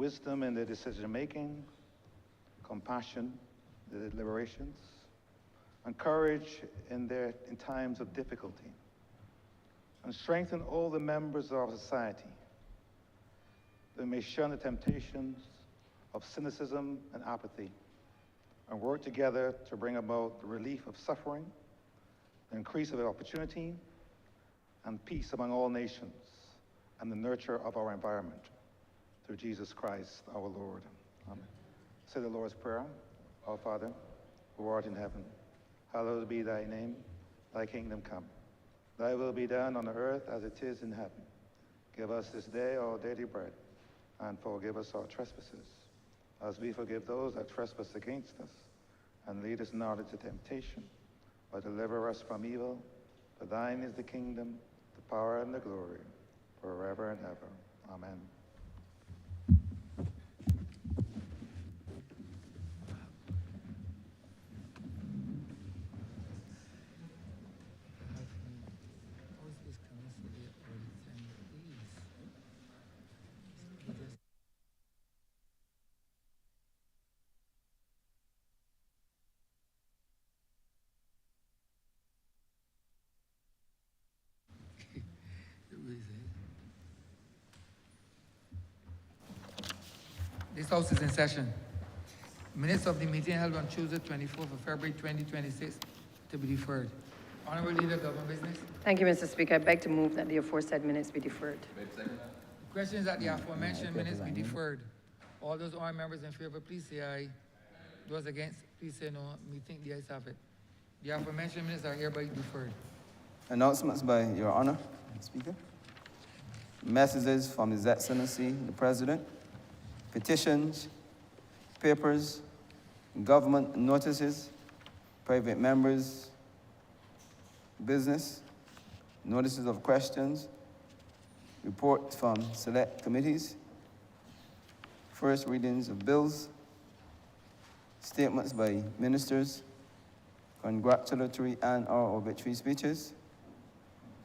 wisdom in their decision-making, compassion in their deliberations, and courage in times of difficulty, and strengthen all the members of our society that may shun the temptations of cynicism and apathy, and work together to bring about the relief of suffering, the increase of opportunity, and peace among all nations, and the nurture of our environment. Through Jesus Christ, our Lord. Amen. Say the Lord's Prayer. Our Father, who art in heaven, hallowed be thy name. Thy kingdom come. Thy will be done on earth as it is in heaven. Give us this day our daily bread, and forgive us our trespasses, as we forgive those that trespass against us. And lead us not into temptation, but deliver us from evil. For thine is the kingdom, the power, and the glory, forever and ever. Amen. This House is in session. Minutes of the meeting held on Tuesday, 24th of February, 2026, to be deferred. Honourable Leader, Government Business. Thank you, Mr. Speaker. I beg to move that the aforesaid minutes be deferred. The question is that the aforementioned minutes be deferred. All those honourable members in favour, please say aye. Those against, please say no. Me think the ayes have it. The aforementioned minutes are hereby deferred. Announcements by Your Honour, Speaker. Messages from His Excellency, the President. Petitions, papers, government notices, private members, business, notices of questions, reports from select committees, first readings of bills, statements by ministers, congratulatory and/or obituary speeches,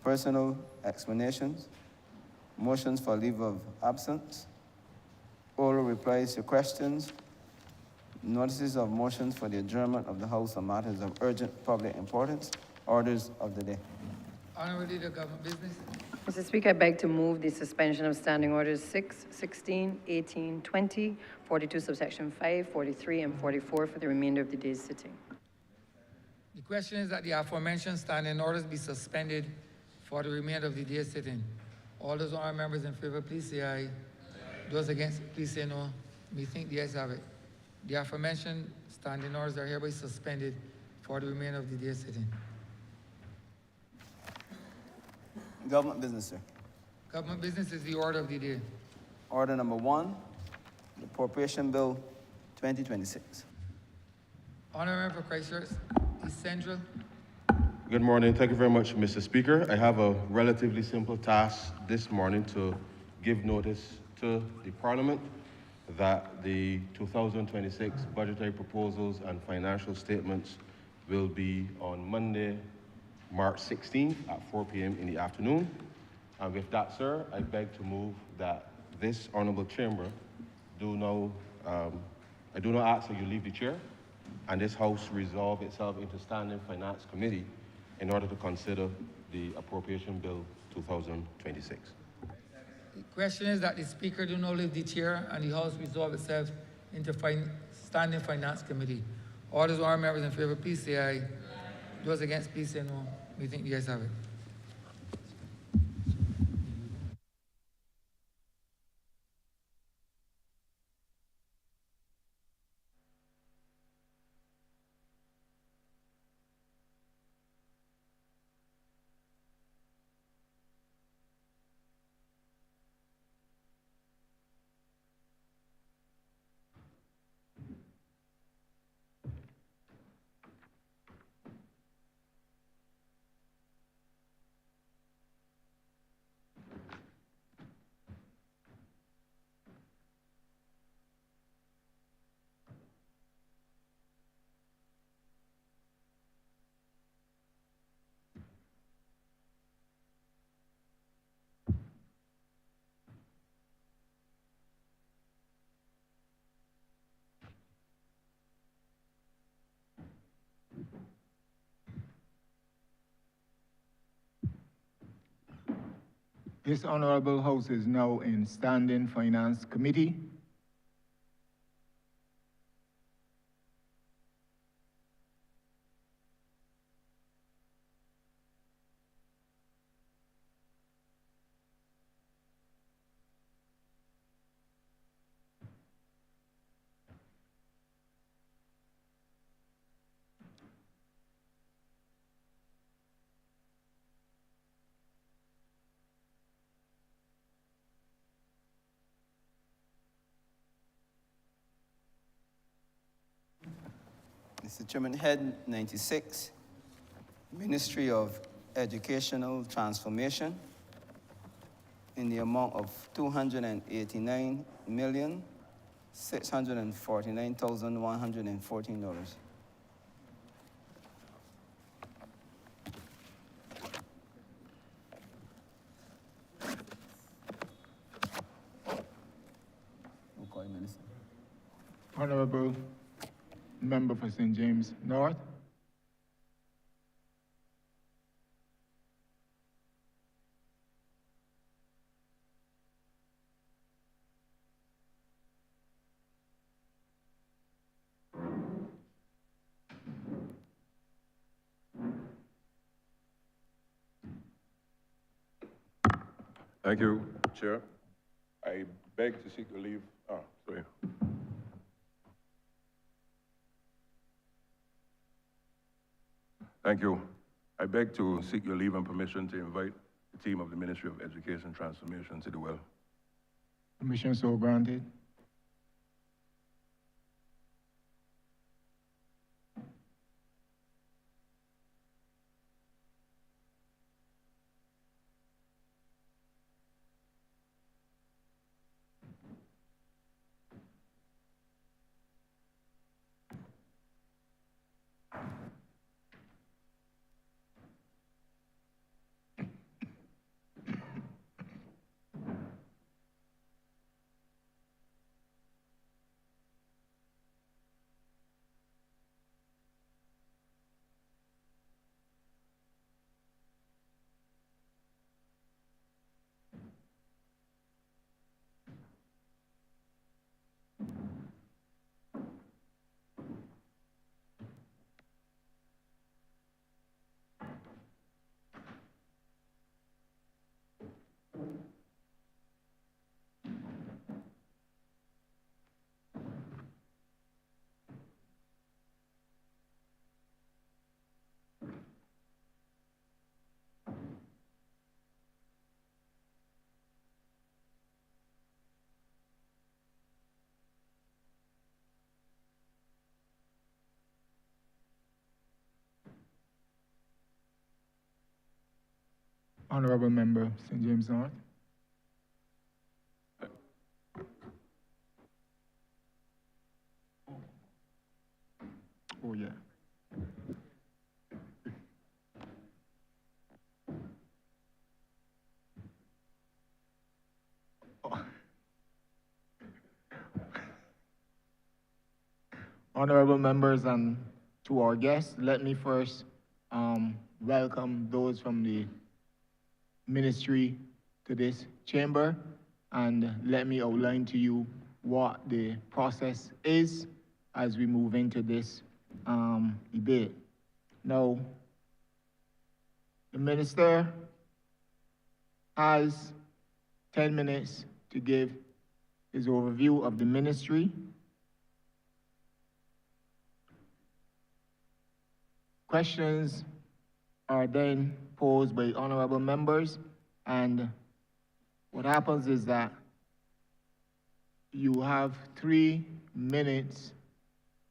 personal explanations, motions for leave of absence, oral replies to questions, notices of motions for the adjournment of the House on matters of urgent public importance, orders of the day. Honourable Leader, Government Business. Mr. Speaker, I beg to move the suspension of standing orders 6, 16, 18, 20, 42 subsection 5, 43, and 44 for the remainder of the day's sitting. The question is that the aforementioned standing orders be suspended for the remainder of the day's sitting. All those honourable members in favour, please say aye. Those against, please say no. Me think the ayes have it. The aforementioned standing orders are hereby suspended for the remainder of the day's sitting. Government business, sir. Government Business is the order of the day. Order number 1, the Appropriation Bill 2026. Honourable Member for Christchurch, East Central. Good morning. Thank you very much, Mr. Speaker. I have a relatively simple task this morning to give notice to the Parliament that the 2026 budgetary proposals and financial statements will be on Monday, March 16th at 4 p.m. in the afternoon. And with that, sir, I beg to move that this honourable chamber I do not ask that you leave the chair, and this House resolve itself into standing finance committee in order to consider the appropriation bill 2026. The question is that the Speaker do not leave the chair and the House resolve itself into standing finance committee. All those honourable members in favour, please say aye. Those against, please say no. We think the ayes have it. This Honorable House is now in Standing Finance Committee. Mr. Chairman, Head 96, Ministry of Educational Transformation, in the amount of $289,649,114. Okay, Minister. Honorable Member for St. James North. Thank you, Chair. I beg to seek the leave. Sorry. Thank you. I beg to seek your leave and permission to invite the team of the Ministry of Education Transformation to the well. Permission so granted. Honorable Member, St. James North. Oh, yeah. Honorable members and to our guests, let me first welcome those from the ministry to this chamber, and let me outline to you what the process is as we move into this debate. Now, the minister has 10 minutes to give his overview of the ministry. Questions are then posed by honorable members, and what happens is that you have 3 minutes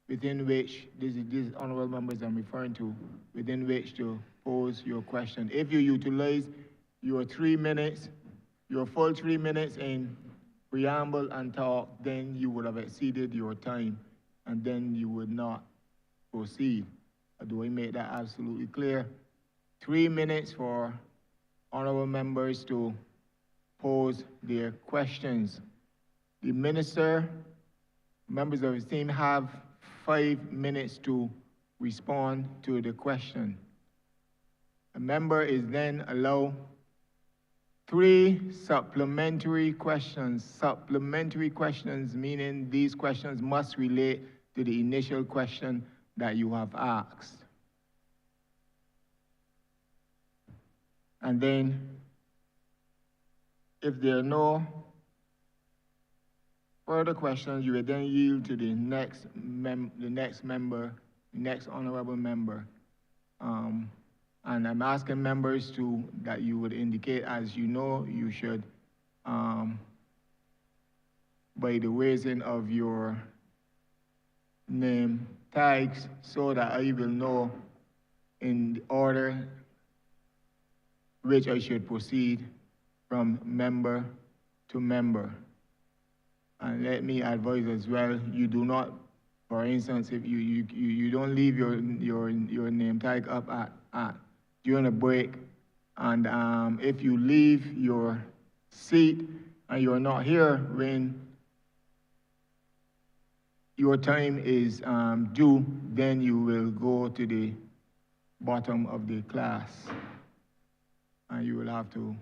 within which, these honorable members I'm referring to, within which to pose your question. If you utilize your 3 minutes, your full 3 minutes in preamble and talk, then you would have exceeded your time, and then you would not proceed. Do I make that absolutely clear? 3 minutes for honorable members to pose their questions. The minister, members of his team have 5 minutes to respond to the question. A member is then allowed 3 supplementary questions. Supplementary questions meaning these questions must relate to the initial question that you have asked. And then, if there are no further questions, you will then yield to the next honorable member. And I'm asking members that you would indicate, as you know, you should, by the raising of your name tags, so that I will know in the order which I should proceed from member to member. And let me advise as well, you do not, for instance, if you don't leave your name tag up during a break, and if you leave your seat and you're not here when your time is due, then you will go to the bottom of the class, and you will have to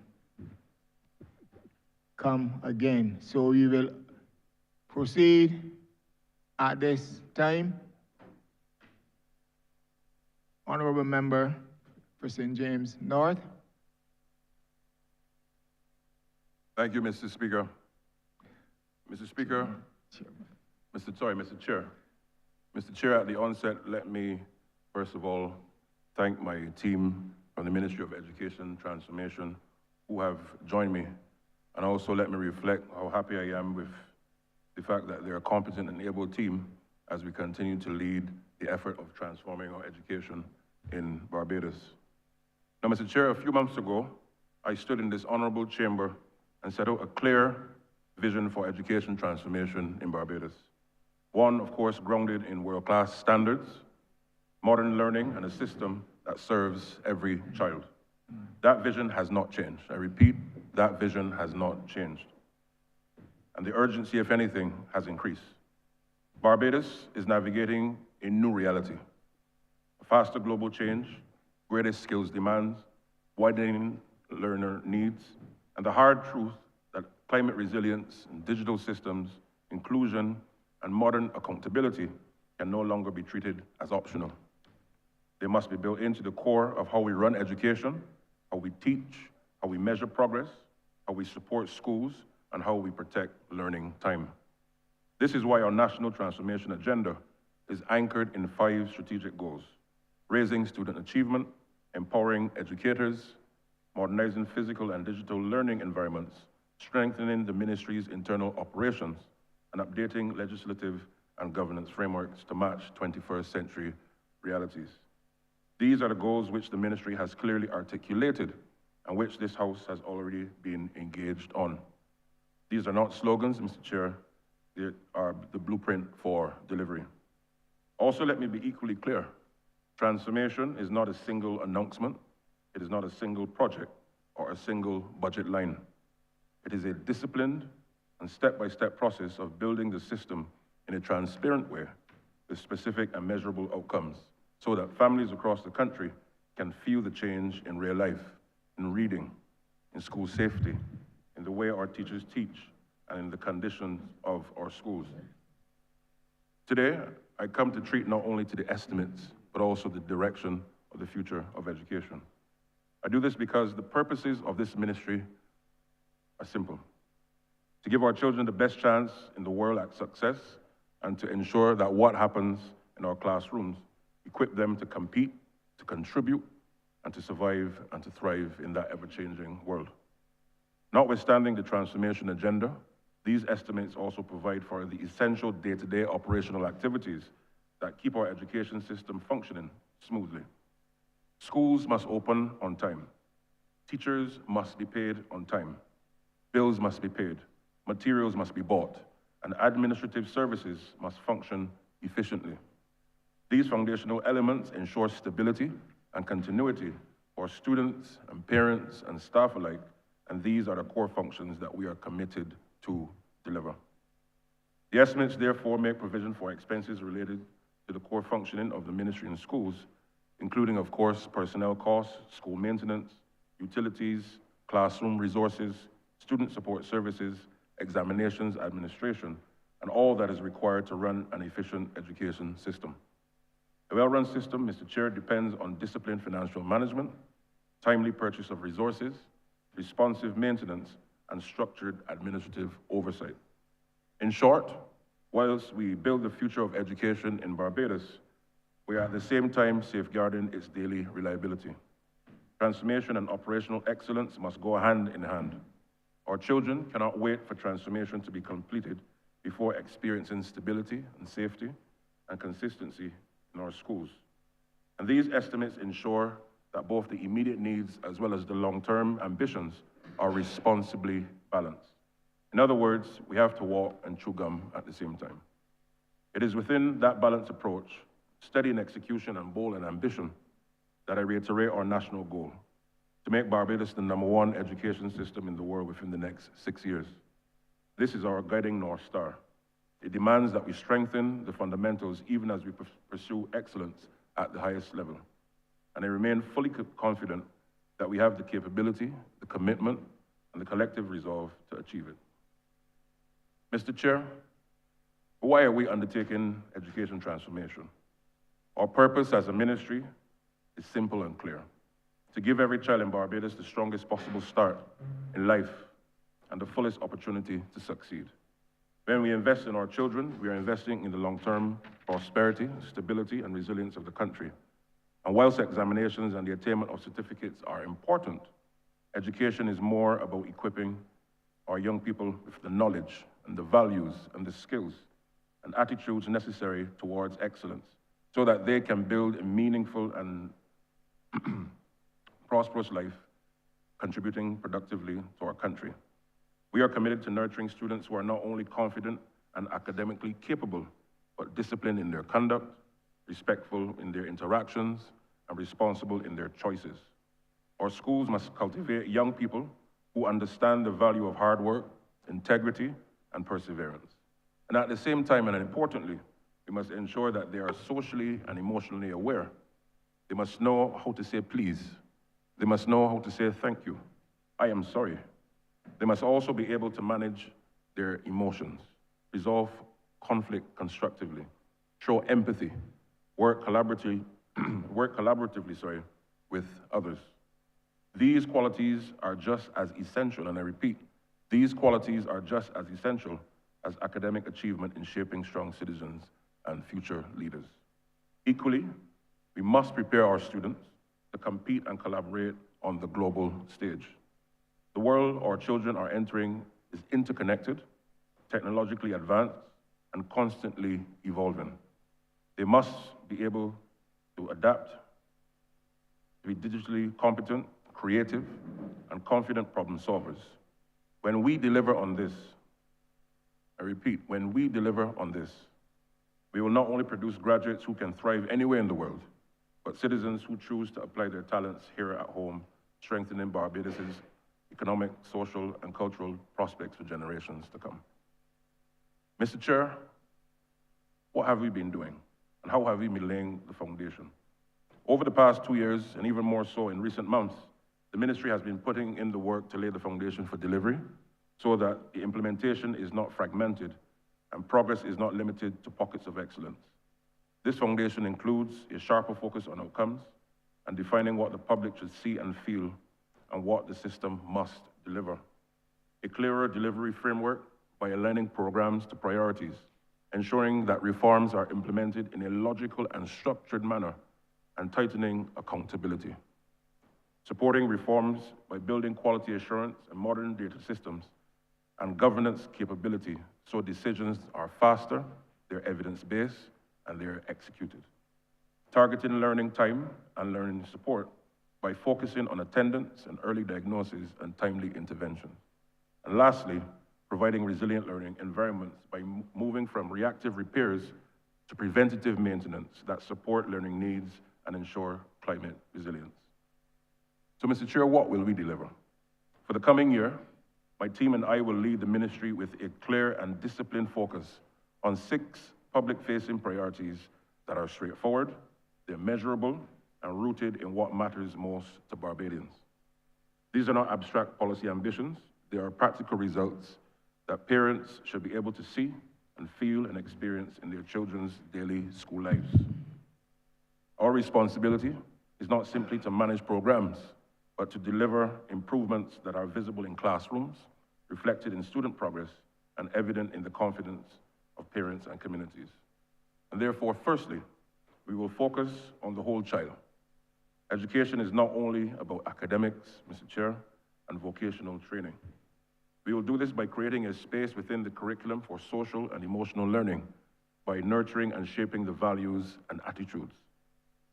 come again. So we will proceed at this time. Honorable Member for St. James North. Thank you, Mr. Speaker. Mr. Speaker, Mr. Chair. Mr. Chair, at the onset, let me first of all thank my team from the Ministry of Education Transformation who have joined me, and also let me reflect how happy I am with the fact that they're a competent and able team as we continue to lead the effort of transforming our education in Barbados. Now, Mr. Chair, a few months ago, I stood in this honorable chamber and set out a clear vision for education transformation in Barbados. One, of course, grounded in world-class standards, modern learning, and a system that serves every child. That vision has not changed. I repeat, that vision has not changed. And the urgency, if anything, has increased. Barbados is navigating a new reality. A faster global change, greater skills demands, widening learner needs, and the hard truth that climate resilience and digital systems, inclusion, and modern accountability can no longer be treated as optional. They must be built into the core of how we run education, how we teach, how we measure progress, how we support schools, and how we protect learning time. This is why our national transformation agenda is anchored in 5 strategic goals: raising student achievement, empowering educators, modernizing physical and digital learning environments, strengthening the ministry's internal operations, and updating legislative and governance frameworks to match 21st century realities. These are the goals which the ministry has clearly articulated and which this House has already been engaged on. These are not slogans, Mr. Chair, they are the blueprint for delivery. Also, let me be equally clear. Transformation is not a single announcement. It is not a single project or a single budget line. It is a disciplined and step-by-step process of building the system in a transparent way with specific and measurable outcomes so that families across the country can feel the change in real life, in reading, in school safety, in the way our teachers teach, and in the conditions of our schools. Today, I come to treat not only to the estimates, but also the direction of the future of education. I do this because the purposes of this ministry are simple: to give our children the best chance in the world at success, and to ensure that what happens in our classrooms equip them to compete, to contribute, and to survive and to thrive in that ever-changing world. Notwithstanding the transformation agenda, these estimates also provide for the essential day-to-day operational activities that keep our education system functioning smoothly. Schools must open on time. Teachers must be paid on time. Bills must be paid. Materials must be bought. And administrative services must function efficiently. These foundational elements ensure stability and continuity for students and parents and staff alike, and these are the core functions that we are committed to deliver. The estimates therefore make provision for expenses related to the core functioning of the ministry and schools, including, of course, personnel costs, school maintenance, utilities, classroom resources, student support services, examinations administration, and all that is required to run an efficient education system. A well-run system, Mr. Chair, depends on disciplined financial management, timely purchase of resources, responsive maintenance, and structured administrative oversight. In short, whilst we build the future of education in Barbados, we are at the same time safeguarding its daily reliability. Transformation and operational excellence must go hand in hand. Our children cannot wait for transformation to be completed before experiencing stability and safety and consistency in our schools. And these estimates ensure that both the immediate needs as well as the long-term ambitions are responsibly balanced. In other words, we have to walk and chew gum at the same time. It is within that balanced approach, steady in execution and bold in ambition, that I reiterate our national goal, to make Barbados the #1 education system in the world within the next 6 years. This is our guiding North Star. It demands that we strengthen the fundamentals even as we pursue excellence at the highest level. And I remain fully confident that we have the capability, the commitment, and the collective resolve to achieve it. Mr. Chair, why are we undertaking education transformation? Our purpose as a ministry is simple and clear: to give every child in Barbados the strongest possible start in life and the fullest opportunity to succeed. When we invest in our children, we are investing in the long-term prosperity, stability, and resilience of the country. And whilst examinations and the attainment of certificates are important, education is more about equipping our young people with the knowledge and the values and the skills and attitudes necessary towards excellence so that they can build a meaningful and prosperous life, contributing productively to our country. We are committed to nurturing students who are not only confident and academically capable, but disciplined in their conduct, respectful in their interactions, and responsible in their choices. Our schools must cultivate young people who understand the value of hard work, integrity, and perseverance. And at the same time, and importantly, we must ensure that they are socially and emotionally aware. They must know how to say please. They must know how to say thank you. I am sorry. They must also be able to manage their emotions, resolve conflict constructively, show empathy, work collaboratively with others. These qualities are just as essential, and I repeat, these qualities are just as essential as academic achievement in shaping strong citizens and future leaders. Equally, we must prepare our students to compete and collaborate on the global stage. The world our children are entering is interconnected, technologically advanced, and constantly evolving. They must be able to adapt, to be digitally competent, creative, and confident problem solvers. When we deliver on this, I repeat, when we deliver on this, we will not only produce graduates who can thrive anywhere in the world, but citizens who choose to apply their talents here at home, strengthening Barbados's economic, social, and cultural prospects for generations to come. Mr. Chair, what have we been doing, and how have we been laying the foundation? Over the past 2 years, and even more so in recent months, the ministry has been putting in the work to lay the foundation for delivery so that the implementation is not fragmented and progress is not limited to pockets of excellence. This foundation includes a sharper focus on outcomes and defining what the public should see and feel and what the system must deliver. A clearer delivery framework by aligning programs to priorities, ensuring that reforms are implemented in a logical and structured manner, and tightening accountability. Supporting reforms by building quality assurance and modern data systems and governance capability so decisions are faster, they're evidence-based, and they're executed. Targeting learning time and learning support by focusing on attendance and early diagnosis and timely intervention. And lastly, providing resilient learning environments by moving from reactive repairs to preventative maintenance that support learning needs and ensure climate resilience. So, Mr. Chair, what will we deliver? For the coming year, my team and I will lead the ministry with a clear and disciplined focus on 6 public-facing priorities that are straightforward, they're measurable, and rooted in what matters most to Barbadians. These are not abstract policy ambitions. They are practical results that parents should be able to see and feel and experience in their children's daily school lives. Our responsibility is not simply to manage programs, but to deliver improvements that are visible in classrooms, reflected in student progress, and evident in the confidence of parents and communities. And therefore, firstly, we will focus on the whole child. Education is not only about academics, Mr. Chair, and vocational training. We will do this by creating a space within the curriculum for social and emotional learning, by nurturing and shaping the values and attitudes,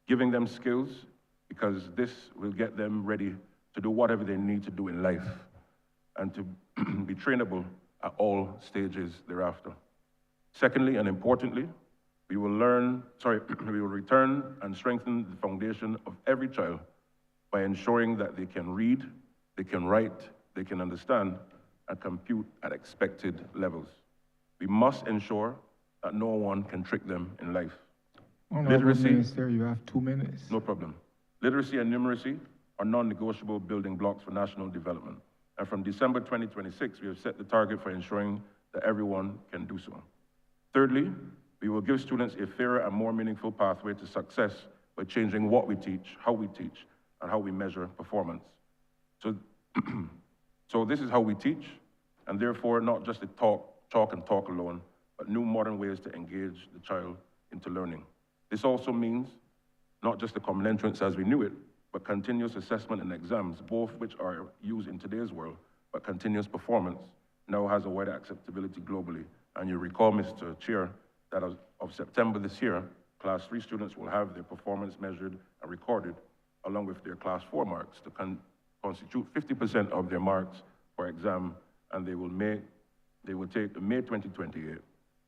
giving them skills, because this will get them ready to do whatever they need to do in life, and to be trainable at all stages thereafter. Secondly, and importantly, we will return and strengthen the foundation of every child by ensuring that they can read, they can write, they can understand, and compute at expected levels. We must ensure that no one can trick them in life. Honourable Literacy- Minister, you have 2 minutes. No problem. Literacy and numeracy are non-negotiable building blocks for national development. And from December 2026, we have set the target for ensuring that everyone can do so. Thirdly, we will give students a fairer and more meaningful pathway to success by changing what we teach, how we teach, and how we measure performance. So, so this is how we teach, and therefore not just a talk and talk alone, but new modern ways to engage the child into learning. This also means not just the common entrance as we knew it, but continuous assessment and exams, both which are used in today's world, but continuous performance now has a wider acceptability globally. And you recall, Mr. Chair, that as of September this year, Class 3 students will have their performance measured and recorded, along with their Class 4 marks, to constitute 50% of their marks for exam, and they will take May 2028,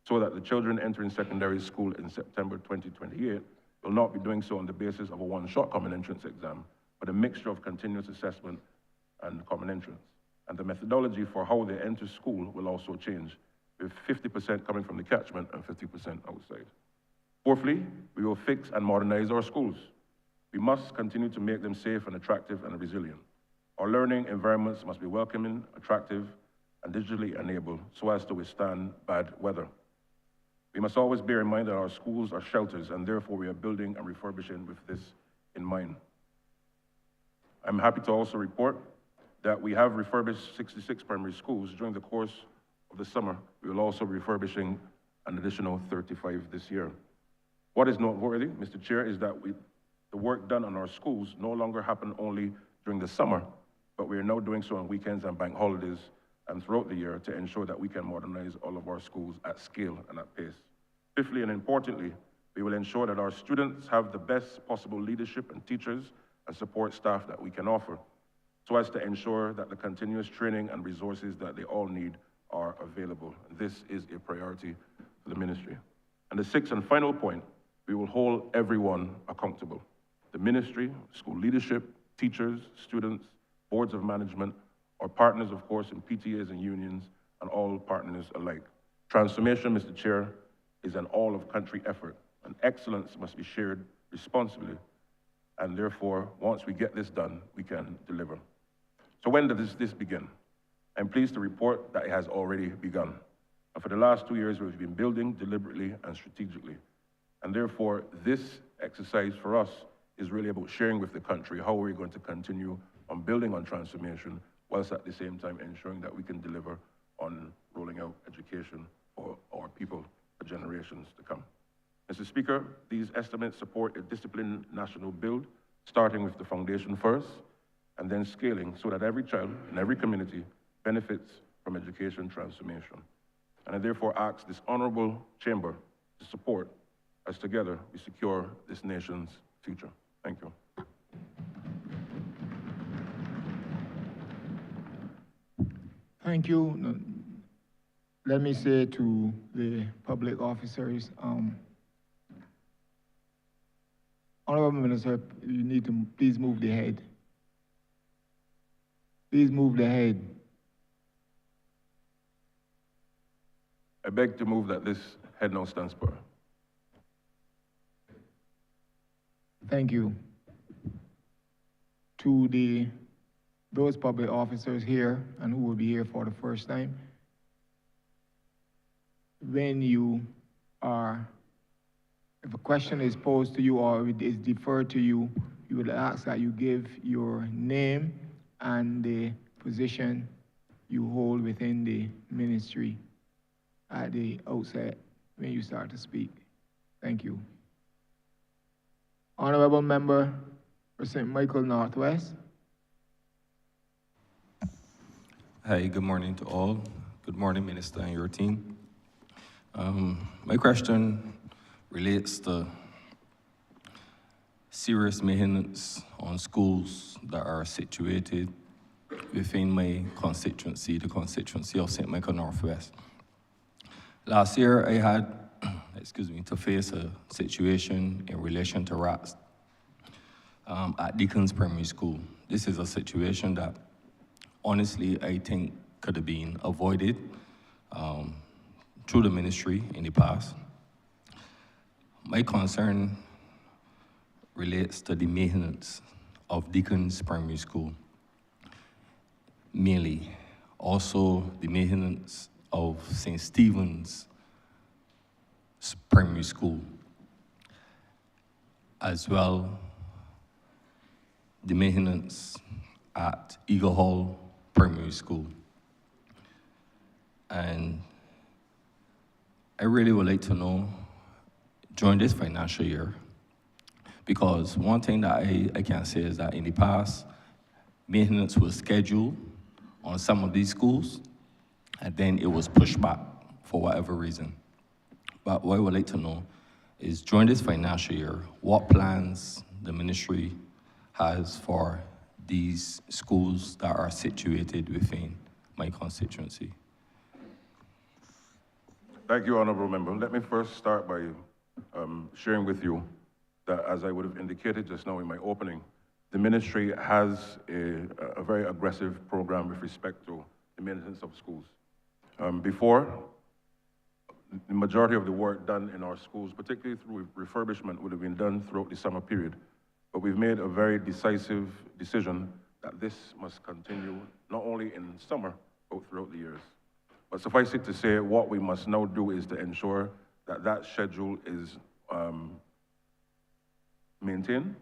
so that the children entering secondary school in September 2028 will not be doing so on the basis of a one-shot common entrance exam, but a mixture of continuous assessment and common entrance. And the methodology for how they enter school will also change, with 50% coming from the catchment and 50% outside. Fourthly, we will fix and modernize our schools. We must continue to make them safe and attractive and resilient. Our learning environments must be welcoming, attractive, and digitally enabled so as to withstand bad weather. We must always bear in mind that our schools are shelters, and therefore we are building and refurbishing with this in mind. I'm happy to also report that we have refurbished 66 primary schools. During the course of the summer, we will also be refurbishing an additional 35 this year. What is noteworthy, Mr. Chair, is that the work done on our schools no longer happen only during the summer, but we are now doing so on weekends and bank holidays and throughout the year to ensure that we can modernize all of our schools at scale and at pace. Fifthly and importantly, we will ensure that our students have the best possible leadership and teachers and support staff that we can offer, so as to ensure that the continuous training and resources that they all need are available. This is a priority for the ministry. And the sixth and final point, we will hold everyone accountable. The ministry, school leadership, teachers, students, boards of management, our partners, of course, in PTAs and unions, and all partners alike. Transformation, Mr. Chair, is an all-of-country effort, and excellence must be shared responsibly, and therefore, once we get this done, we can deliver. So when does this begin? I'm pleased to report that it has already begun. And for the last 2 years, we've been building deliberately and strategically. And therefore, this exercise for us is really about sharing with the country how we're going to continue on building on transformation, whilst at the same time ensuring that we can deliver on rolling out education for our people for generations to come. Mr. Speaker, these estimates support a disciplined national build, starting with the foundation first, and then scaling so that every child in every community benefits from education transformation. And I therefore ask this honourable chamber to support as together we secure this nation's future. Thank you. Thank you. Let me say to the public officers, Honourable Minister, you need to please move the head. Please move the head. I beg to move that this head now stands per. Thank you. To the those public officers here and who will be here for the first time, when you are, if a question is posed to you or it is deferred to you, you would ask that you give your name and the position you hold within the ministry at the outset when you start to speak. Thank you. Honorable Member for St. Michael Northwest. Hi, good morning to all. Good morning, Minister and your team. My question relates to serious maintenance on schools that are situated within my constituency, the constituency of St. Michael Northwest. Last year, I had, to face a situation in relation to rats at Deacon's Primary School. This is a situation that, honestly, I think could have been avoided through the ministry in the past. My concern relates to the maintenance of Deacon's Primary School, mainly. Also, the maintenance of St. Stephen's Primary School, as well the maintenance at Eagle Hall Primary School. And I really would like to know, during this financial year, because one thing that I can say is that in the past, maintenance was scheduled on some of these schools, and then it was pushed back for whatever reason. But what I would like to know is, during this financial year, what plans the ministry has for these schools that are situated within my constituency. Thank you, Honourable Member. Let me first start by sharing with you that, as I would have indicated just now in my opening, the ministry has a very aggressive program with respect to the maintenance of schools. Before, the majority of the work done in our schools, particularly through refurbishment, would have been done throughout the summer period. But we've made a very decisive decision that this must continue not only in summer, but throughout the years. But suffice it to say, what we must now do is to ensure that that schedule is maintained.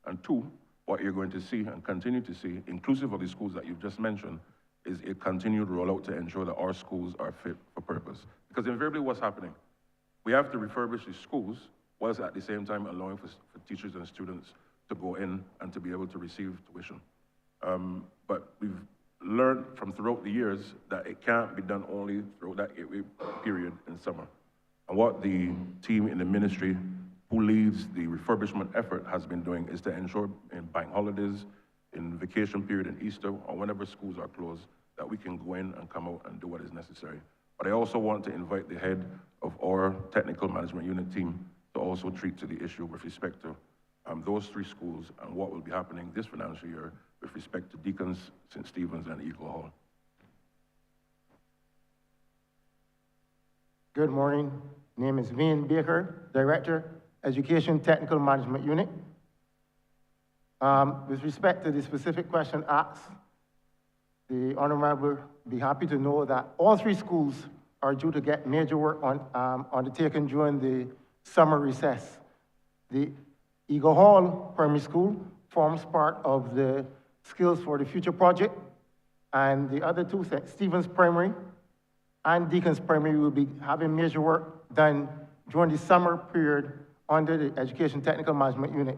And two, what you're going to see and continue to see, inclusive of the schools that you've just mentioned, is a continued rollout to ensure that our schools are fit for purpose. Because invariably what's happening, we have to refurbish the schools whilst at the same time allowing for teachers and students to go in and to be able to receive tuition. But we've learned from throughout the years that it can't be done only throughout that 8-week period in summer. And what the team in the ministry who leads the refurbishment effort has been doing is to ensure in bank holidays, in vacation period, in Easter, or whenever schools are closed, that we can go in and come out and do what is necessary. But I also want to invite the head of our technical management unit team to also treat to the issue with respect to those three schools and what will be happening this financial year with respect to Deacon's, St. Stephen's, and Eagle Hall. Good morning. Name is Wayne Baker, Director, Education Technical Management Unit. With respect to the specific question asked, the Honourable will be happy to know that all three schools are due to get major work undertaken during the summer recess. The Eagle Hall Primary School forms part of the Skills for the Future project, and the other two, St. Stephen's Primary and Deacon's Primary, will be having major work done during the summer period under the Education Technical Management Unit.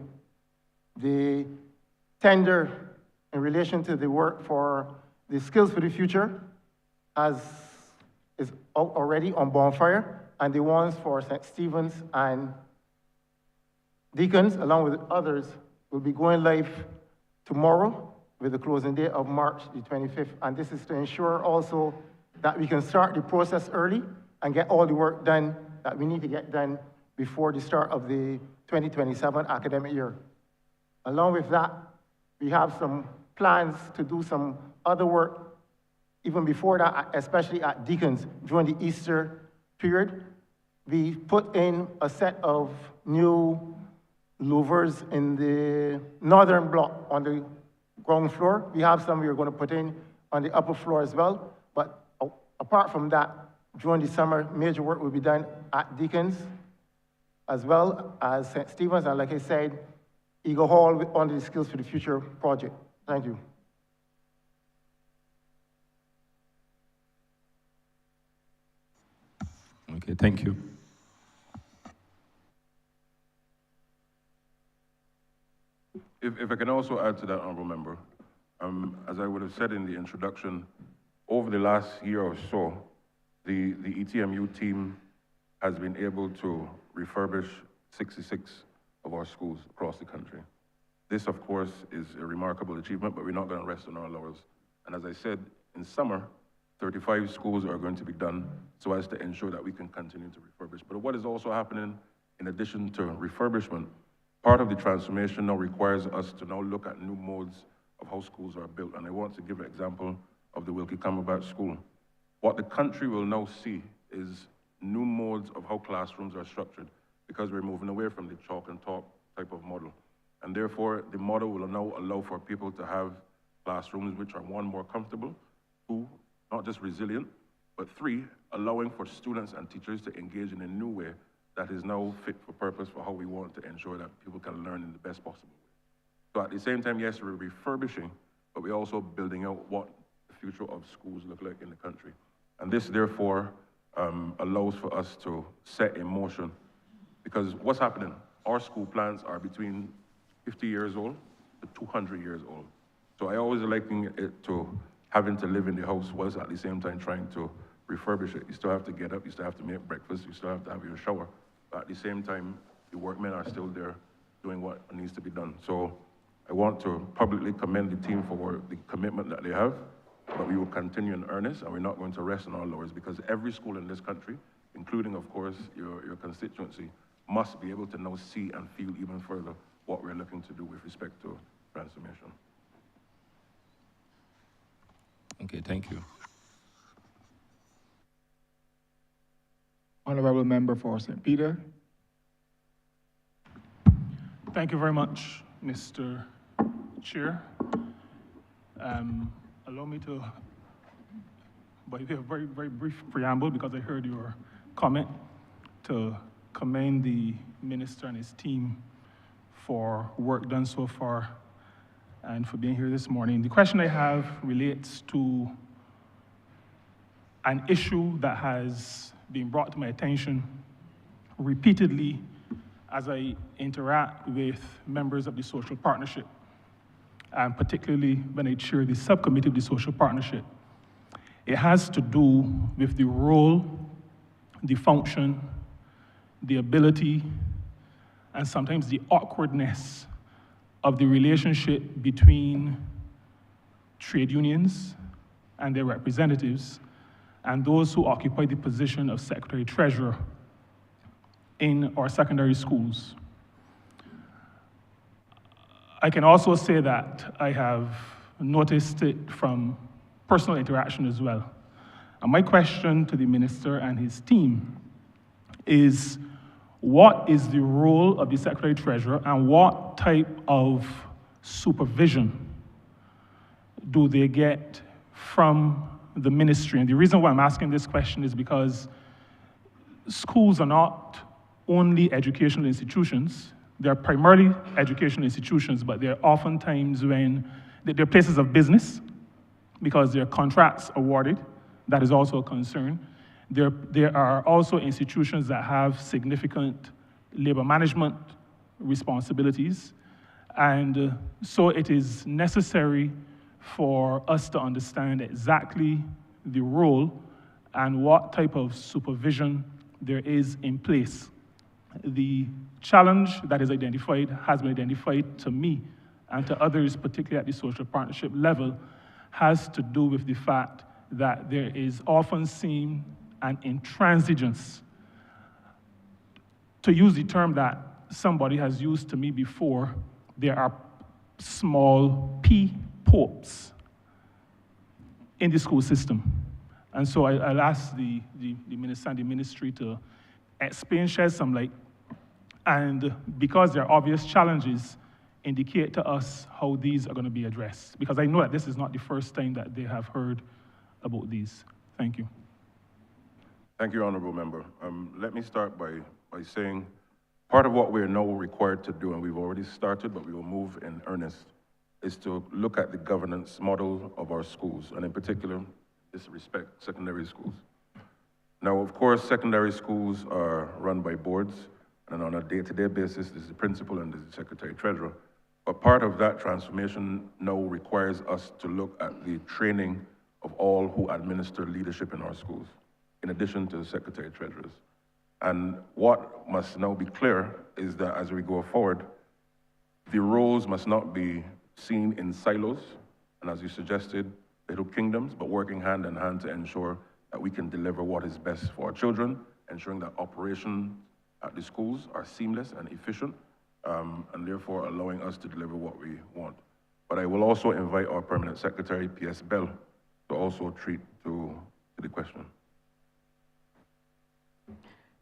The tender in relation to the work for the Skills for the Future is out already on bonfire, and the ones for St. Stephen's and Deacon's, along with others, will be going live tomorrow with the closing date of March the 25th. And this is to ensure also that we can start the process early and get all the work done that we need to get done before the start of the 2027 academic year. Along with that, we have some plans to do some other work even before that, especially at Deacon's during the Easter period. We put in a set of new louvers in the northern block on the ground floor. We have some we are going to put in on the upper floor as well. But apart from that, during the summer, major work will be done at Deacons as well as St. Stephen's, and like I said, Eagle Hall under the Skills for the Future project. Thank you. Okay, thank you. If I can also add to that, Honourable Member, as I would have said in the introduction, over the last year or so, the ETMU team has been able to refurbish 66 of our schools across the country. This, of course, is a remarkable achievement, but we're not going to rest on our laurels. And as I said, in summer, 35 schools are going to be done so as to ensure that we can continue to refurbish. But what is also happening, in addition to refurbishment, part of the transformation now requires us to now look at new modes of how schools are built. And I want to give an example of the Wilkie Cumberbatch School. What the country will now see is new modes of how classrooms are structured, because we're moving away from the chalk and talk type of model. And therefore, the model will now allow for people to have classrooms which are, one, more comfortable, two, not just resilient, but three, allowing for students and teachers to engage in a new way that is now fit for purpose for how we want to ensure that people can learn in the best possible way. So at the same time, yes, we're refurbishing, but we're also building out what the future of schools look like in the country. And this, therefore, allows for us to set in motion, because what's happening? Our school plans are between 50 years old to 200 years old. So I always liken it to having to live in the house whilst at the same time trying to refurbish it. You still have to get up, you still have to make breakfast, you still have to have your shower. But at the same time, the workmen are still there doing what needs to be done. So I want to publicly commend the team for the commitment that they have, but we will continue in earnest, and we're not going to rest on our laurels, because every school in this country, including, of course, your constituency, must be able to now see and feel even further what we're looking to do with respect to transformation. Okay, thank you. Honourable Member for St. Peter. Thank you very much, Mr. Chair. Allow me to, by way of a very, very brief preamble, because I heard your comment, to commend the minister and his team for work done so far and for being here this morning. The question I have relates to an issue that has been brought to my attention repeatedly as I interact with members of the social partnership, and particularly when I chair the subcommittee of the social partnership. It has to do with the role, the function, the ability, and sometimes the awkwardness of the relationship between trade unions and their representatives and those who occupy the position of Secretary-Treasurer in our secondary schools. I can also say that I have noticed it from personal interaction as well. And my question to the minister and his team is, what is the role of the Secretary-Treasurer and what type of supervision do they get from the ministry? And the reason why I'm asking this question is because schools are not only educational institutions. They're primarily educational institutions, but they're oftentimes they're places of business because there are contracts awarded. That is also a concern. There are also institutions that have significant labor management responsibilities. And so it is necessary for us to understand exactly the role and what type of supervision there is in place. The challenge that is identified has been identified to me and to others, particularly at the social partnership level, has to do with the fact that there is often seen an intransigence. To use the term that somebody has used to me before, there are small p popes in the school system. And so I'll ask the minister and the ministry to explain, shed some light. And because there are obvious challenges indicate to us how these are going to be addressed? Because I know that this is not the first time that they have heard about these. Thank you. Thank you, Honourable Member. Let me start by saying part of what we're now required to do, and we've already started, but we will move in earnest, is to look at the governance model of our schools, and in particular, this respect, secondary schools. Now, of course, secondary schools are run by boards, and on a day-to-day basis, there's the principal and there's the secretary-treasurer. But part of that transformation now requires us to look at the training of all who administer leadership in our schools, in addition to the secretary-treasurers. And what must now be clear is that as we go forward, the roles must not be seen in silos, and as you suggested, little kingdoms, but working hand in hand to ensure that we can deliver what is best for our children, ensuring that operations at the schools are seamless and efficient, and therefore allowing us to deliver what we want. But I will also invite our Permanent Secretary, P.S. Bell, to also treat to the question.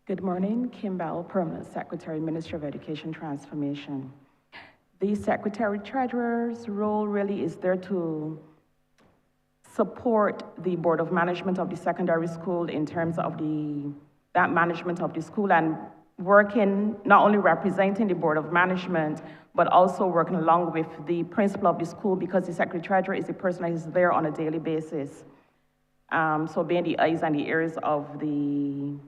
Good morning, Kim Bell, Permanent Secretary, Ministry of Education Transformation. The Secretary-Treasurer's role really is there to support the Board of Management of the secondary school in terms of that management of the school, and working, not only representing the Board of Management, but also working along with the principal of the school, because the Secretary-Treasurer is the person that is there on a daily basis. So being the eyes and the ears of the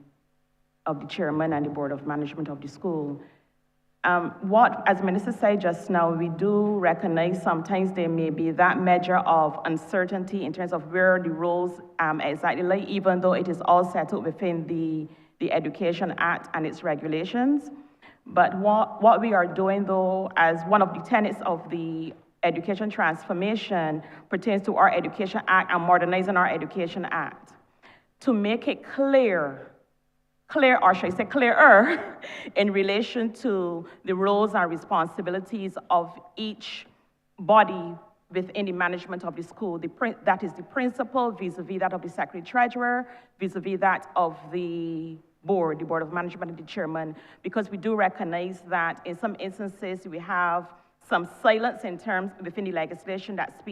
chairman and the Board of Management of the school. As Minister said just now, we do recognize sometimes there may be that measure of uncertainty in terms of where the roles exactly lie, even though it is all settled within the Education Act and its regulations. But what we are doing, though, as one of the tenets of the education transformation pertains to our Education Act and modernizing our Education Act, to make it clear, or should I say clearer, in relation to the roles and responsibilities of each body within the management of the school. That is the principal vis-a-vis that of the secretary-treasurer, vis-a-vis that of the board, the Board of Management and the chairman, because we do recognize that in some instances we have some silence in terms within the legislation that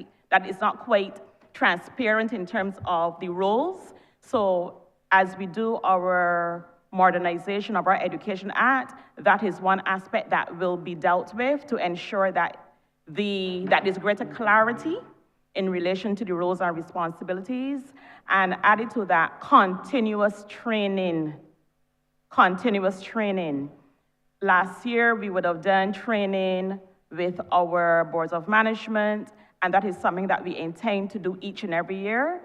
is not quite transparent in terms of the roles. So as we do our modernization of our Education Act, that is one aspect that will be dealt with to ensure that there's greater clarity in relation to the roles and responsibilities, and added to that, continuous training. Last year, we would have done training with our boards of management, and that is something that we intend to do each and every year,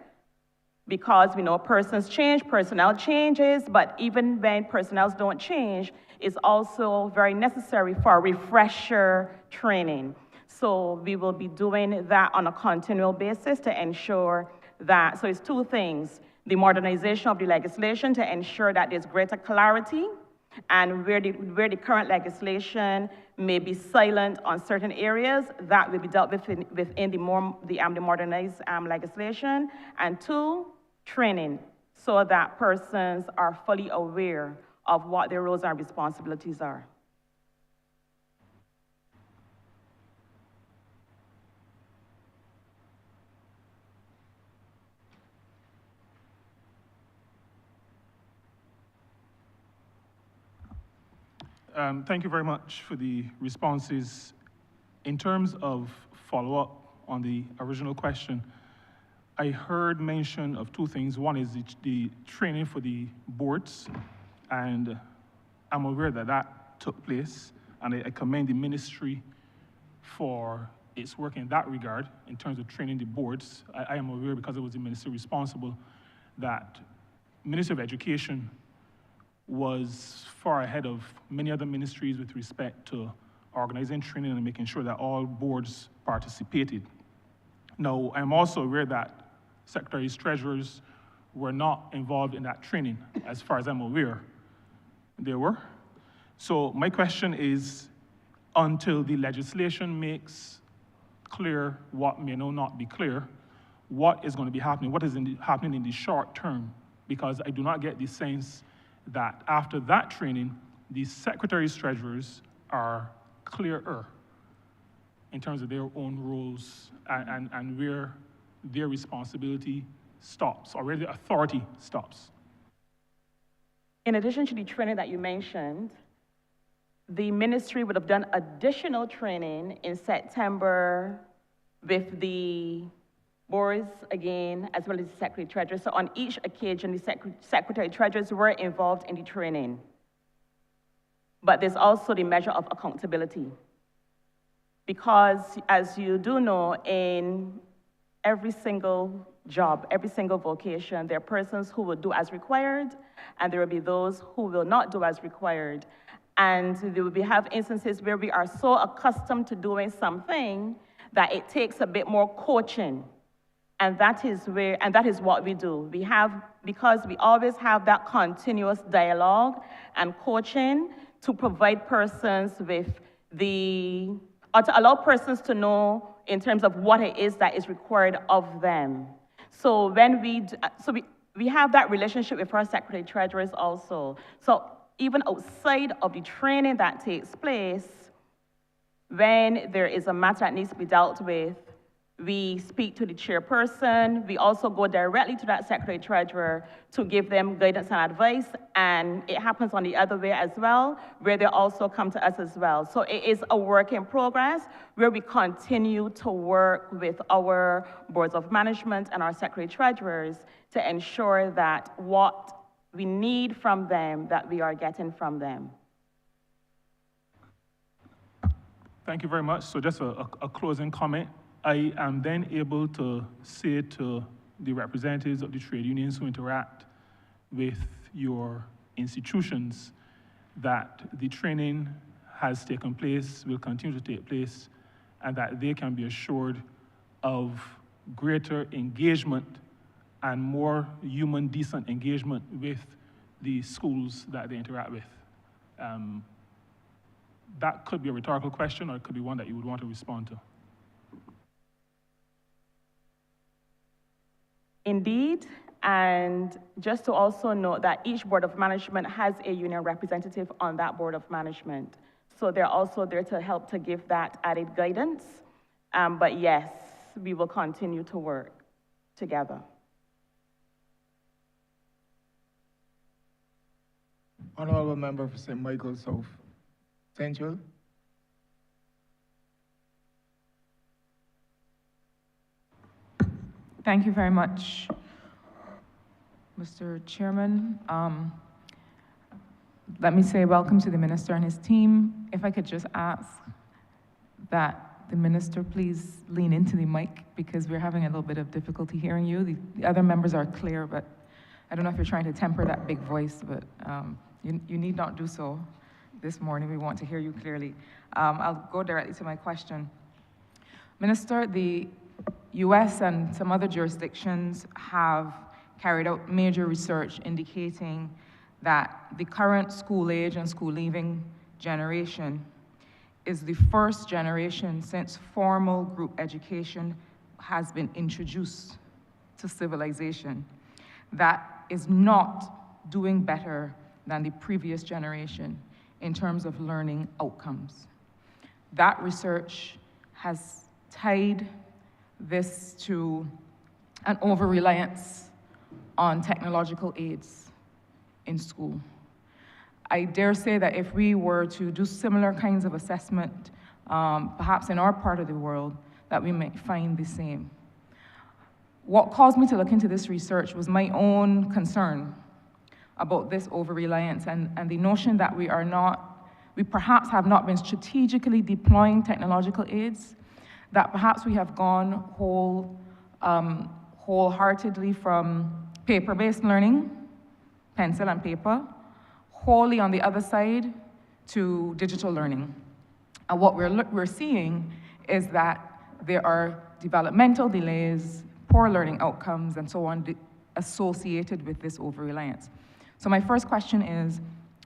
because we know persons change, personnel changes, but even when personnel don't change, it's also very necessary for refresher training. So we will be doing that on a continual basis to ensure that, so it's two things: the modernization of the legislation to ensure that there's greater clarity, and where the current legislation may be silent on certain areas, that will be dealt with within the modernized legislation. And two, training, so that persons are fully aware of what their roles and responsibilities are. Thank you very much for the responses. In terms of follow-up on the original question, I heard mention of two things. One is the training for the boards, and I'm aware that that took place, and I commend the ministry for its work in that regard in terms of training the boards. I am aware, because it was the ministry responsible, that Ministry of Education was far ahead of many other ministries with respect to organizing training and making sure that all boards participated. Now, I'm also aware that secretaries, treasurers were not involved in that training, as far as I'm aware. They were. So my question is, until the legislation makes clear what may now not be clear, what is going to be happening? What is happening in the short term? Because I do not get the sense that after that training, the secretaries, treasurers are clearer in terms of their own roles and where their responsibility stops, or where the authority stops? In addition to the training that you mentioned, the ministry would have done additional training in September with the boards again, as well as the secretary treasurers. So on each occasion, the secretary treasurers were involved in the training. But there's also the measure of accountability. Because as you do know, in every single job, every single vocation, there are persons who will do as required, and there will be those who will not do as required. And there will have instances where we are so accustomed to doing something that it takes a bit more coaching. And that is what we do. Because we always have that continuous dialogue and coaching to provide persons with or to allow persons to know in terms of what it is that is required of them. So when we have that relationship with our secretary treasurers also. So even outside of the training that takes place, when there is a matter that needs to be dealt with, we speak to the chairperson. We also go directly to that secretary treasurer to give them guidance and advice. And it happens on the other way as well, where they also come to us as well. So it is a work in progress where we continue to work with our boards of management and our secretary treasurers to ensure that what we need from them, that we are getting from them. Thank you very much. So just a closing comment. I am then able to say to the representatives of the trade unions who interact with your institutions that the training has taken place, will continue to take place, and that they can be assured of greater engagement and more human, decent engagement with the schools that they interact with. That could be a rhetorical question, or it could be one that you would want to respond to. Indeed, and just to also note that each board of management has a union representative on that board of management. So they're also there to help to give that added guidance. But yes, we will continue to work together. Honourable member for St. Michael South Central. Thank you very much, Mr. Chairman. Let me say welcome to the minister and his team. If I could just ask that the minister please lean into the mic, because we're having a little bit of difficulty hearing you. The other members are clear, but I don't know if you're trying to temper that big voice, but you need not do so this morning. We want to hear you clearly. I'll go directly to my question. Minister, the US and some other jurisdictions have carried out major research indicating that the current school age and school leaving generation is the first generation since formal group education has been introduced to civilization that is not doing better than the previous generation in terms of learning outcomes. That research has tied this to an over-reliance on technological aids in school. I dare say that if we were to do similar kinds of assessment, perhaps in our part of the world, that we might find the same. What caused me to look into this research was my own concern about this over-reliance and the notion that we perhaps have not been strategically deploying technological aids, that perhaps we have gone wholeheartedly from paper-based learning, pencil and paper, wholly on the other side to digital learning. And what we're seeing is that there are developmental delays, poor learning outcomes, and so on associated with this over-reliance. So my first question is,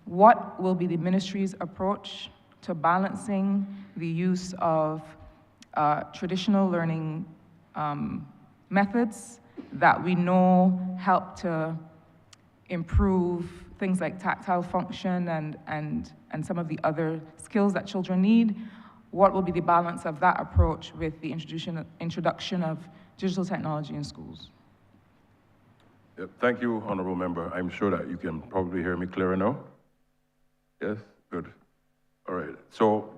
what will be the ministry's approach to balancing the use of traditional learning methods that we know help to improve things like tactile function and some of the other skills that children need, what will be the balance of that approach with the introduction of digital technology in schools? Yep. Thank you, Honourable Member. I'm sure that you can probably hear me clearer now. Yes? Good. All right. So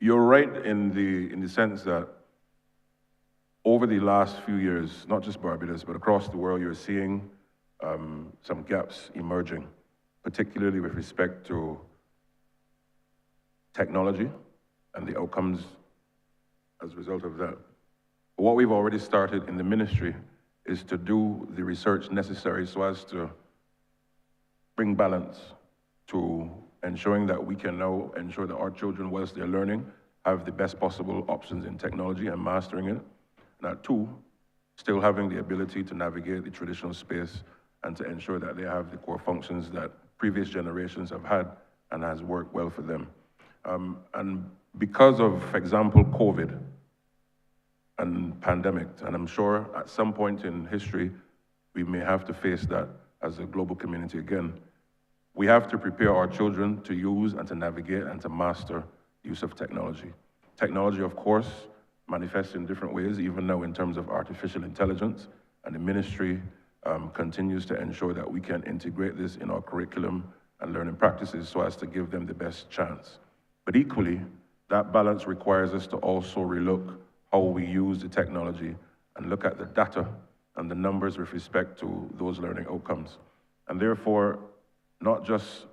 you're right in the sense that over the last few years, not just Barbados, but across the world, you're seeing some gaps emerging, particularly with respect to technology and the outcomes as a result of that. What we've already started in the ministry is to do the research necessary so as to bring balance to ensuring that we can now ensure that our children, whilst they're learning, have the best possible options in technology and mastering it. And that too, still having the ability to navigate the traditional space and to ensure that they have the core functions that previous generations have had and has worked well for them. And because of, for example, COVID and pandemic, and I'm sure at some point in history, we may have to face that as a global community again, we have to prepare our children to use and to navigate and to master use of technology. Technology, of course, manifests in different ways, even now in terms of artificial intelligence, and the ministry continues to ensure that we can integrate this in our curriculum and learning practices so as to give them the best chance. But equally, that balance requires us to also relook how we use the technology and look at the data and the numbers with respect to those learning outcomes. And therefore, not just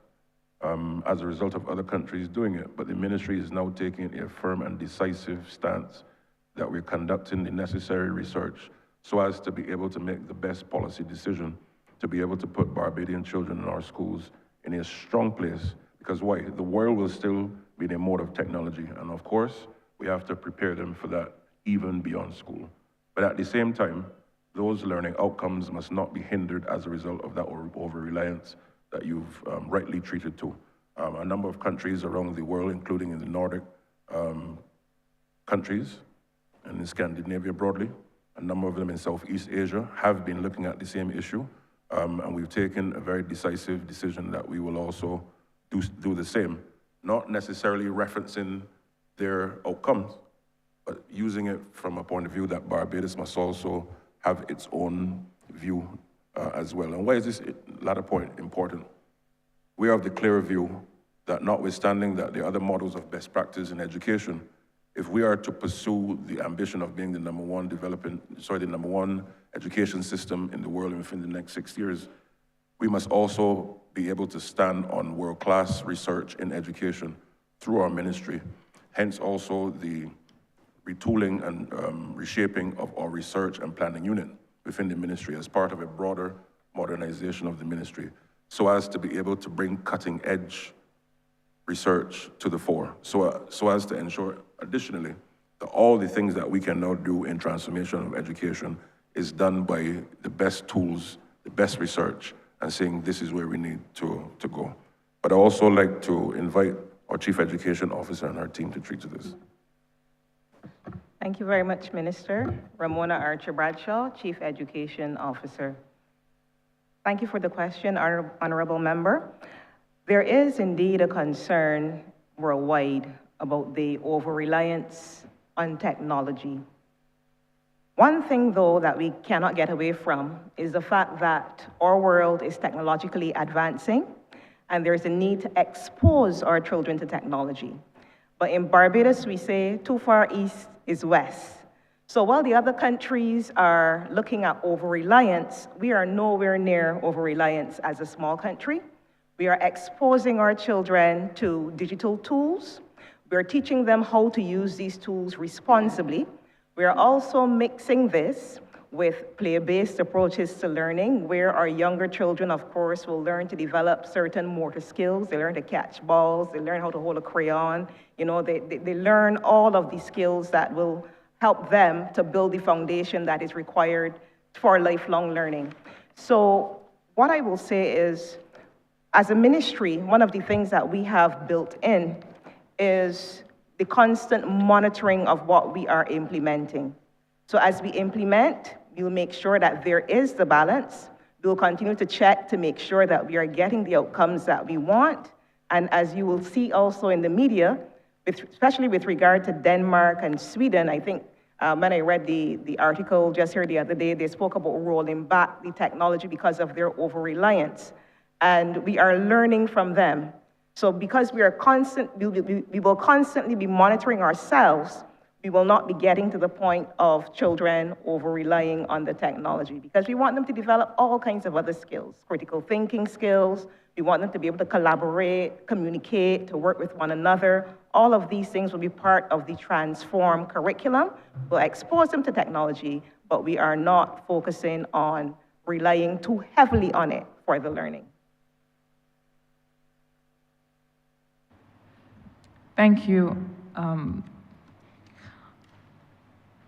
as a result of other countries doing it, but the ministry is now taking a firm and decisive stance that we're conducting the necessary research so as to be able to make the best policy decision to be able to put Barbadian children in our schools in a strong place. Because why? The world will still be in a mode of technology. And of course, we have to prepare them for that even beyond school. But at the same time, those learning outcomes must not be hindered as a result of that over-reliance that you've rightly treated to. A number of countries around the world, including in the Nordic countries and in Scandinavia broadly, a number of them in Southeast Asia have been looking at the same issue. And we've taken a very decisive decision that we will also do the same, not necessarily referencing their outcomes, but using it from a point of view that Barbados must also have its own view as well. And why is this latter point important? We have the clear view that notwithstanding that there are other models of best practice in education, if we are to pursue the ambition of being the number one education system in the world within the next 6 years, we must also be able to stand on world-class research in education through our ministry. Hence also the retooling and reshaping of our research and planning unit within the ministry as part of a broader modernization of the ministry, so as to be able to bring cutting-edge research to the fore, so as to ensure, additionally, that all the things that we can now do in transformation of education is done by the best tools, the best research, and saying this is where we need to go. But I also like to invite our Chief Education Officer and our team to treat to this. Thank you very much, Minister. Ramona Archer-Bradshaw, Chief Education Officer. Thank you for the question, Honourable Member. There is indeed a concern worldwide about the over-reliance on technology. One thing, though, that we cannot get away from is the fact that our world is technologically advancing, and there's a need to expose our children to technology. But in Barbados, we say too far east is west. So while the other countries are looking at over-reliance, we are nowhere near over-reliance as a small country. We are exposing our children to digital tools. We're teaching them how to use these tools responsibly. We are also mixing this with play-based approaches to learning, where our younger children, of course, will learn to develop certain motor skills. They learn to catch balls, they learn how to hold a crayon. You know, they learn all of these skills that will help them to build the foundation that is required for lifelong learning. So what I will say is, as a ministry, one of the things that we have built in is the constant monitoring of what we are implementing. So as we implement, we'll make sure that there is the balance. We'll continue to check to make sure that we are getting the outcomes that we want. And as you will see also in the media, especially with regard to Denmark and Sweden. I think when I read the article just here the other day, they spoke about rolling back the technology because of their over-reliance. And we are learning from them. So because we will constantly be monitoring ourselves, we will not be getting to the point of children over-relying on the technology, because we want them to develop all kinds of other skills, critical thinking skills. We want them to be able to collaborate, communicate, to work with one another. All of these things will be part of the transformed curriculum. We'll expose them to technology, but we are not focusing on relying too heavily on it for the learning. Thank you.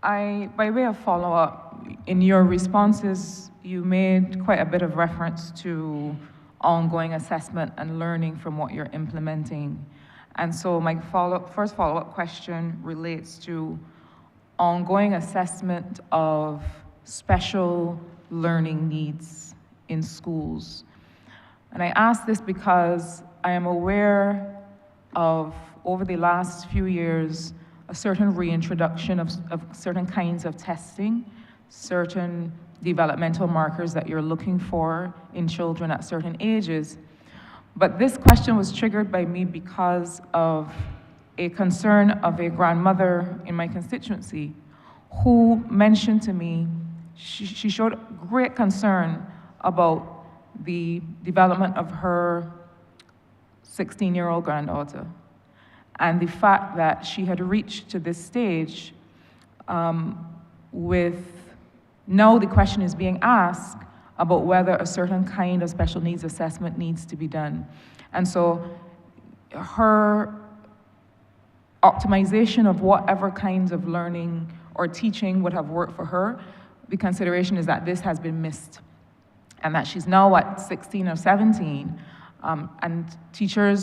By way of follow-up, in your responses, you made quite a bit of reference to ongoing assessment and learning from what you're implementing. And so my first follow-up question relates to ongoing assessment of special learning needs in schools. And I ask this because I am aware of, over the last few years, a certain reintroduction of certain kinds of testing, certain developmental markers that you're looking for in children at certain ages. But this question was triggered by me because of a concern of a grandmother in my constituency who mentioned to me, she showed great concern about the development of her 16-year-old granddaughter, and the fact that she had reached to this stage now the question is being asked about whether a certain kind of special needs assessment needs to be done. And so her optimization of whatever kinds of learning or teaching would have worked for her, the consideration is that this has been missed, and that she's now at 16 or 17, and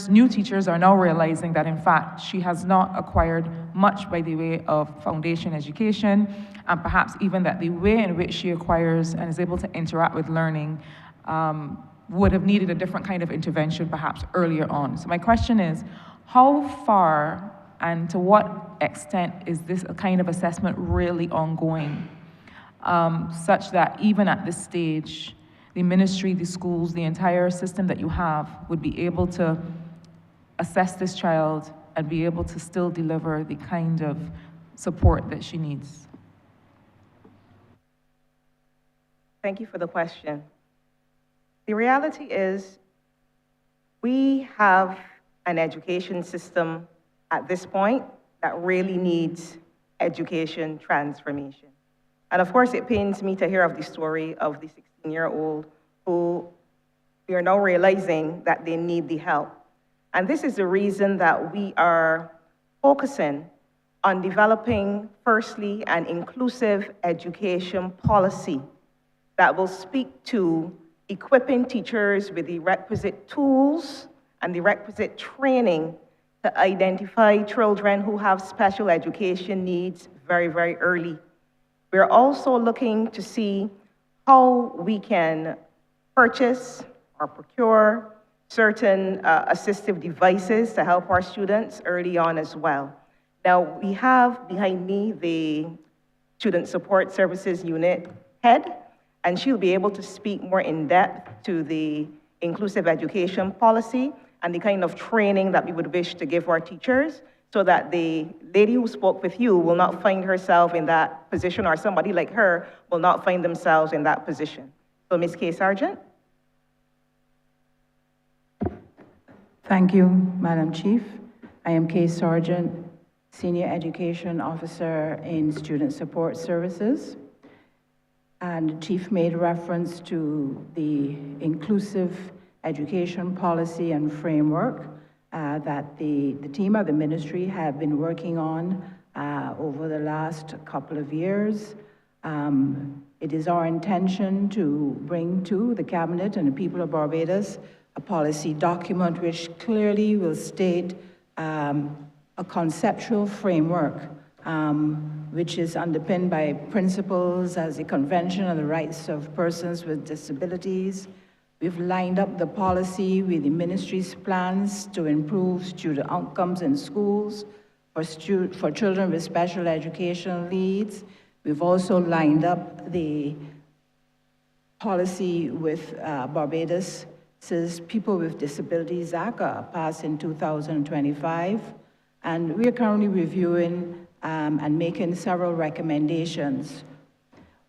new teachers are now realizing that, in fact, she has not acquired much by the way of foundation education, and perhaps even that the way in which she acquires and is able to interact with learning would have needed a different kind of intervention perhaps earlier on. So my question is, how far and to what extent is this kind of assessment really ongoing, such that even at this stage, the ministry, the schools, the entire system that you have would be able to assess this child and be able to still deliver the kind of support that she needs? Thank you for the question. The reality is we have an education system at this point that really needs education transformation. And of course, it pains me to hear of the story of the 16-year-old who we are now realizing that they need the help. And this is the reason that we are focusing on developing, firstly, an inclusive education policy that will speak to equipping teachers with the requisite tools and the requisite training to identify children who have special education needs very, very early. We're also looking to see how we can purchase or procure certain assistive devices to help our students early on as well. Now, we have behind me the Student Support Services Unit head, and she'll be able to speak more in depth to the inclusive education policy and the kind of training that we would wish to give our teachers, so that the lady who spoke with you will not find herself in that position, or somebody like her will not find themselves in that position. So, Ms. Kay Sargent. Thank you, Madam Chief. I am Kay Sargent, Senior Education Officer in Student Support Services. And the Chief made reference to the inclusive education policy and framework that the team of the ministry have been working on over the last couple of years. It is our intention to bring to the Cabinet and the people of Barbados a policy document which clearly will state a conceptual framework which is underpinned by principles as the Convention on the Rights of Persons with Disabilities. We've lined up the policy with the ministry's plans to improve student outcomes in schools, for children with special educational needs. We've also lined up the policy with Barbados' People with Disabilities Act, passed in 2025. And we are currently reviewing and making several recommendations.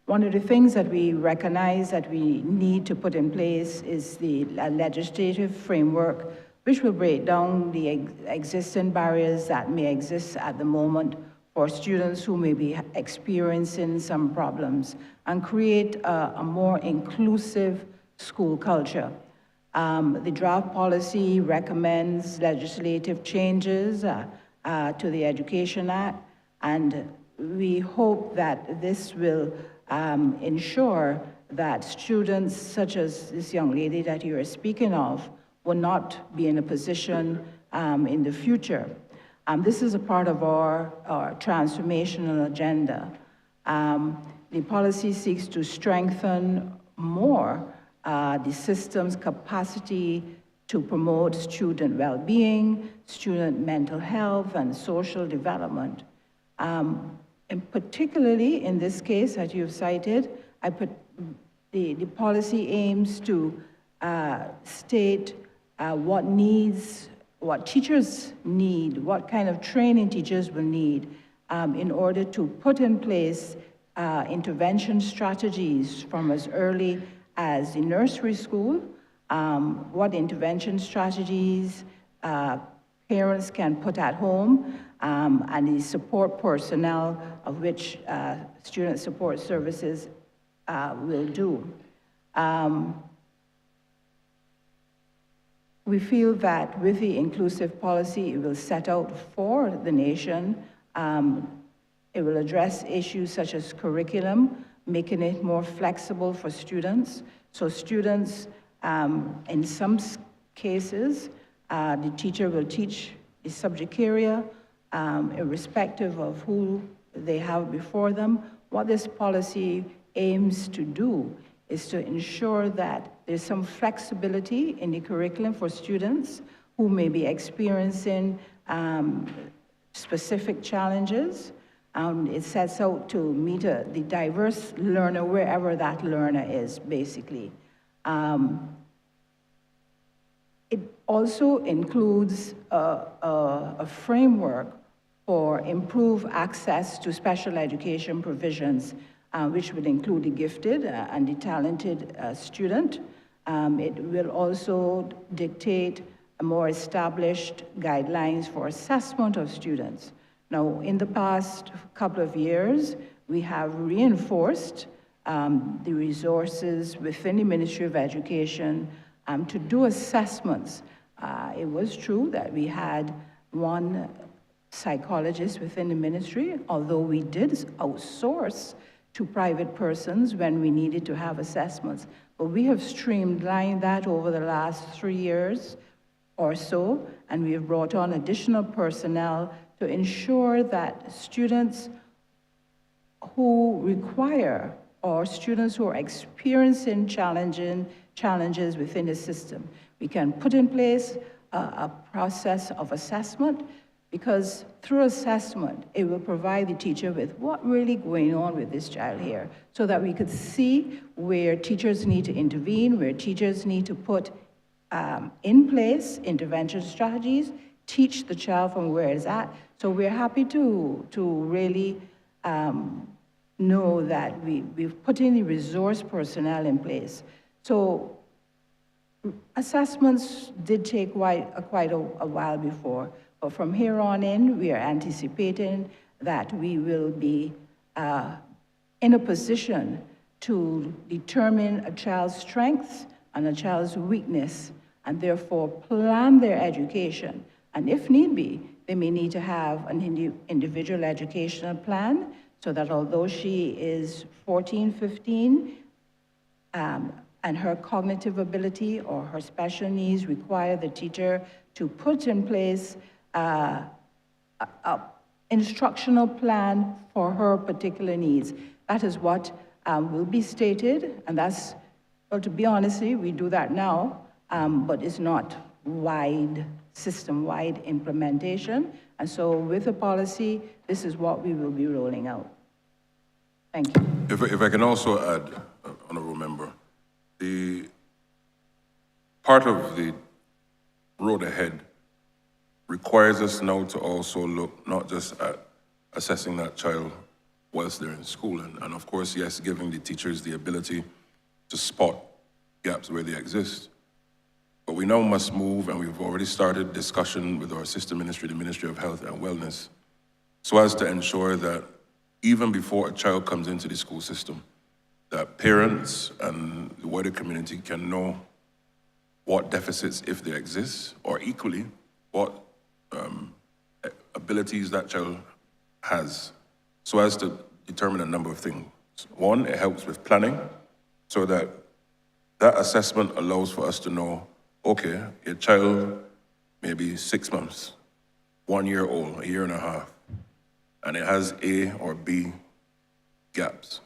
One of the things that we recognize that we need to put in place is the legislative framework, which will break down the existing barriers that may exist at the moment for students who may be experiencing some problems and create a more inclusive school culture. The draft policy recommends legislative changes to the Education Act, and we hope that this will ensure that students such as this young lady that you are speaking of will not be in a position in the future. This is a part of our transformational agenda. The policy seeks to strengthen more the system's capacity to promote student well-being, student mental health, and social development. And particularly in this case that you've cited, the policy aims to state what teachers need, what kind of training teachers will need in order to put in place intervention strategies from as early as the nursery school, what intervention strategies parents can put at home, and the support personnel of which student support services will do. We feel that with the inclusive policy it will set out for the nation, it will address issues such as curriculum, making it more flexible for students. So students, in some cases, the teacher will teach the subject area, irrespective of who they have before them. What this policy aims to do is to ensure that there's some flexibility in the curriculum for students who may be experiencing specific challenges. It sets out to meet the diverse learner wherever that learner is, basically. It also includes a framework for improved access to special education provisions, which would include the gifted and the talented student. It will also dictate a more established guidelines for assessment of students. Now, in the past couple of years, we have reinforced the resources within the Ministry of Education to do assessments. It was true that we had one psychologist within the ministry, although we did outsource to private persons when we needed to have assessments. But we have streamlined that over the last 3 years or so, and we have brought on additional personnel to ensure that students who require or students who are experiencing challenges within the system, we can put in place a process of assessment, because through assessment, it will provide the teacher with what really going on with this child here, so that we could see where teachers need to intervene, where teachers need to put in place intervention strategies, teach the child from where it's at. So we're happy to really know that we've put in the resource personnel in place. So assessments did take quite a while before, but from here on in, we are anticipating that we will be in a position to determine a child's strengths and a child's weakness, and therefore plan their education. And if need be, they may need to have an individual educational plan, so that although she is 14, 15, and her cognitive ability or her special needs require the teacher to put in place an instructional plan for her particular needs. That is what will be stated, and that's, well, to be honest, we do that now, but it's not wide, system-wide implementation. And so with the policy, this is what we will be rolling out. Thank you. If I can also add, Honourable Member, the part of the road ahead requires us now to also look not just at assessing that child whilst they're in school, and of course, yes, giving the teachers the ability to spot gaps where they exist. But we now must move, and we've already started discussion with our sister ministry, the Ministry of Health and Wellness, so as to ensure that even before a child comes into the school system, that parents and the wider community can know what deficits, if they exist, or equally, what abilities that child has, so as to determine a number of things. One, it helps with planning, so that that assessment allows for us to know, okay, your child may be 6 months, 1 year old, a year and a half, and it has A or B gaps.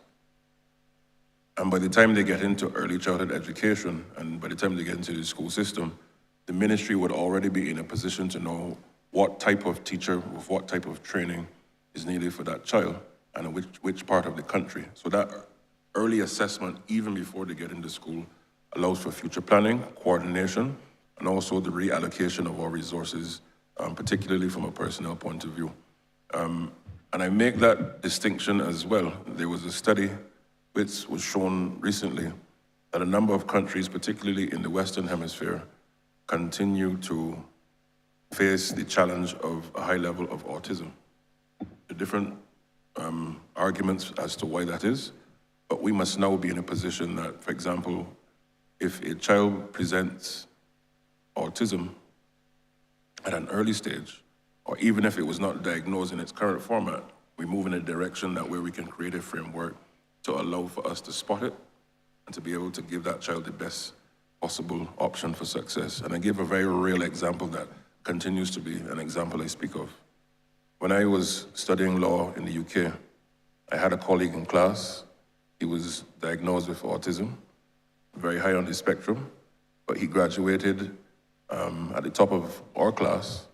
And by the time they get into early childhood education, and by the time they get into the school system, the ministry would already be in a position to know what type of teacher with what type of training is needed for that child and in which part of the country. So that early assessment, even before they get into school, allows for future planning, coordination, and also the reallocation of our resources, particularly from a personnel point of view. And I make that distinction as well. There was a study which was shown recently that a number of countries, particularly in the Western Hemisphere, continue to face the challenge of a high level of autism. The different arguments as to why that is, but we must now be in a position that, for example, if a child presents autism at an early stage, or even if it was not diagnosed in its current format, we move in a direction that where we can create a framework to allow for us to spot it and to be able to give that child the best possible option for success. And I give a very real example that continues to be an example I speak of. When I was studying law in the UK, I had a colleague in class. He was diagnosed with autism, very high on the spectrum, but he graduated at the top of our class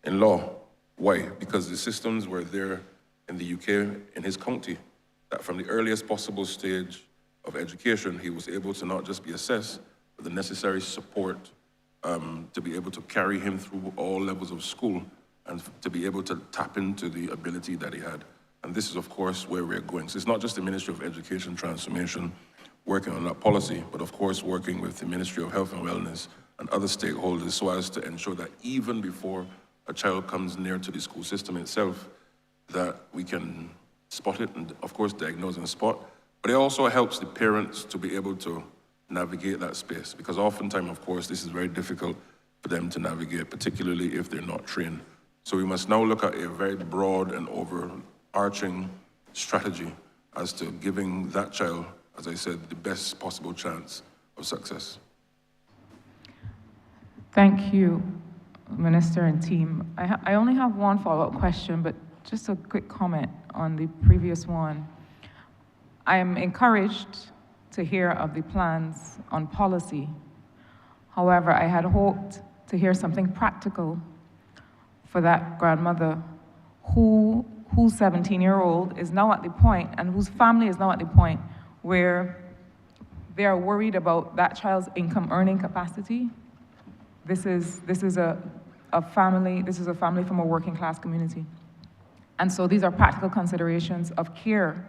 in law. Why? Because the systems were there in the UK, in his county, that from the earliest possible stage of education, he was able to not just be assessed, but the necessary support to be able to carry him through all levels of school and to be able to tap into the ability that he had. And this is, of course, where we're going. So it's not just the Ministry of Education Transformation working on that policy, but of course working with the Ministry of Health and Wellness and other stakeholders so as to ensure that even before a child comes near to the school system itself, that we can spot it and, of course, diagnose and spot. But it also helps the parents to be able to navigate that space, because oftentimes, of course, this is very difficult for them to navigate, particularly if they're not trained. So we must now look at a very broad and overarching strategy as to giving that child, as I said, the best possible chance of success. Thank you, Minister and team. I only have one follow-up question, but just a quick comment on the previous one. I am encouraged to hear of the plans on policy. However, I had hoped to hear something practical for that grandmother whose 17-year-old is now at the point, and whose family is now at the point where they are worried about that child's income earning capacity. This is a family from a working class community. And so these are practical considerations of care,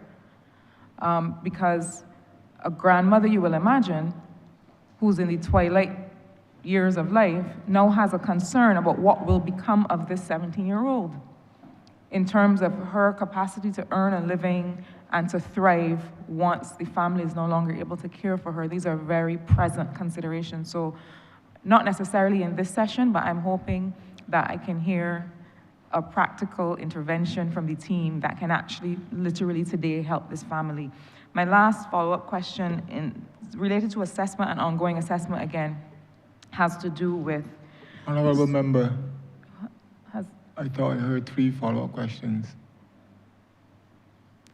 because a grandmother, you will imagine, who's in the twilight years of life, now has a concern about what will become of this 17-year-old in terms of her capacity to earn a living and to thrive once the family is no longer able to care for her. These are very present considerations. So not necessarily in this session, but I'm hoping that I can hear a practical intervention from the team that can actually literally today help this family. My last follow-up question related to assessment and ongoing assessment again has to do with... Honourable Member, I thought I heard 3 follow-up questions.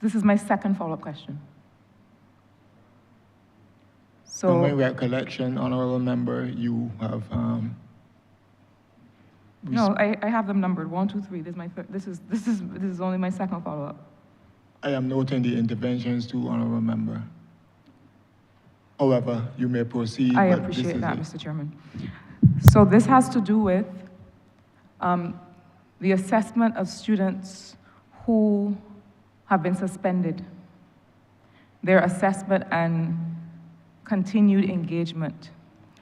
This is my second follow-up question. So, from my recollection, Honourable Member, you have No, I have them numbered, 1, 2, 3. This is only my second follow-up. I am noting the interventions too, Honourable Member. However, you may proceed. I but appreciate this that, is it. Mr. Chairman. So this has to do with the assessment of students who have been suspended, their assessment and continued engagement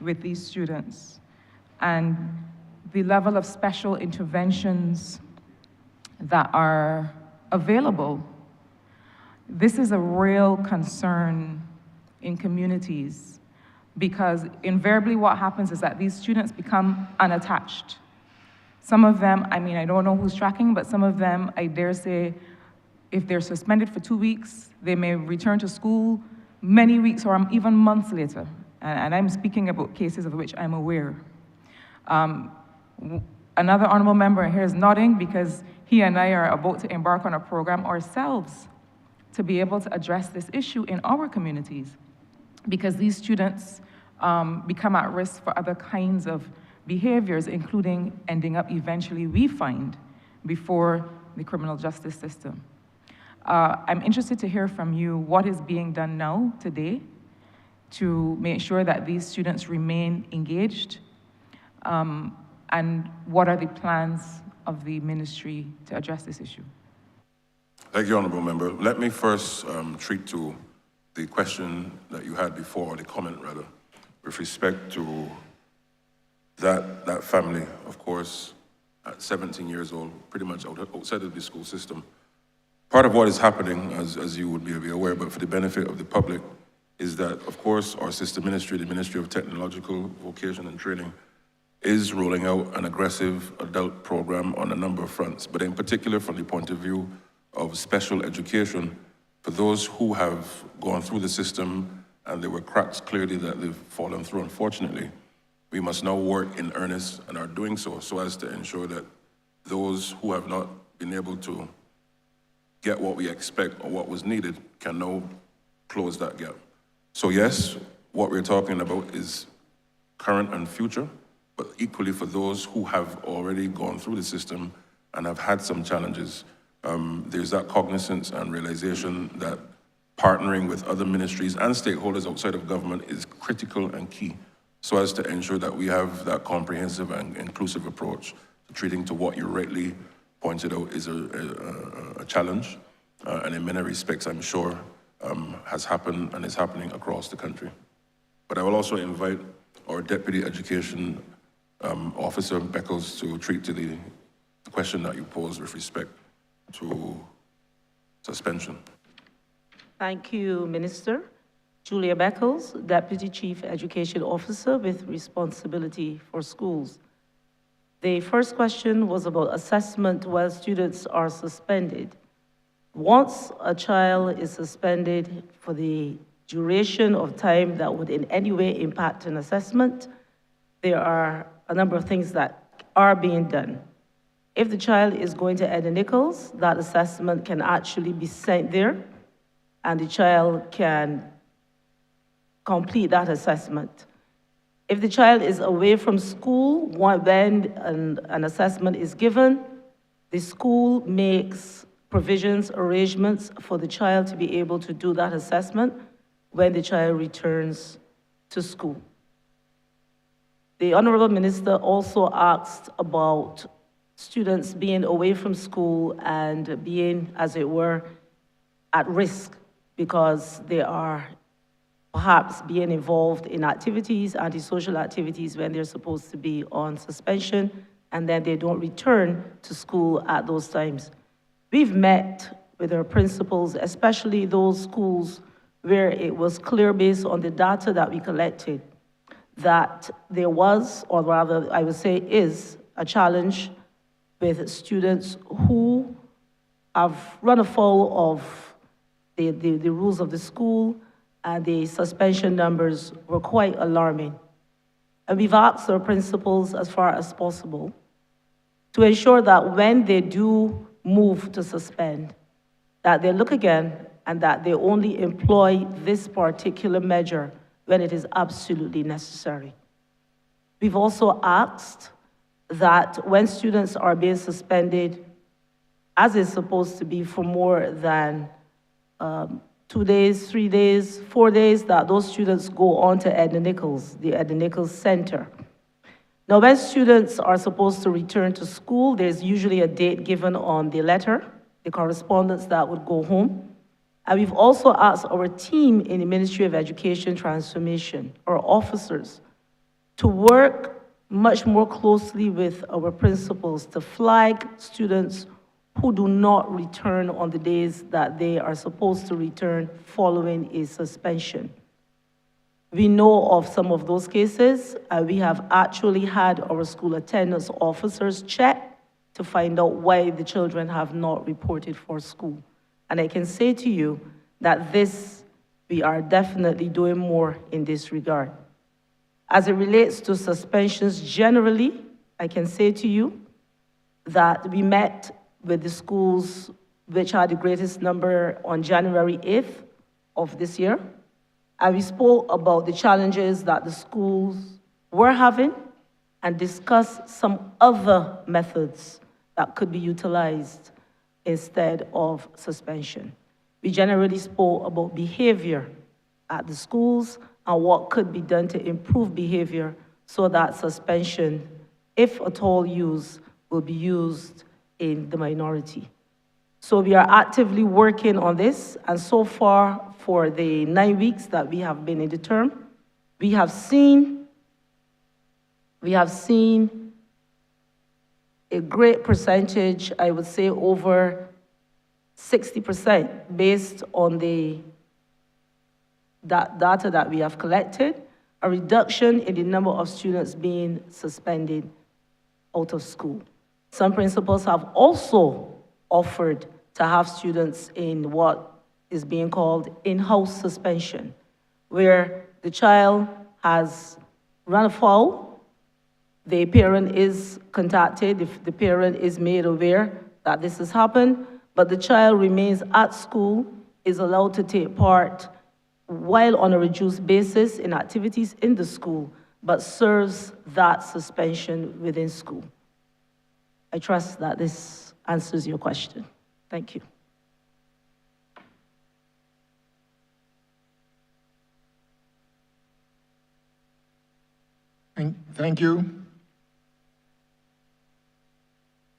with these students, and the level of special interventions that are available. This is a real concern in communities because invariably what happens is that these students become unattached. Some of them, I mean, I don't know who's tracking, but some of them, I dare say, if they're suspended for 2 weeks, they may return to school many weeks or even months later. And I'm speaking about cases of which I'm aware. Another honorable member here is nodding because he and I are about to embark on a program ourselves to be able to address this issue in our communities because these students become at risk for other kinds of behaviors, including ending up eventually, we find, before the criminal justice system. I'm interested to hear from you what is being done now, today, to make sure that these students remain engaged, and what are the plans of the ministry to address this issue? Thank you, Honourable Member. Let me first treat to the question that you had before, or the comment rather, with respect to that family, of course, at 17 years old, pretty much outside of the school system. Part of what is happening, as you would be aware, but for the benefit of the public, is that, of course, our sister ministry, the Ministry of Technological Vocation and Training, is rolling out an aggressive adult program on a number of fronts, but in particular from the point of view of special education for those who have gone through the system and there were cracks clearly that they've fallen through, unfortunately. We must now work in earnest and are doing so as to ensure that those who have not been able to get what we expect or what was needed can now close that gap. So yes, what we're talking about is current and future, but equally for those who have already gone through the system and have had some challenges, there's that cognizance and realization that partnering with other ministries and stakeholders outside of government is critical and key, so as to ensure that we have that comprehensive and inclusive approach to treating to what you rightly pointed out is a challenge, and in many respects, I'm sure, has happened and is happening across the country. But I will also invite our Deputy Education Officer, Beckles, to treat to the question that you posed with respect to suspension. Thank you, Minister. Julia Beckles, Deputy Chief Education Officer with responsibility for schools. The first question was about assessment while students are suspended. Once a child is suspended for the duration of time that would in any way impact an assessment, there are a number of things that are being done. If the child is going to Ed Nichols, that assessment can actually be sent there, and the child can complete that assessment. If the child is away from school, then an assessment is given, the school makes provisions, arrangements for the child to be able to do that assessment when the child returns to school. The Honourable Minister also asked about students being away from school and being, as it were, at risk because they are perhaps being involved in activities, antisocial activities, when they're supposed to be on suspension, and then they don't return to school at those times. We've met with our principals, especially those schools where it was clear based on the data that we collected that there was, or rather I would say is, a challenge with students who have run afoul of the rules of the school, and the suspension numbers were quite alarming. And we've asked our principals as far as possible to ensure that when they do move to suspend, that they look again and that they only employ this particular measure when it is absolutely necessary. We've also asked that when students are being suspended, as is supposed to be for more than 2 days, 3 days, 4 days, that those students go on to Edna Nichols, the Edna Nichols Center. Now, when students are supposed to return to school, there's usually a date given on the letter, the correspondence that would go home. And we've also asked our team in the Ministry of Education Transformation, our officers, to work much more closely with our principals to flag students who do not return on the days that they are supposed to return following a suspension. We know of some of those cases, and we have actually had our school attendance officers check to find out why the children have not reported for school. And I can say to you that we are definitely doing more in this regard. As it relates to suspensions generally, I can say to you that we met with the schools which had the greatest number on January 8th of this year. And we spoke about the challenges that the schools were having and discussed some other methods that could be utilized instead of suspension. We generally spoke about behavior at the schools and what could be done to improve behavior so that suspension, if at all used, will be used in the minority. So we are actively working on this, and so far, for the 9 weeks that we have been in the term, we have seen a great percentage, I would say over 60%, based on that data that we have collected, a reduction in the number of students being suspended out of school. Some principals have also offered to have students in what is being called in-house suspension, where the child has run afoul, the parent is contacted, if the parent is made aware that this has happened, but the child remains at school, is allowed to take part while on a reduced basis in activities in the school, but serves that suspension within school. I trust that this answers your question. Thank you. Thank you.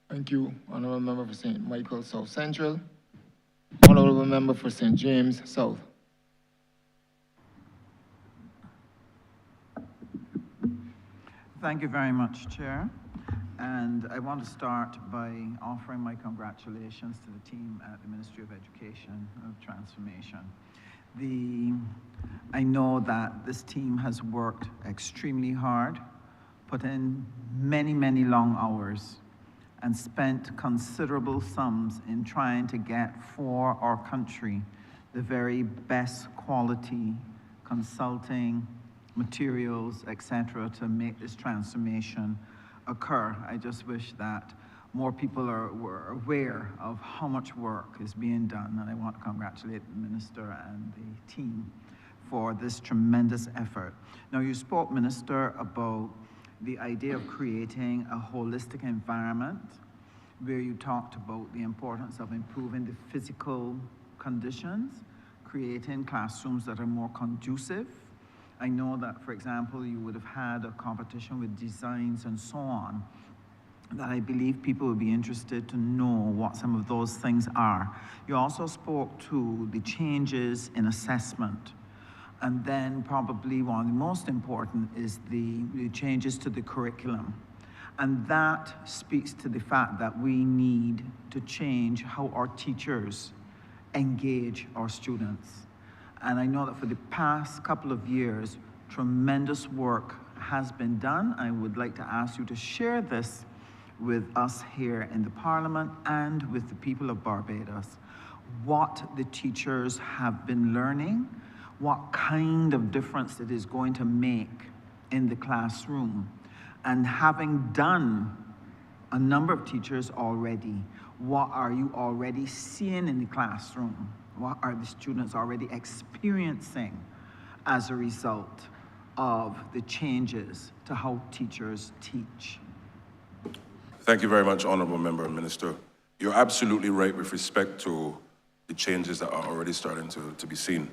Thank you, Honourable Member for St. Michael South Central. Honourable Member for St. James South. Thank you very much, Chair. And I want to start by offering my congratulations to the team at the Ministry of Education of Transformation. I know that this team has worked extremely hard, put in many, many long hours, and spent considerable sums in trying to get for our country the very best quality consulting, materials, etc., to make this transformation occur. I just wish that more people were aware of how much work is being done, and I want to congratulate the Minister and the team for this tremendous effort. Now, you spoke, Minister, about the idea of creating a holistic environment where you talked about the importance of improving the physical conditions, creating classrooms that are more conducive. I know that, for example, you would have had a competition with designs and so on, that I believe people would be interested to know what some of those things are. You also spoke to the changes in assessment. And then probably one of the most important is the changes to the curriculum. And that speaks to the fact that we need to change how our teachers engage our students. And I know that for the past couple of years, tremendous work has been done. I would like to ask you to share this with us here in the Parliament and with the people of Barbados. What the teachers have been learning, what kind of difference it is going to make in the classroom. And having done a number of teachers already, what are you already seeing in the classroom? What are the students already experiencing as a result of the changes to how teachers teach? Thank you very much, Honourable Member and Minister. You're absolutely right with respect to the changes that are already starting to be seen.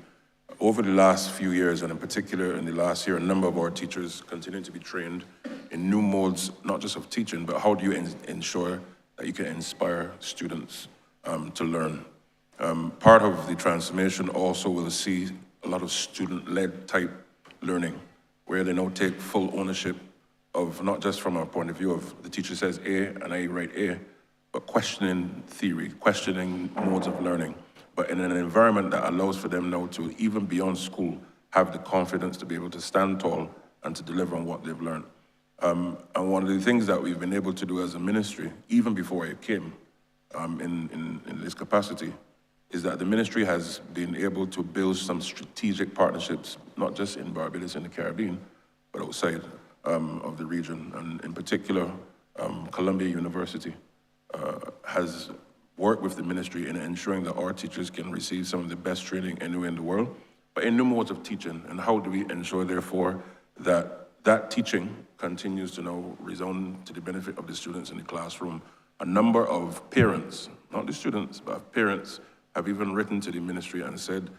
Over the last few years, and in particular in the last year, a number of our teachers continue to be trained in new modes, not just of teaching, but how do you ensure that you can inspire students to learn. Part of the transformation also will see a lot of student-led type learning, where they now take full ownership of, not just from a point of view of the teacher says A and I write A, but questioning theory, questioning modes of learning, but in an environment that allows for them now to, even beyond school, have the confidence to be able to stand tall and to deliver on what they've learned. And one of the things that we've been able to do as a ministry, even before I came in this capacity, is that the ministry has been able to build some strategic partnerships, not just in Barbados and the Caribbean, but outside of the region. And in particular, Columbia University has worked with the ministry in ensuring that our teachers can receive some of the best training anywhere in the world, but in new modes of teaching. And how do we ensure, therefore, that that teaching continues to now resound to the benefit of the students in the classroom? A number of parents, not the students, but parents, have even written to the ministry and said,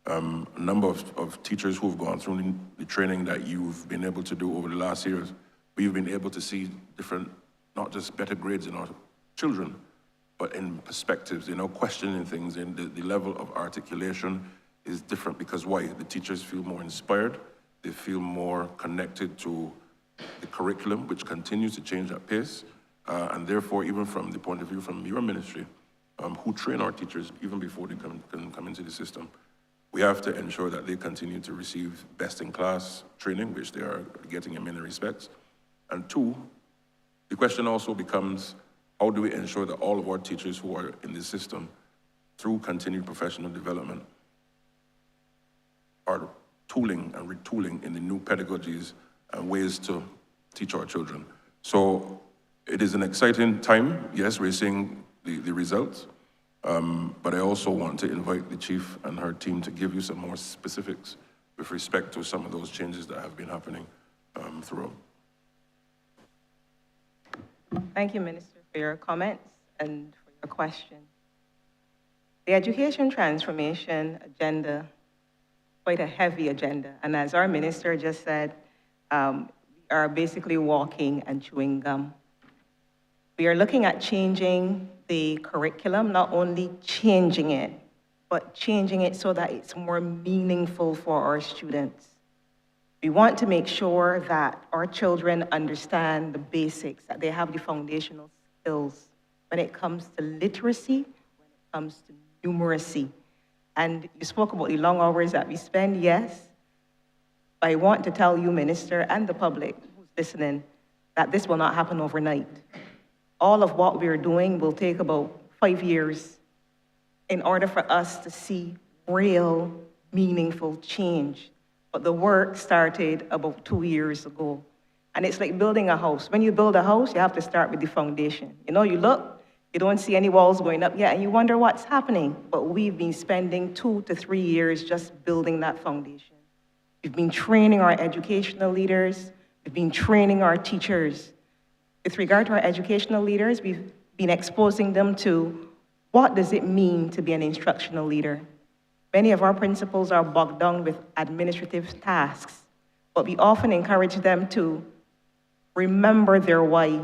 a number of teachers who've gone through the training that you've been able to do over the last years, we've been able to see different, not just better grades in our children, but in perspectives, questioning things, and the level of articulation is different because why? The teachers feel more inspired, they feel more connected to the curriculum, which continues to change at pace, and therefore, even from the point of view from your ministry, who train our teachers even before they can come into the system, we have to ensure that they continue to receive best-in-class training, which they are getting in many respects. And two, the question also becomes, how do we ensure that all of our teachers who are in the system, through continued professional development, are tooling and retooling in the new pedagogies and ways to teach our children? So it is an exciting time. Yes, we're seeing the results. But I also want to invite the chief and her team to give you some more specifics with respect to some of those changes that have been happening throughout. Thank you, Minister, for your comments and for your question. The education transformation agenda, quite a heavy agenda. And as our minister just said, we are basically walking and chewing gum. We are looking at changing the curriculum, not only changing it, but changing it so that it's more meaningful for our students. We want to make sure that our children understand the basics, that they have the foundational skills when it comes to literacy, when it comes to numeracy. And you spoke about the long hours that we spend, yes. I want to tell you, Minister, and the public who's listening, that this will not happen overnight. All of what we're doing will take about 5 years in order for us to see real, meaningful change. But the work started about 2 years ago. And it's like building a house. When you build a house, you have to start with the foundation. You look, you don't see any walls going up yet, and you wonder what's happening. But we've been spending 2 to 3 years just building that foundation. We've been training our educational leaders. We've been training our teachers. With regard to our educational leaders, we've been exposing them to what does it mean to be an instructional leader. Many of our principals are bogged down with administrative tasks, but we often encourage them to remember their why,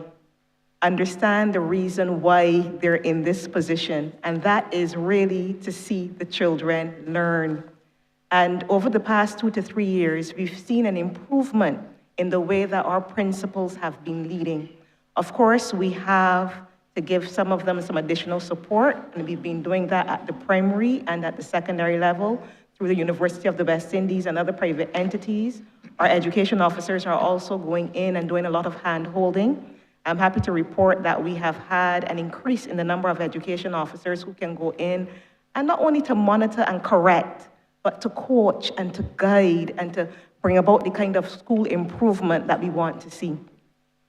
understand the reason why they're in this position, and that is really to see the children learn. And over the past 2 to 3 years, we've seen an improvement in the way that our principals have been leading. Of course, we have to give some of them some additional support, and we've been doing that at the primary and at the secondary level through the University of the West Indies and other private entities. Our education officers are also going in and doing a lot of hand-holding. I'm happy to report that we have had an increase in the number of education officers who can go in and not only to monitor and correct, but to coach and to guide and to bring about the kind of school improvement that we want to see.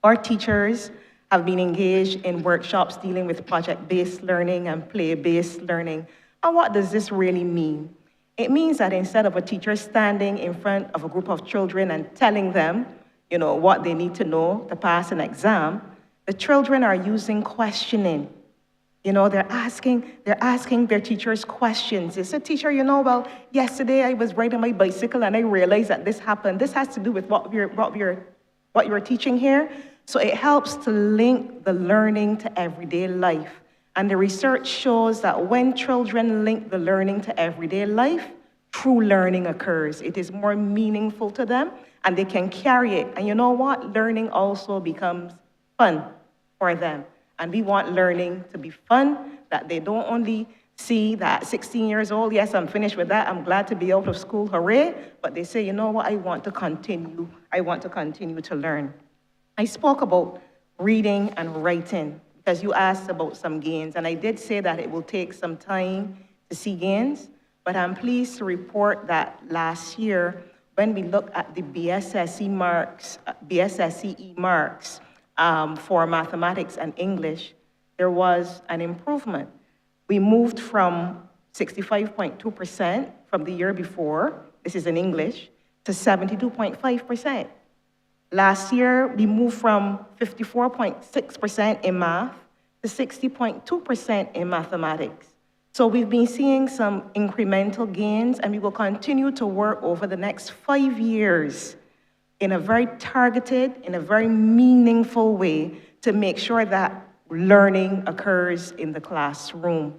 Our teachers have been engaged in workshops dealing with project-based learning and play-based learning. And what does this really mean? It means that instead of a teacher standing in front of a group of children and telling them, what they need to know to pass an exam, The children are using questioning. You know, they're asking their teachers questions. They said, teacher, you know, well, yesterday I was riding my bicycle and I realized that this happened. This has to do with what you're teaching here. So it helps to link the learning to everyday life. And the research shows that when children link the learning to everyday life, true learning occurs. It is more meaningful to them and they can carry it. And you know what? Learning also becomes fun for them. And we want learning to be fun, that they don't only see that at 16 years old, yes, I'm finished with that, I'm glad to be out of school, hooray, but they say, you know what, I want to continue to learn. I spoke about reading and writing, because you asked about some gains, and I did say that it will take some time to see gains, but I'm pleased to report that last year, when we looked at the BSSE marks, for mathematics and English, there was an improvement. We moved from 65.2% from the year before, this is in English, to 72.5%. Last year, we moved from 54.6% in math to 60.2% in mathematics. So we've been seeing some incremental gains, and we will continue to work over the next 5 years in a very targeted, in a very meaningful way to make sure that learning occurs in the classroom.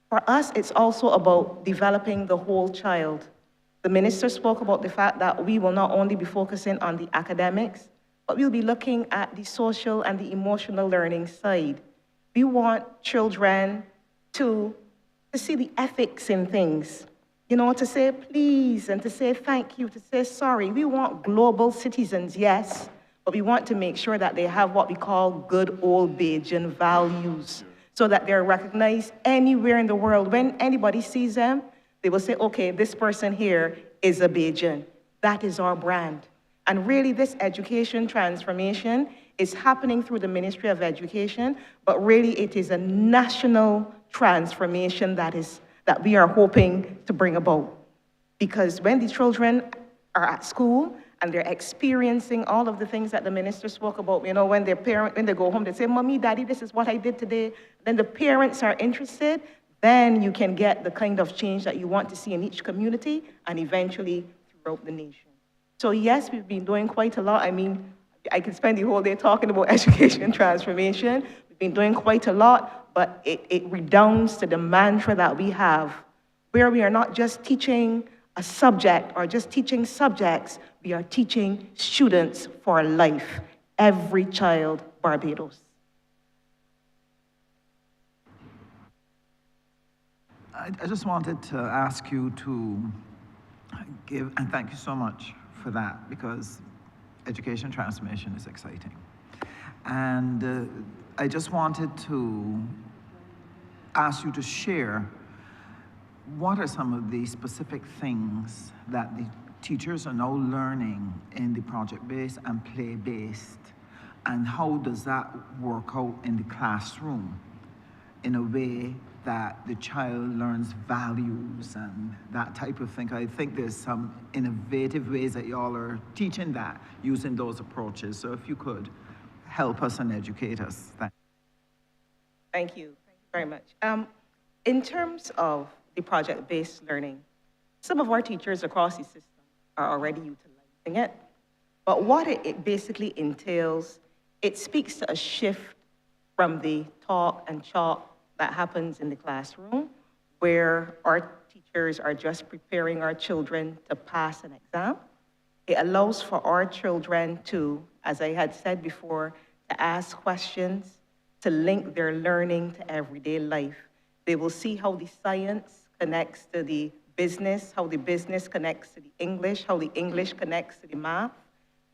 For us, it's also about developing the whole child. The minister spoke about the fact that we will not only be focusing on the academics, but we'll be looking at the social and the emotional learning side. We want children to see the ethics in things. You know, to say please and to say thank you, to say sorry. We want global citizens, yes, but we want to make sure that they have what we call good old Bajan values, so that they're recognized anywhere in the world. When anybody sees them, they will say, okay, this person here is a Bajan. That is our brand. And really, this education transformation is happening through the Ministry of Education, but really it is a national transformation that we are hoping to bring about. Because when the children are at school and they're experiencing all of the things that the minister spoke about, you know, when they go home, they say, Mommy, Daddy, this is what I did today. Then the parents are interested, then you can get the kind of change that you want to see in each community and eventually throughout the nation. So yes, we've been doing quite a lot. I mean, I could spend the whole day talking about education transformation. We've been doing quite a lot, but it redounds to the mantra that we have, where we are not just teaching a subject or just teaching subjects, we are teaching students for life. Every child, Barbados. I just wanted to ask you to give, and thank you so much for that, because education transformation is exciting. And I just wanted to ask you to share what are some of the specific things that the teachers are now learning in the project-based and play-based, and how does that work out in the classroom in a way that the child learns values and that type of thing? I think there's some innovative ways that y'all are teaching that, using those approaches. So if you could help us and educate us. Thank you very much. In terms of the project-based learning, some of our teachers across the system are already utilizing it. But what it basically entails, it speaks to a shift from the talk and chalk that happens in the classroom, where our teachers are just preparing our children to pass an exam. It allows for our children to, as I had said before, to ask questions, to link their learning to everyday life. They will see how the science connects to the business, how the business connects to the English, how the English connects to the math.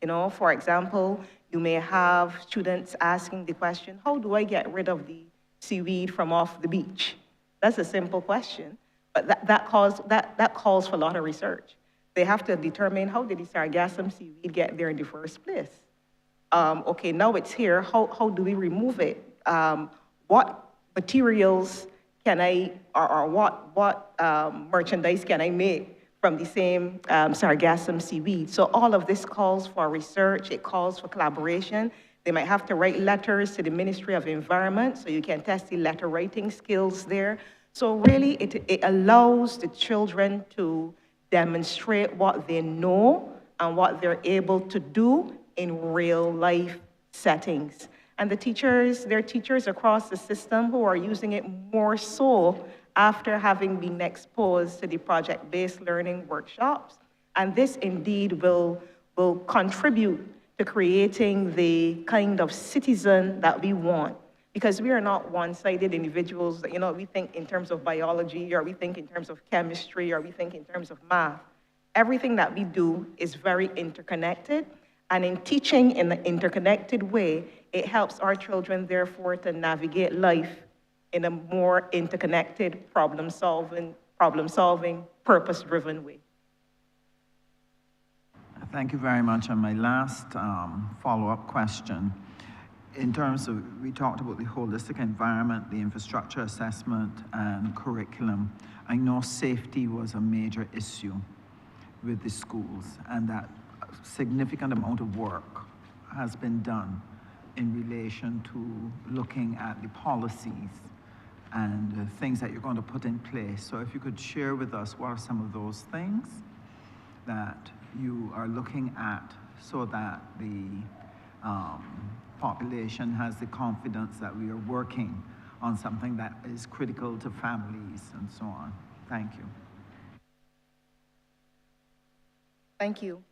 You know, for example, you may have students asking the question, how do I get rid of the seaweed from off the beach? That's a simple question, but that calls for a lot of research. They have to determine, how did the sargassum seaweed get there in the first place? Okay, now it's here, how do we remove it? What materials can I, or what merchandise can I make from the same sargassum seaweed? So all of this calls for research, it calls for collaboration. They might have to write letters to the Ministry of Environment, so you can test the letter writing skills there. So really, it allows the children to demonstrate what they know and what they're able to do in real life settings. And the teachers, there are teachers across the system who are using it more so after having been exposed to the project-based learning workshops. And this indeed will contribute to creating the kind of citizen that we want. Because we are not one-sided individuals that, we think in terms of biology, or we think in terms of chemistry, or we think in terms of math. Everything that we do is very interconnected. And in teaching in an interconnected way, it helps our children, therefore, to navigate life in a more interconnected, problem-solving, purpose-driven way. Thank you very much. And my last follow-up question, in terms of, we talked about the holistic environment, the infrastructure assessment, and curriculum. I know safety was a major issue with the schools, and that a significant amount of work has been done in relation to looking at the policies and the things that you're going to put in place. So if you could share with us what are some of those things that you are looking at so that the population has the confidence that we are working on something that is critical to families and so on. Thank you. Thank you.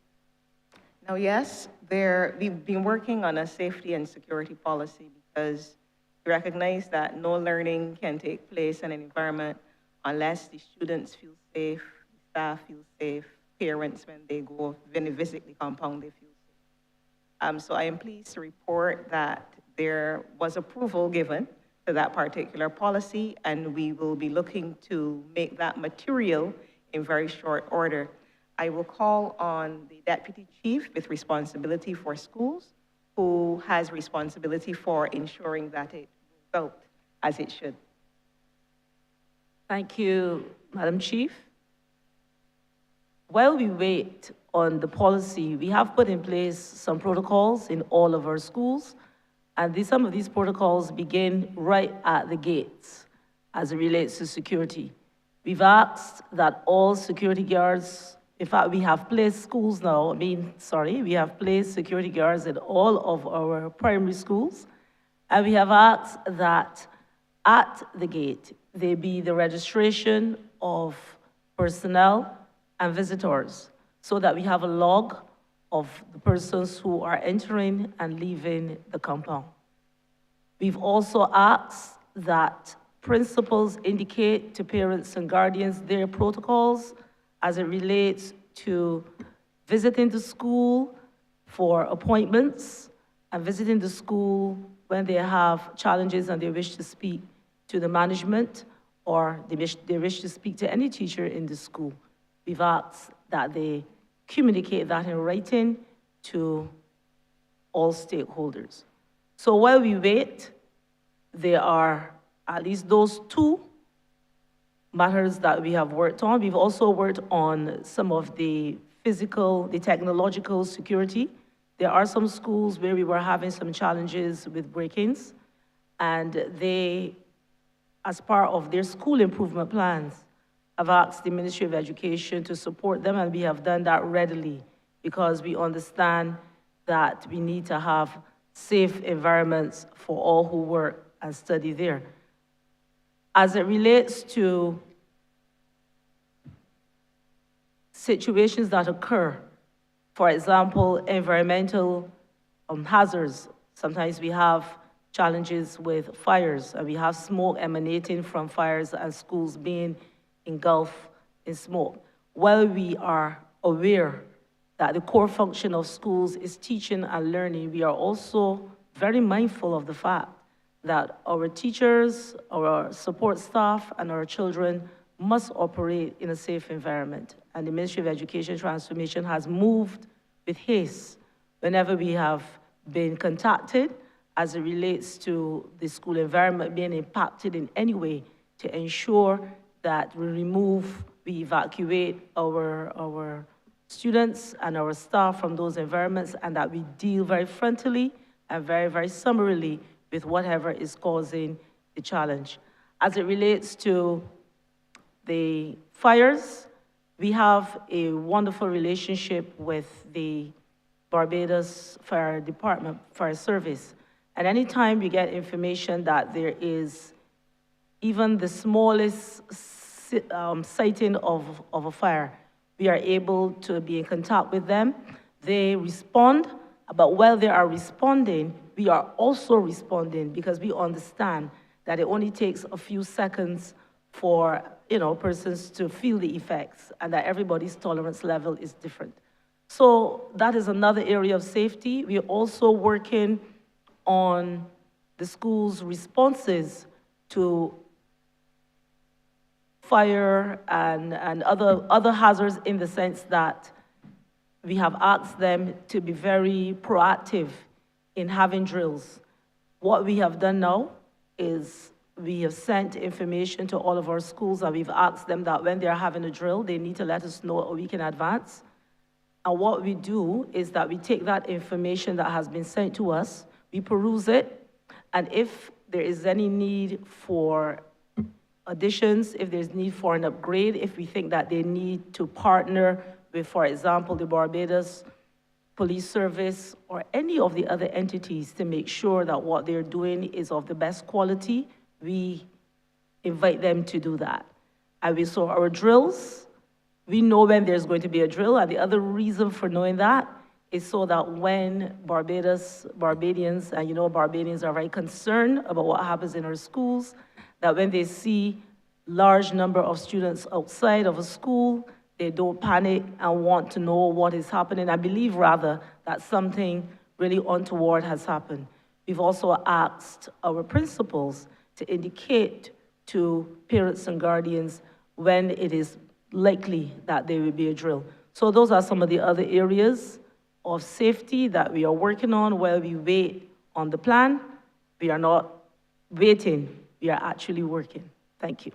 Now, yes, we've been working on a safety and security policy because we recognize that no learning can take place in an environment unless the students feel safe, the staff feel safe, parents, when they visit the compound, they feel safe. So I am pleased to report that there was approval given to that particular policy, and we will be looking to make that material in very short order. I will call on the Deputy Chief with responsibility for schools, who has responsibility for ensuring that it goes out as it should. Thank you, Madam Chief. While we wait on the policy, we have put in place some protocols in all of our schools, and some of these protocols begin right at the gates as it relates to security. We've asked that all security guards, in fact, we have placed we have placed security guards in all of our primary schools, and we have asked that at the gate, there be the registration of personnel and visitors, so that we have a log of the persons who are entering and leaving the compound. We've also asked that principals indicate to parents and guardians their protocols as it relates to visiting the school for appointments and visiting the school when they have challenges and they wish to speak to the management or they wish to speak to any teacher in the school. We've asked that they communicate that in writing to all stakeholders. So while we wait, there are at least those two matters that we have worked on. We've also worked on some of the technological security. There are some schools where we were having some challenges with break-ins, and they, as part of their school improvement plans, I've asked the Ministry of Education to support them, and we have done that readily because we understand that we need to have safe environments for all who work and study there. As it relates to situations that occur, for example, environmental hazards, sometimes we have challenges with fires, and we have smoke emanating from fires and schools being engulfed in smoke. While we are aware that the core function of schools is teaching and learning, we are also very mindful of the fact that our teachers, our support staff, and our children must operate in a safe environment. And the Ministry of Education Transformation has moved with haste whenever we have been contacted as it relates to the school environment being impacted in any way to ensure that we evacuate our students and our staff from those environments, and that we deal very frontally and very, very summarily with whatever is causing the challenge. As it relates to the fires, we have a wonderful relationship with the Barbados Fire Department, Fire Service. And anytime we get information that there is even the smallest sighting of a fire, we are able to be in contact with them. They respond, but while they are responding, we are also responding because we understand that it only takes a few seconds for persons to feel the effects and that everybody's tolerance level is different. So that is another area of safety. We are also working on the school's responses to fire and other hazards, in the sense that we have asked them to be very proactive in having drills. What we have done now is we have sent information to all of our schools, and we've asked them that when they're having a drill, they need to let us know a week in advance. And what we do is that we take that information that has been sent to us, we peruse it, and if there is any need for additions, if there's need for an upgrade, if we think that they need to partner with, for example, the Barbados Police Service or any of the other entities to make sure that what they're doing is of the best quality, we invite them to do that. And we saw our drills. We know when there's going to be a drill, and the other reason for knowing that is so that when Barbadians, and Barbadians are very concerned about what happens in our schools, that when they see large number of students outside of a school, they don't panic and want to know what is happening. I believe, rather, that something really untoward has happened. We've also asked our principals to indicate to parents and guardians when it is likely that there will be a drill. So those are some of the other areas of safety that we are working on while we wait on the plan. We are not waiting, we are actually working. Thank you.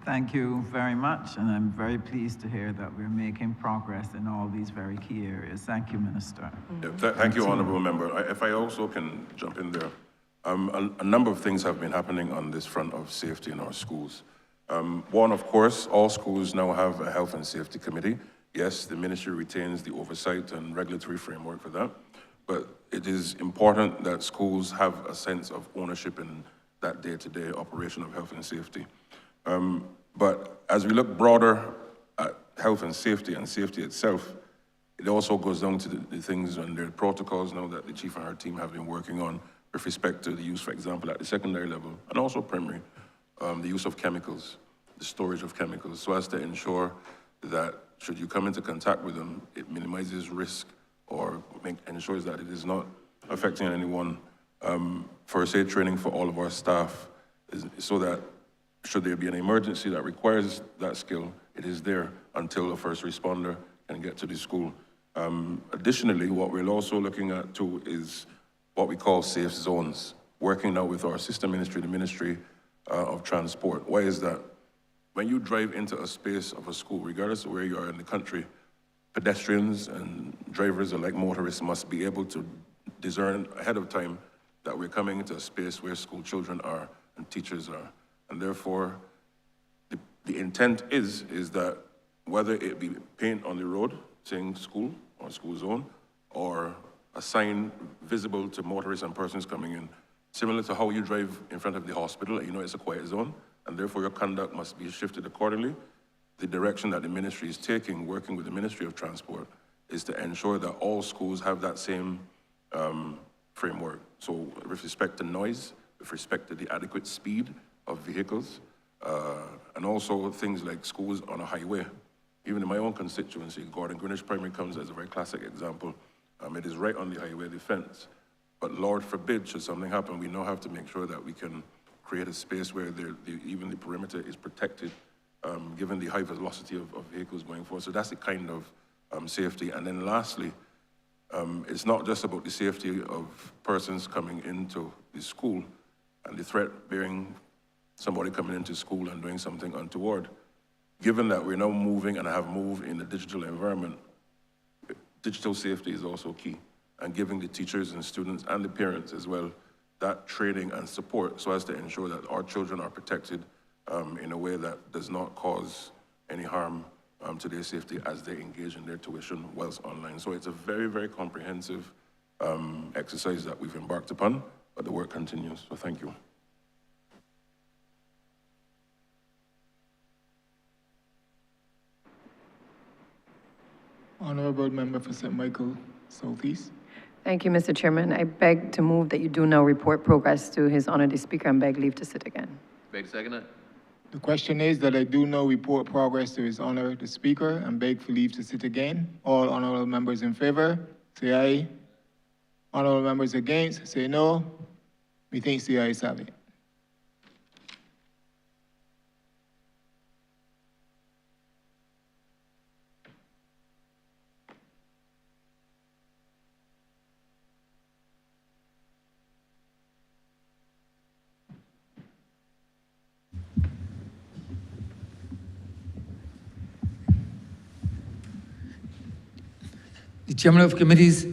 Thank you very much, and I'm very pleased to hear that we're making progress in all these very key areas. Thank you, Minister. Yeah, thank you, Honourable Member. If I also can jump in there, a number of things have been happening on this front of safety in our schools. One, of course, all schools now have a health and safety committee. Yes, the ministry retains the oversight and regulatory framework for that, but it is important that schools have a sense of ownership in that day-to-day operation of health and safety. But as we look broader at health and safety itself, it also goes down to the things and the protocols now that the chief and her team have been working on with respect to the use, for example, at the secondary level and also primary, the use of chemicals, the storage of chemicals, so as to ensure that should you come into contact with them, it minimizes risk or ensures that it is not affecting anyone. First aid training for all of our staff so that should there be an emergency that requires that skill, it is there until a first responder can get to the school. Additionally, what we're also looking at too is what we call safe zones, working now with our sister ministry, the Ministry of Transport. Why is that? When you drive into a space of a school, regardless of where you are in the country, pedestrians and drivers alike, motorists, must be able to discern ahead of time that we're coming into a space where school children are and teachers are. And therefore, the intent is that whether it be paint on the road saying school or school zone, or a sign visible to motorists and persons coming in, similar to how you drive in front of the hospital, and you know it's a quiet zone, and therefore your conduct must be shifted accordingly. The direction that the ministry is taking, working with the Ministry of Transport, is to ensure that all schools have that same framework. So with respect to noise, with respect to the adequate speed of vehicles, and also things like schools on a highway. Even in my own constituency, Gordon Greenwich Primary comes as a very classic example. It is right on the highway, the fence. But Lord forbid, should something happen, we now have to make sure that we can create a space where even the perimeter is protected, given the high velocity of vehicles going forward. So that's the kind of safety. And then lastly, it's not just about the safety of persons coming into the school and the threat bearing somebody coming into school and doing something untoward. Given that we're now moving and have moved in the digital environment, digital safety is also key. and giving the teachers and students and the parents as well that training and support so as to ensure that our children are protected in a way that does not cause any harm to their safety as they engage in their tuition whilst online. So it's a very, very comprehensive exercise that we've embarked upon, but the work continues, so thank you. Honourable Member for St. Michael Southeast. Thank you, Mr. Chairman. I beg to move that you do now report progress to His Honor the Speaker and beg leave to sit again. Beg to second it. The question is that I do now report progress to His Honor the Speaker and beg for leave to sit again. All honourable members in favour, say aye. Honourable members against, say no. Methinks the ayes have it. The chairman of committees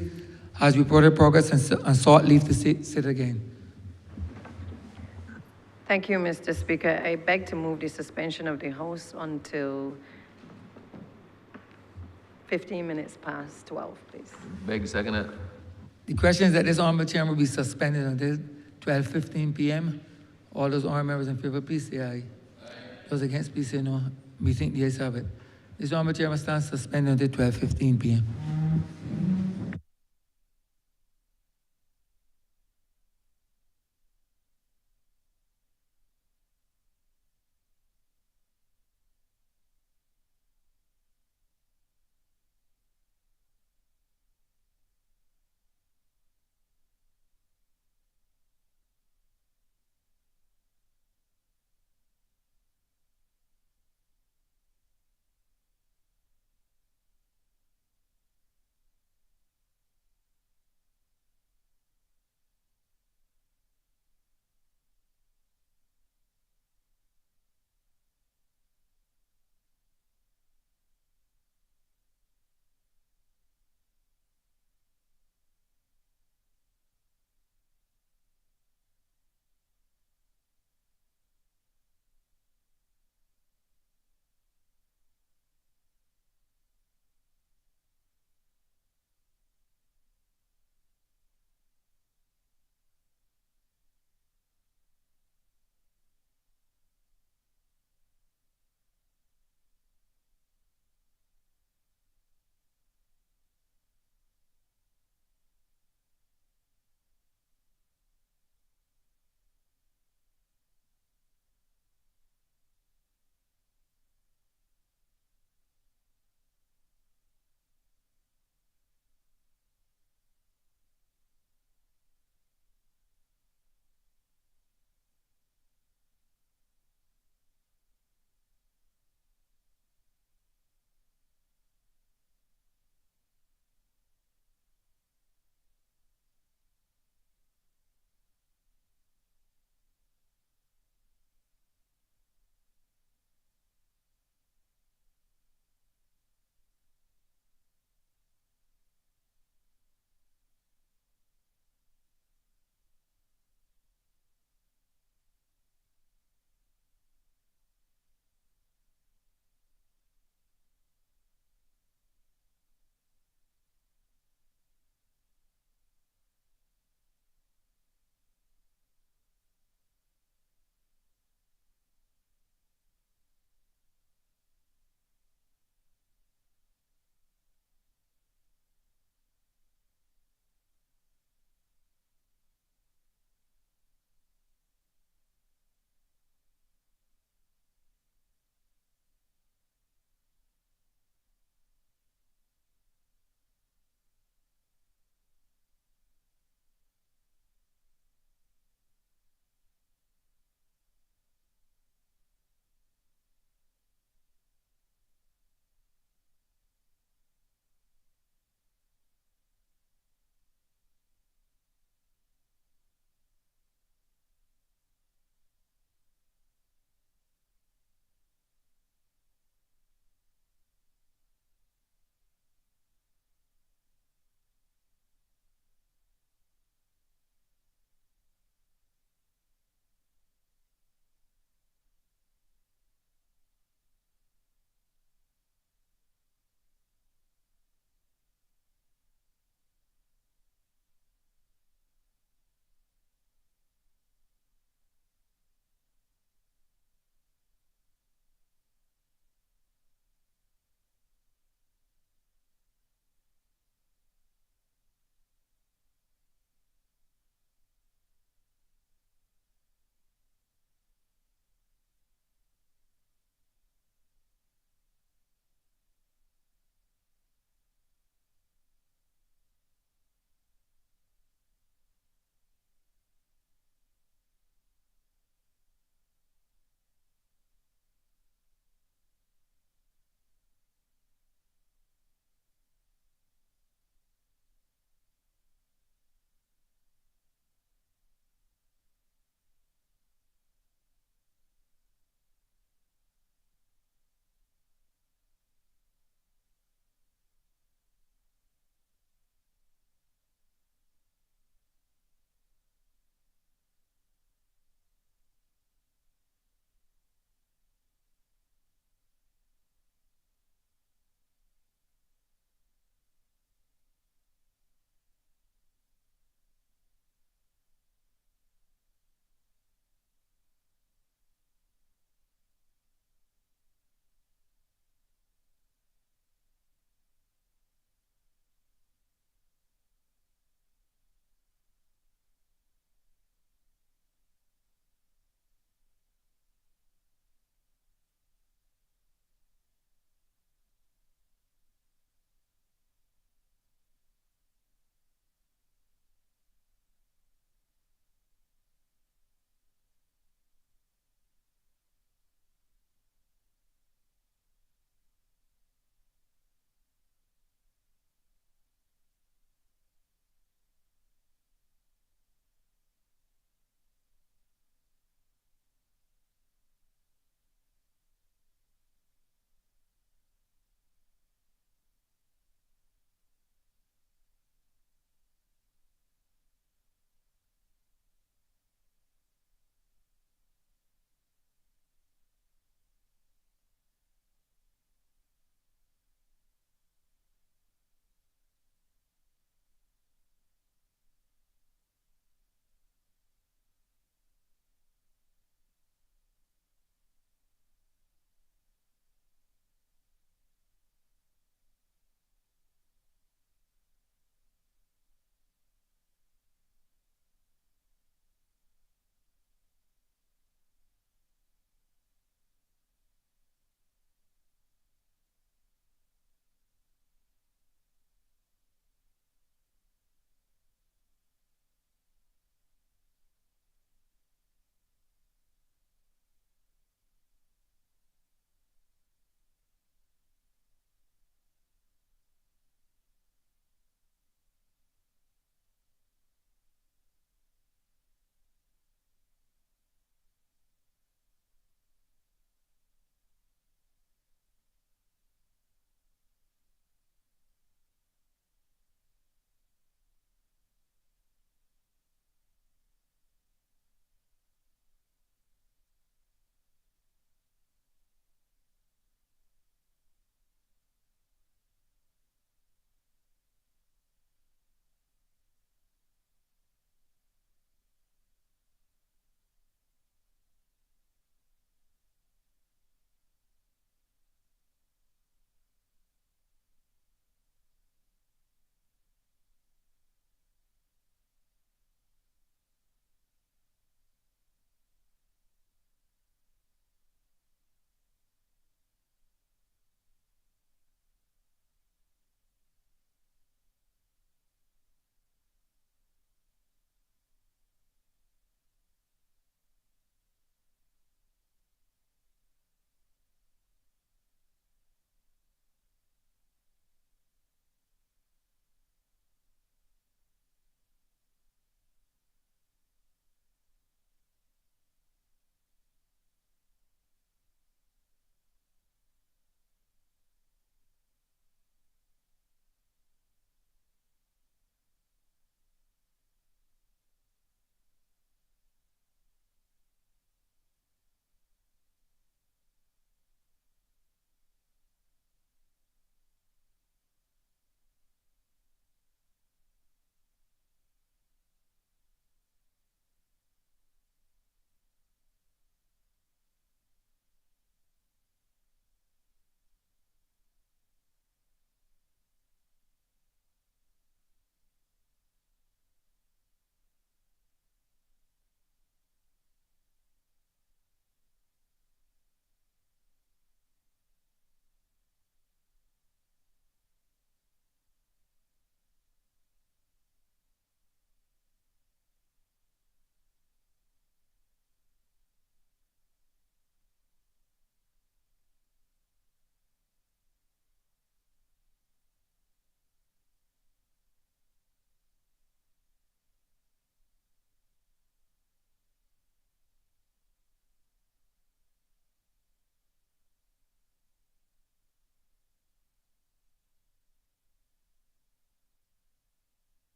has reported progress and sought leave to sit again. Thank you, Mr. Speaker. I beg to move the suspension of the House until 15 minutes past 12, please. Beg to second it. The question is that this honorable chairman will be suspended until 12:15 p.m. All those honorable members in favor, please say aye. Those against, please say no. We think the ayes have it. This honorable chairman stands suspended until 12:15 p.m.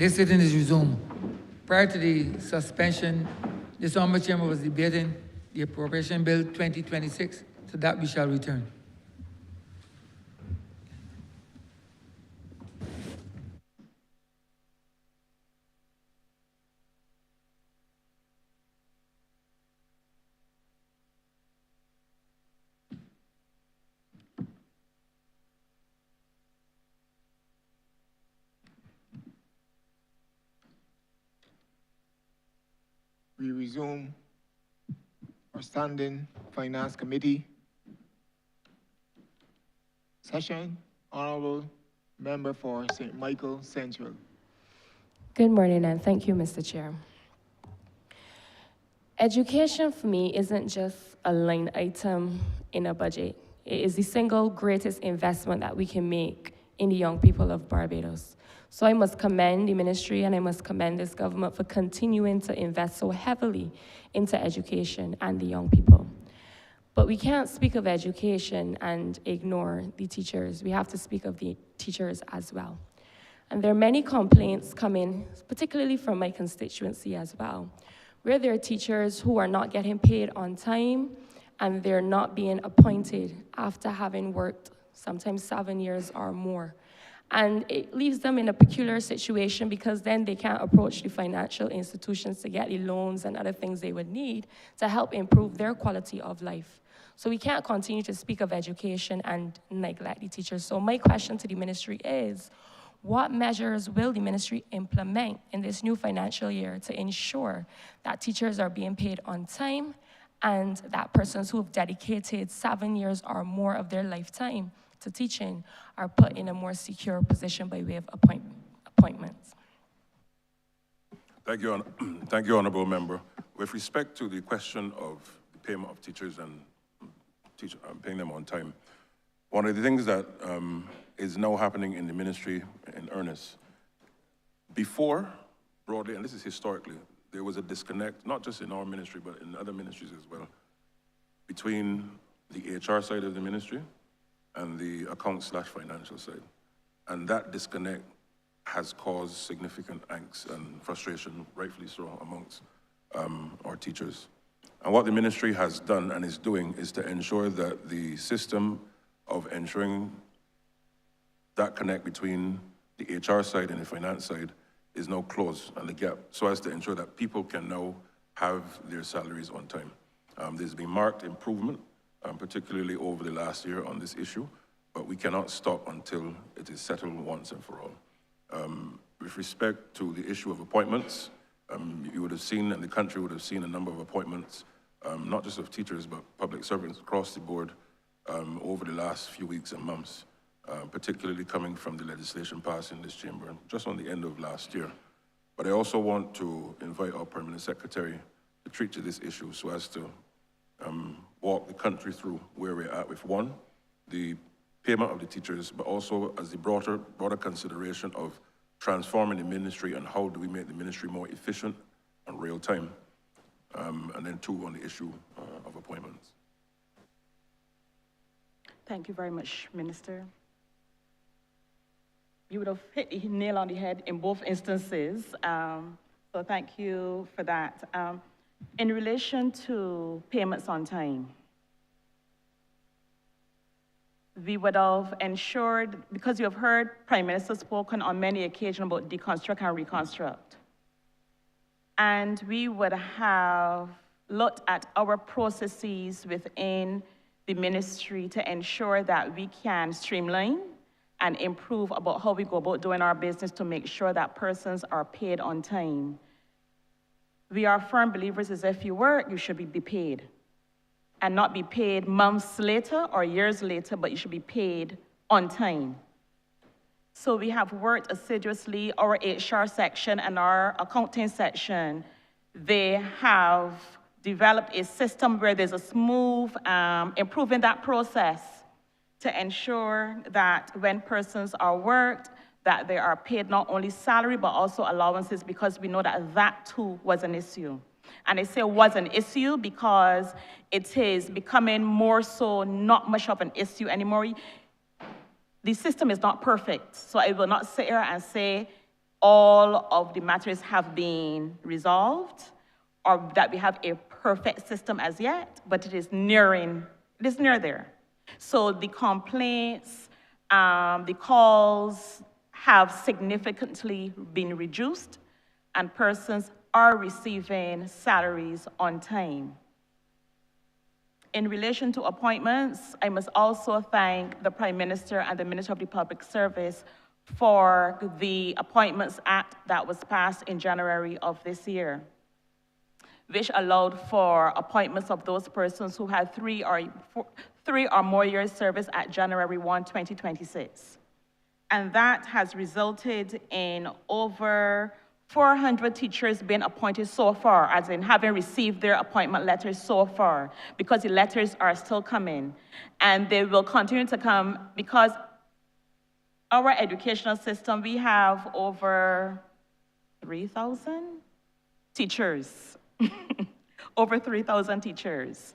This sitting is resumed. Prior to the suspension, this honorable chamber was debating the appropriation bill 2026, so that we shall return. We resume our standing Finance Committee session. Honorable Member for St. Michael Central. Good morning, and thank you, Mr. Chair. Education for me isn't just a line item in a budget. It is the single greatest investment that we can make in the young people of Barbados. So I must commend the ministry and I must commend this government for continuing to invest so heavily into education and the young people. But we can't speak of education and ignore the teachers. We have to speak of the teachers as well. And there are many complaints coming, particularly from my constituency as well, where there are teachers who are not getting paid on time and they're not being appointed after having worked sometimes 7 years or more. And it leaves them in a peculiar situation because then they can't approach the financial institutions to get the loans and other things they would need to help improve their quality of life. So we can't continue to speak of education and neglect the teachers. So my question to the ministry is, what measures will the ministry implement in this new financial year to ensure that teachers are being paid on time and that persons who have dedicated 7 years or more of their lifetime to teaching are put in a more secure position by way of appointments? Thank you, thank you, Honourable Member. With respect to the question of the payment of teachers and paying them on time, one of the things that is now happening in the ministry in earnest, before, broadly, and this is historically, there was a disconnect, not just in our ministry, but in other ministries as well, between the HR side of the ministry and the account/financial side. And that disconnect has caused significant angst and frustration, rightfully so, amongst our teachers. And what the ministry has done and is doing is to ensure that the system of ensuring that connect between the HR side and the finance side is now closed, and the gap, so as to ensure that people can now have their salaries on time. There's been marked improvement, particularly over the last year on this issue, but we cannot stop until it is settled once and for all. With respect to the issue of appointments, you would have seen, and the country would have seen, a number of appointments, not just of teachers, but public servants across the board over the last few weeks and months, particularly coming from the legislation passed in this chamber just on the end of last year. But I also want to invite our Permanent Secretary to treat to this issue so as to walk the country through where we're at with, one, the payment of the teachers, but also as the broader consideration of transforming the ministry and how do we make the ministry more efficient and real time. And then two, on the issue of appointments. Thank you very much, Minister. You would have hit the nail on the head in both instances, so thank you for that. In relation to payments on time, we would have ensured, because you have heard Prime Minister spoken on many occasions about deconstruct and reconstruct, and we would have looked at our processes within the ministry to ensure that we can streamline and improve about how we go about doing our business to make sure that persons are paid on time. We are firm believers is if you work, you should be paid. And not be paid months later or years later, but you should be paid on time. So we have worked assiduously, our HR section and our accounting section, they have developed a system where there's a smooth, improving that process to ensure that when persons are worked, that they are paid not only salary, but also allowances, because we know that that too was an issue. And I say was an issue because it is becoming more so not much of an issue anymore. The system is not perfect, so I will not sit here and say all of the matters have been resolved or that we have a perfect system as yet, but it is near there. So the complaints, the calls have significantly been reduced, and persons are receiving salaries on time. In relation to appointments, I must also thank the Prime Minister and the Minister of the Public Service for the Appointments Act that was passed in January of this year, which allowed for appointments of those persons who had three or more years service at January 1, 2026. And that has resulted in over 400 teachers being appointed so far, as in having received their appointment letters so far, because the letters are still coming. And they will continue to come because our educational system, we have over 3,000 teachers, over 3,000 teachers.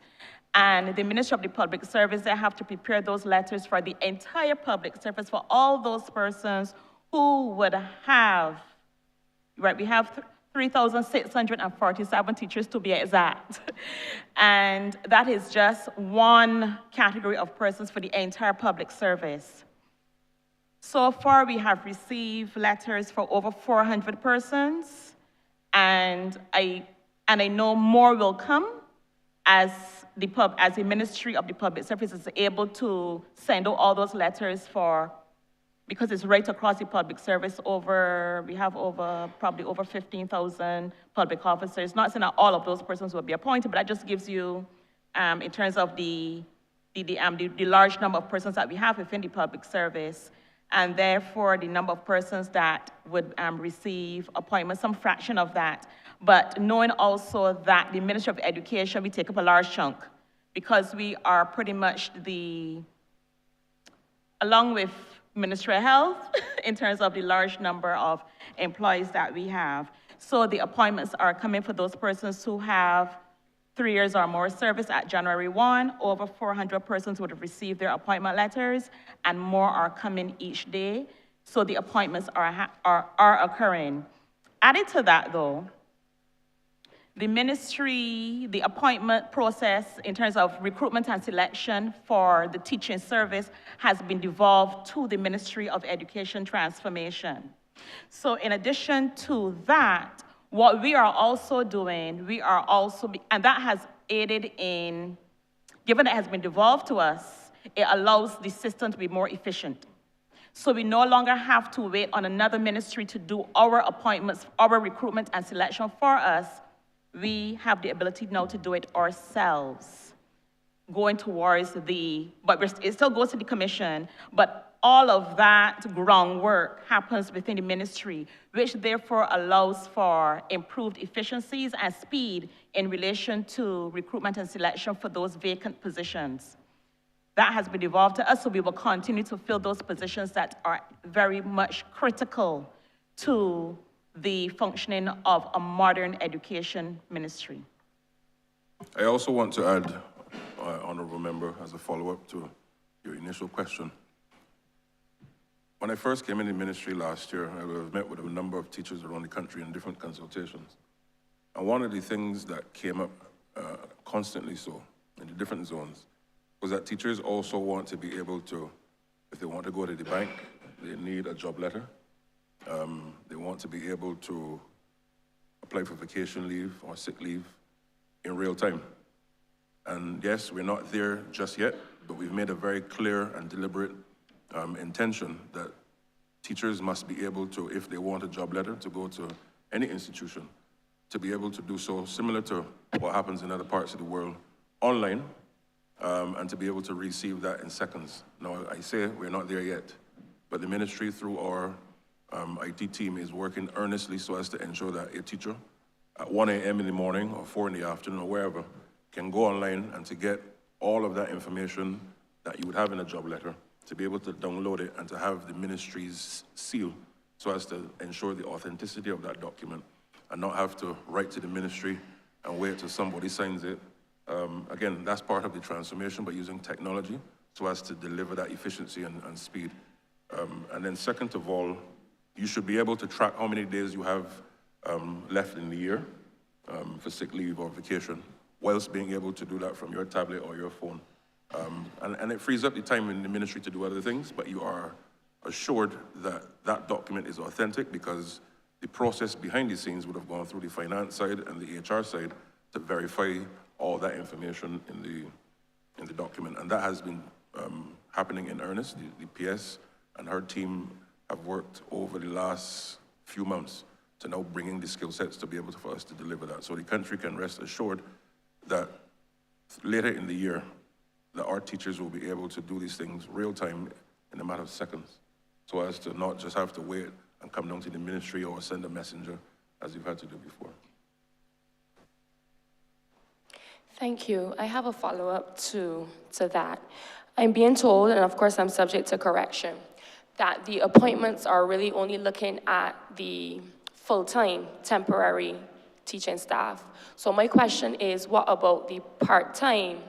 And the Ministry of the Public Service, they have to prepare those letters for the entire public service for all those persons who would have, right, we have 3,647 teachers to be exact. And that is just one category of persons for the entire public service. So far, we have received letters for over 400 persons, and I know more will come as the Ministry of the Public Service is able to send out all those letters because it's right across the public service we have probably over 15,000 public officers. Not saying that all of those persons will be appointed, but that just gives you, in terms of the large number of persons that we have within the public service, and therefore the number of persons that would receive appointments, some fraction of that. But knowing also that the Ministry of Education, we take up a large chunk because we are pretty much along with Ministry of Health, in terms of the large number of employees that we have. So the appointments are coming for those persons who have 3 years or more service at January 1. Over 400 persons would have received their appointment letters, and more are coming each day. So the appointments are occurring. Added to that, though, the ministry, the appointment process in terms of recruitment and selection for the teaching service has been devolved to the Ministry of Education Transformation. So in addition to that, what we are also doing, and that has aided in, given that it has been devolved to us, it allows the system to be more efficient. So we no longer have to wait on another ministry to do our appointments, our recruitment and selection for us. We have the ability now to do it ourselves, going towards but it still goes to the commission, but all of that groundwork happens within the ministry, which therefore allows for improved efficiencies and speed in relation to recruitment and selection for those vacant positions. That has been devolved to us, so we will continue to fill those positions that are very much critical to the functioning of a modern education ministry. I also want to add, Honourable Member, as a follow-up to your initial question. When I first came in the ministry last year, I met with a number of teachers around the country in different consultations. And one of the things that came up constantly so in the different zones was that teachers also want to be able to, if they want to go to the bank, they need a job letter. They want to be able to apply for vacation leave or sick leave in real time. And yes, we're not there just yet, but we've made a very clear and deliberate intention that teachers must be able to, if they want a job letter to go to any institution, to be able to do so similar to what happens in other parts of the world online, and to be able to receive that in seconds. Now, I say we're not there yet, but the ministry through our IT team is working earnestly so as to ensure that a teacher at 1 a.m. in the morning or 4 in the afternoon or wherever can go online and to get all of that information that you would have in a job letter, to be able to download it and to have the ministry's seal so as to ensure the authenticity of that document and not have to write to the ministry and wait till somebody signs it. Again, that's part of the transformation, but using technology so as to deliver that efficiency and speed. And then second of all, you should be able to track how many days you have left in the year for sick leave or vacation, whilst being able to do that from your tablet or your phone. And it frees up the time in the ministry to do other things, but you are assured that that document is authentic because the process behind the scenes would have gone through the finance side and the HR side to verify all that information in the document. And that has been happening in earnest. The PS and her team have worked over the last few months to now bringing the skill sets to be able for us to deliver that. So the country can rest assured that later in the year, that our teachers will be able to do these things real time in a matter of seconds, so as to not just have to wait and come down to the ministry or send a messenger as you've had to do before. Thank you. I have a follow-up to that. I'm being told, and of course I'm subject to correction, that the appointments are really only looking at the full-time temporary teaching staff. So my question is, what about the part-time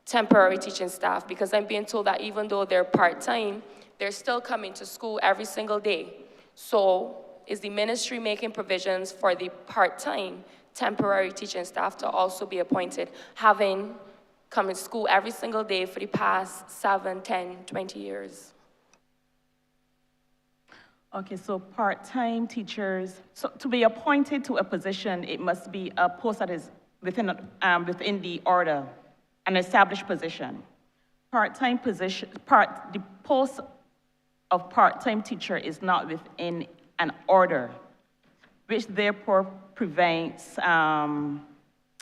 temporary teaching staff? Because I'm being told that even though they're part-time, they're still coming to school every single day. So is the ministry making provisions for the part-time temporary teaching staff to also be appointed, having come to school every single day for the past 7, 10, 20 years? Okay, so part-time teachers, so to be appointed to a position, it must be a post that is within the order, an established position. Part-time position, the post of part-time teacher is not within an order, which therefore prevents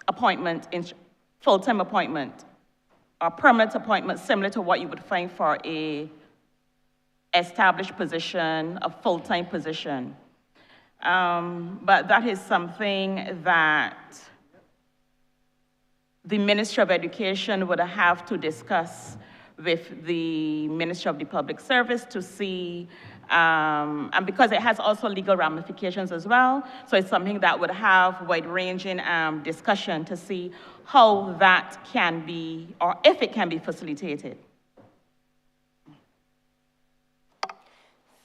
appointment, full-time appointment, or permanent appointment similar to what you would find for a established position, a full-time position. But that is something that the Ministry of Education would have to discuss with the Ministry of the Public Service to see, and because it has also legal ramifications as well, so it's something that would have wide-ranging discussion to see how that can be, or if it can be facilitated.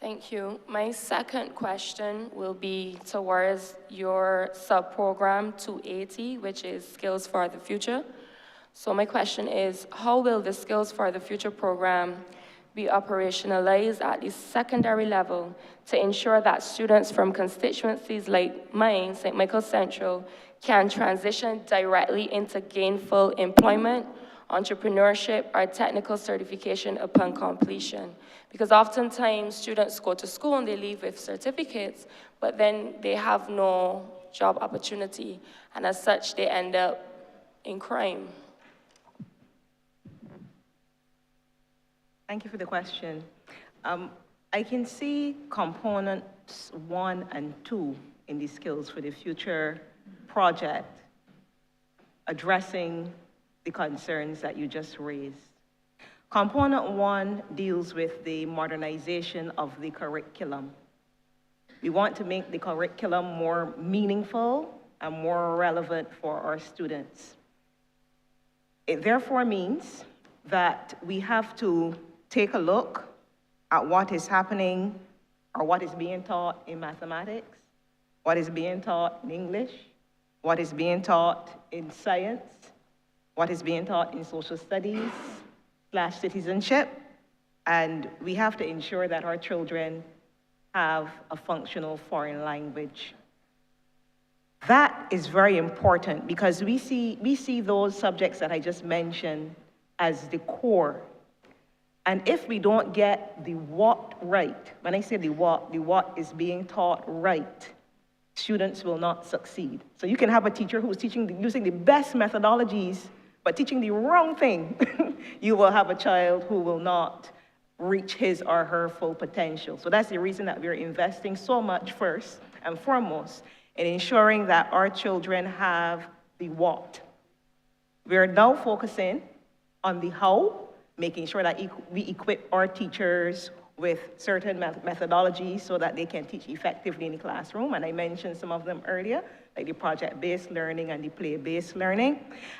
Thank you. My second question will be towards your sub-program 280, which is Skills for the Future. So my question is, how will the Skills for the Future program be operationalized at the secondary level to ensure that students from constituencies like mine, St. Michael Central, can transition directly into gainful employment, entrepreneurship, or technical certification upon completion? Because oftentimes students go to school and they leave with certificates, but then they have no job opportunity, and as such, they end up in crime. Thank you for the question. I can see components 1 and 2 in the Skills for the Future project addressing the concerns that you just raised. Component 1 deals with the modernization of the curriculum. We want to make the curriculum more meaningful and more relevant for our students. It therefore means that we have to take a look at what is happening or what is being taught in mathematics, what is being taught in English, what is being taught in science, what is being taught in social studies / citizenship, and we have to ensure that our children have a functional foreign language. That is very important because we see those subjects that I just mentioned as the core. And if we don't get the what right, when I say the what is being taught right, students will not succeed. So you can have a teacher who's teaching using the best methodologies, but teaching the wrong thing. You will have a child who will not reach his or her full potential. So that's the reason that we're investing so much first and foremost in ensuring that our children have the what. We're now focusing on the how, making sure that we equip our teachers with certain methodologies so that they can teach effectively in the classroom. And I mentioned some of them earlier, like the project-based learning and the play-based learning.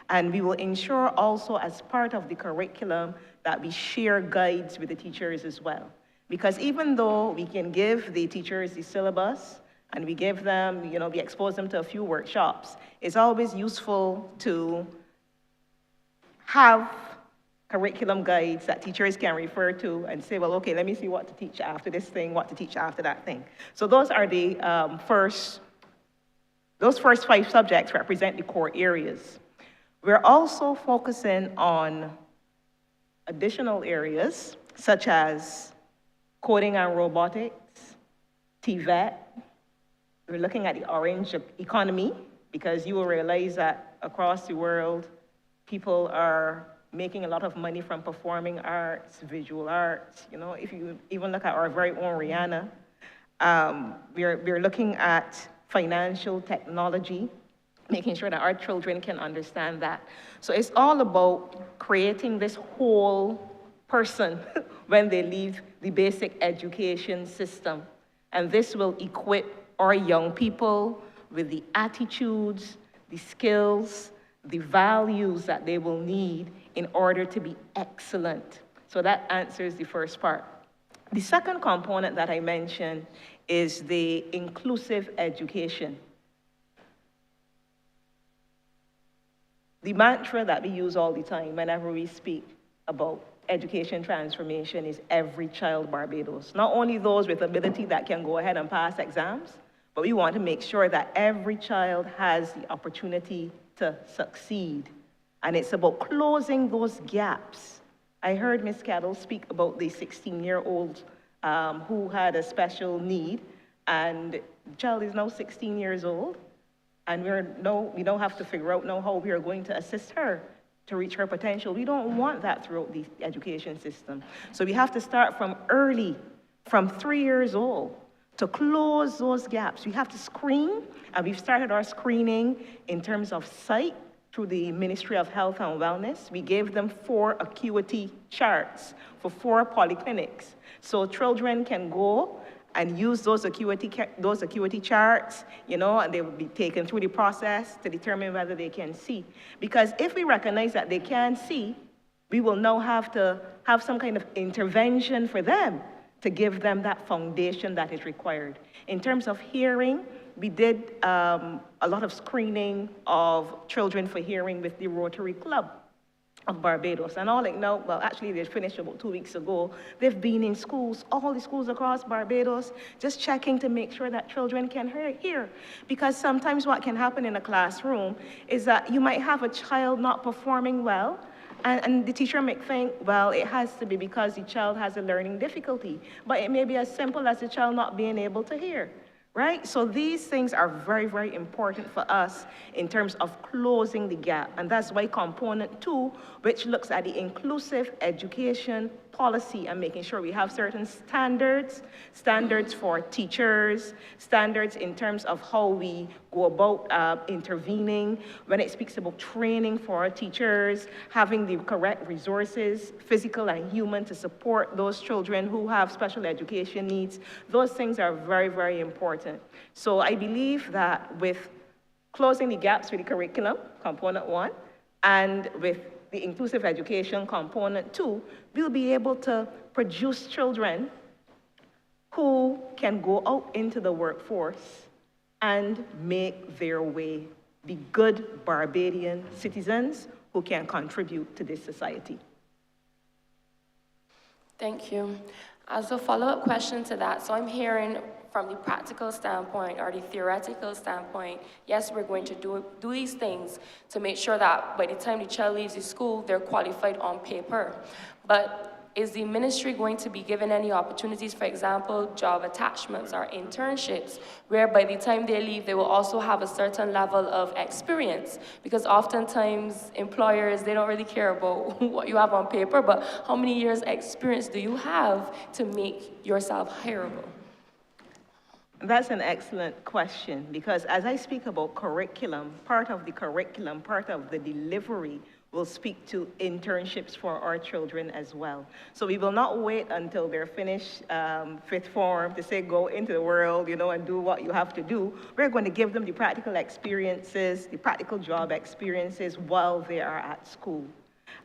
And we will ensure also as part of the curriculum that we share guides with the teachers as well. Because even though we can give the teachers the syllabus and we give them, we expose them to a few workshops, it's always useful to have curriculum guides that teachers can refer to and say, well, okay, let me see what to teach after this thing, what to teach after that thing. So those are the those first 5 subjects represent the core areas. We're also focusing on additional areas such as coding and robotics, TVET. We're looking at the orange economy because you will realize that across the world, people are making a lot of money from performing arts, visual arts. If you even look at our very own Rihanna, we're looking at financial technology, making sure that our children can understand that. So it's all about creating this whole person when they leave the basic education system. And this will equip our young people with the attitudes, the skills, the values that they will need in order to be excellent. So that answers the first part. The second component that I mentioned is the inclusive education. The mantra that we use all the time whenever we speak about education transformation is every child Barbados. Not only those with ability that can go ahead and pass exams, but we want to make sure that every child has the opportunity to succeed. And it's about closing those gaps. I heard Ms. Kettle speak about the 16-year-old who had a special need, and the child is now 16 years old, and we don't have to figure out now how we are going to assist her to reach her potential. We don't want that throughout the education system. So we have to start from early, from 3 years old, to close those gaps. We have to screen, and we've started our screening in terms of sight through the Ministry of Health and Wellness. We gave them 4 acuity charts for 4 polyclinics. So children can go and use those acuity charts, and they will be taken through the process to determine whether they can see. Because if we recognize that they can see, we will now have to have some kind of intervention for them to give them that foundation that is required. In terms of hearing, we did a lot of screening of children for hearing with the Rotary Club of Barbados. And all now, well, actually they finished about 2 weeks ago. They've been in schools, all the schools across Barbados, just checking to make sure that children can hear. Because sometimes what can happen in a classroom is that you might have a child not performing well, and the teacher may think, well, it has to be because the child has a learning difficulty. But it may be as simple as the child not being able to hear. Right? So these things are very, very important for us in terms of closing the gap. And that's why component 2, which looks at the inclusive education policy and making sure we have certain standards for teachers, standards in terms of how we go about intervening, when it speaks about training for our teachers, having the correct resources, physical and human, to support those children who have special education needs. Those things are very, very important. So I believe that with closing the gaps with the curriculum, component 1, and with the inclusive education, component 2, we'll be able to produce children who can go out into the workforce and make their way, be good Barbadian citizens who can contribute to this society. Thank you. As a follow-up question to that, so I'm hearing from the practical standpoint or the theoretical standpoint, yes, we're going to do these things to make sure that by the time the child leaves the school, they're qualified on paper. But is the ministry going to be given any opportunities, for example, job attachments or internships, where by the time they leave, they will also have a certain level of experience? Because oftentimes employers, they don't really care about what you have on paper, but how many years experience do you have to make yourself hireable? That's an excellent question, because as I speak about curriculum, part of the delivery will speak to internships for our children as well. So we will not wait until they're finished 5th form to say, go into the world, and do what you have to do. We're going to give them the practical experiences, the practical job experiences while they are at school.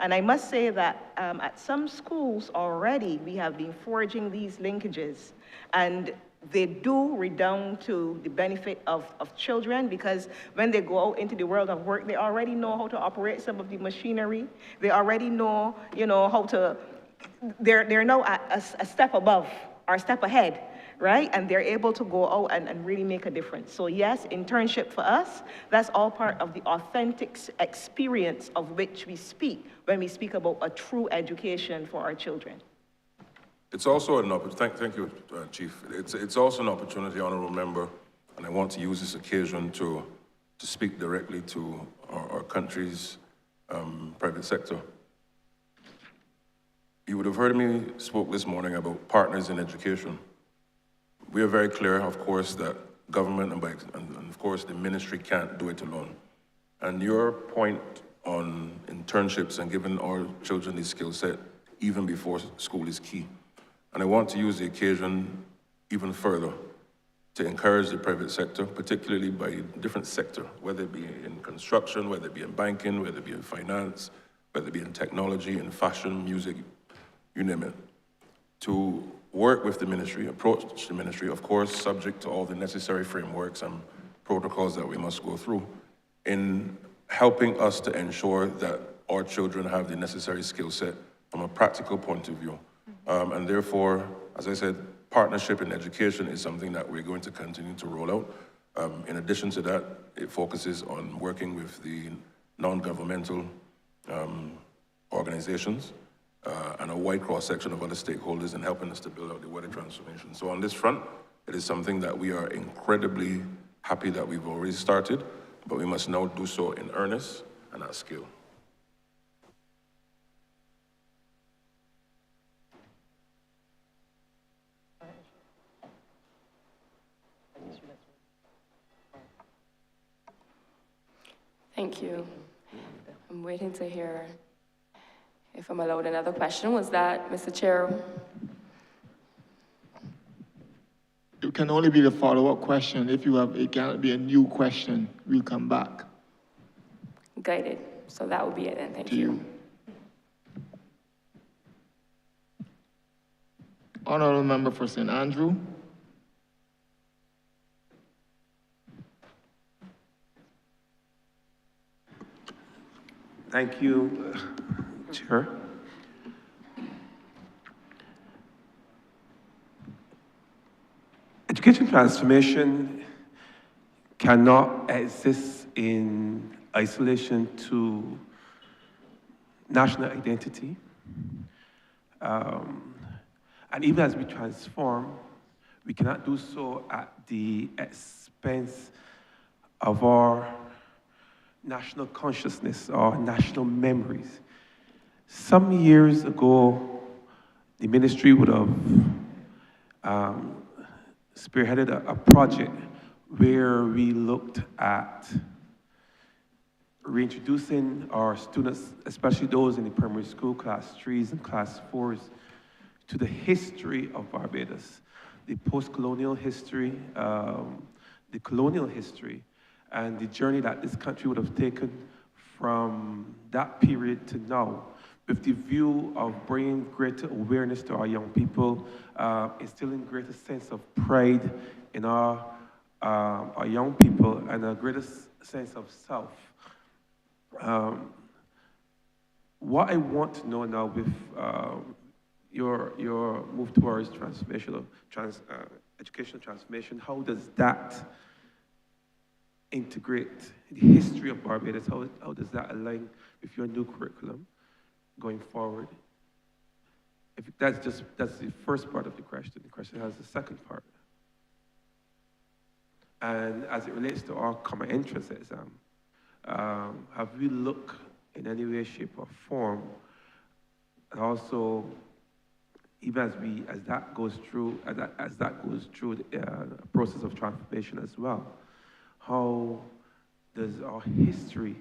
And I must say that at some schools already, we have been forging these linkages. And they do redound to the benefit of children, because when they go out into the world of work, they already know how to operate some of the machinery. They already know, how to, they're now a step above or a step ahead, right? And they're able to go out and really make a difference. So yes, internship for us, that's all part of the authentic experience of which we speak when we speak about a true education for our children. It's also an opportunity, thank you, Chief. It's also an opportunity, Honourable Member, and I want to use this occasion to speak directly to our country's private sector. You would have heard me spoke this morning about partners in education. We are very clear, of course, that government and of course the ministry can't do it alone. And your point on internships and giving our children the skill set even before school is key. And I want to use the occasion even further to encourage the private sector, particularly by different sector, whether it be in construction, whether it be in banking, whether it be in finance, whether it be in technology, in fashion, music, you name it, to work with the ministry, approach the ministry, of course, subject to all the necessary frameworks and protocols that we must go through, in helping us to ensure that our children have the necessary skill set from a practical point of view. And therefore, as I said, partnership in education is something that we're going to continue to roll out. In addition to that, it focuses on working with the non-governmental organizations and a wide cross-section of other stakeholders in helping us to build out the water transformation. So on this front, it is something that we are incredibly happy that we've already started, but we must now do so in earnest and at scale. Thank you. I'm waiting to hear if I'm allowed another question. Was that, Mr. Chair? It can only be the follow-up question. If you have, it cannot be a new question. We'll come back. Guided. So that would be it then. Thank To you. Honourable Member for St. Andrew. Thank you, Chair. Education transformation cannot exist in isolation to national identity. And even as we transform, we cannot do so at the expense of our national consciousness or national memories. Some years ago, the ministry would have spearheaded a project where we looked at reintroducing our students, especially those in the primary school, class 3s and class 4s, to the history of Barbados, the post-colonial history, the colonial history, and the journey that this country would have taken from that period to now, with the view of bringing greater awareness to our young people, instilling greater sense of pride in our young people, and a greater sense of self. What I want to know now with your move towards transformational, educational transformation, how does that integrate the history of Barbados? How does that align with your new curriculum going forward? If that's the first part of the question has the second part. And as it relates to our common entrance exam, have we looked in any way, shape, or form, and also even as that goes through the process of transformation as well, how does our history,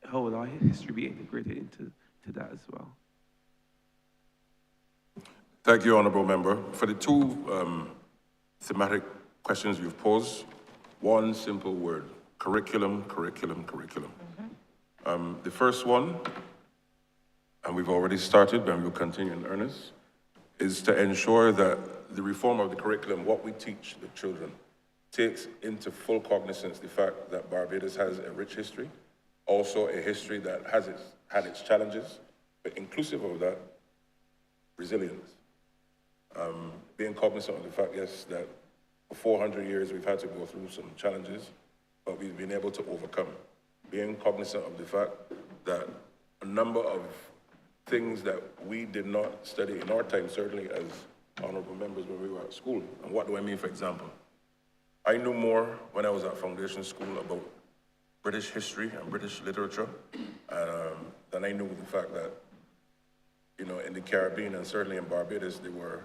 how will our history be integrated into that as well? Thank you, Honourable Member. For the two thematic questions you've posed, one simple word: curriculum, curriculum, curriculum. The first one, and we've already started, and we'll continue in earnest, is to ensure that the reform of the curriculum, what we teach the children, takes into full cognizance the fact that Barbados has a rich history, also a history that had its challenges, but inclusive of that, resilience. Being cognizant of the fact, yes, that for 400 years we've had to go through some challenges, but we've been able to overcome. Being cognizant of the fact that a number of things that we did not study in our time, certainly as honorable members when we were at school. And what do I mean, for example? I knew more when I was at foundation school about British history and British literature than I knew the fact that, you know, in the Caribbean and certainly in Barbados, there were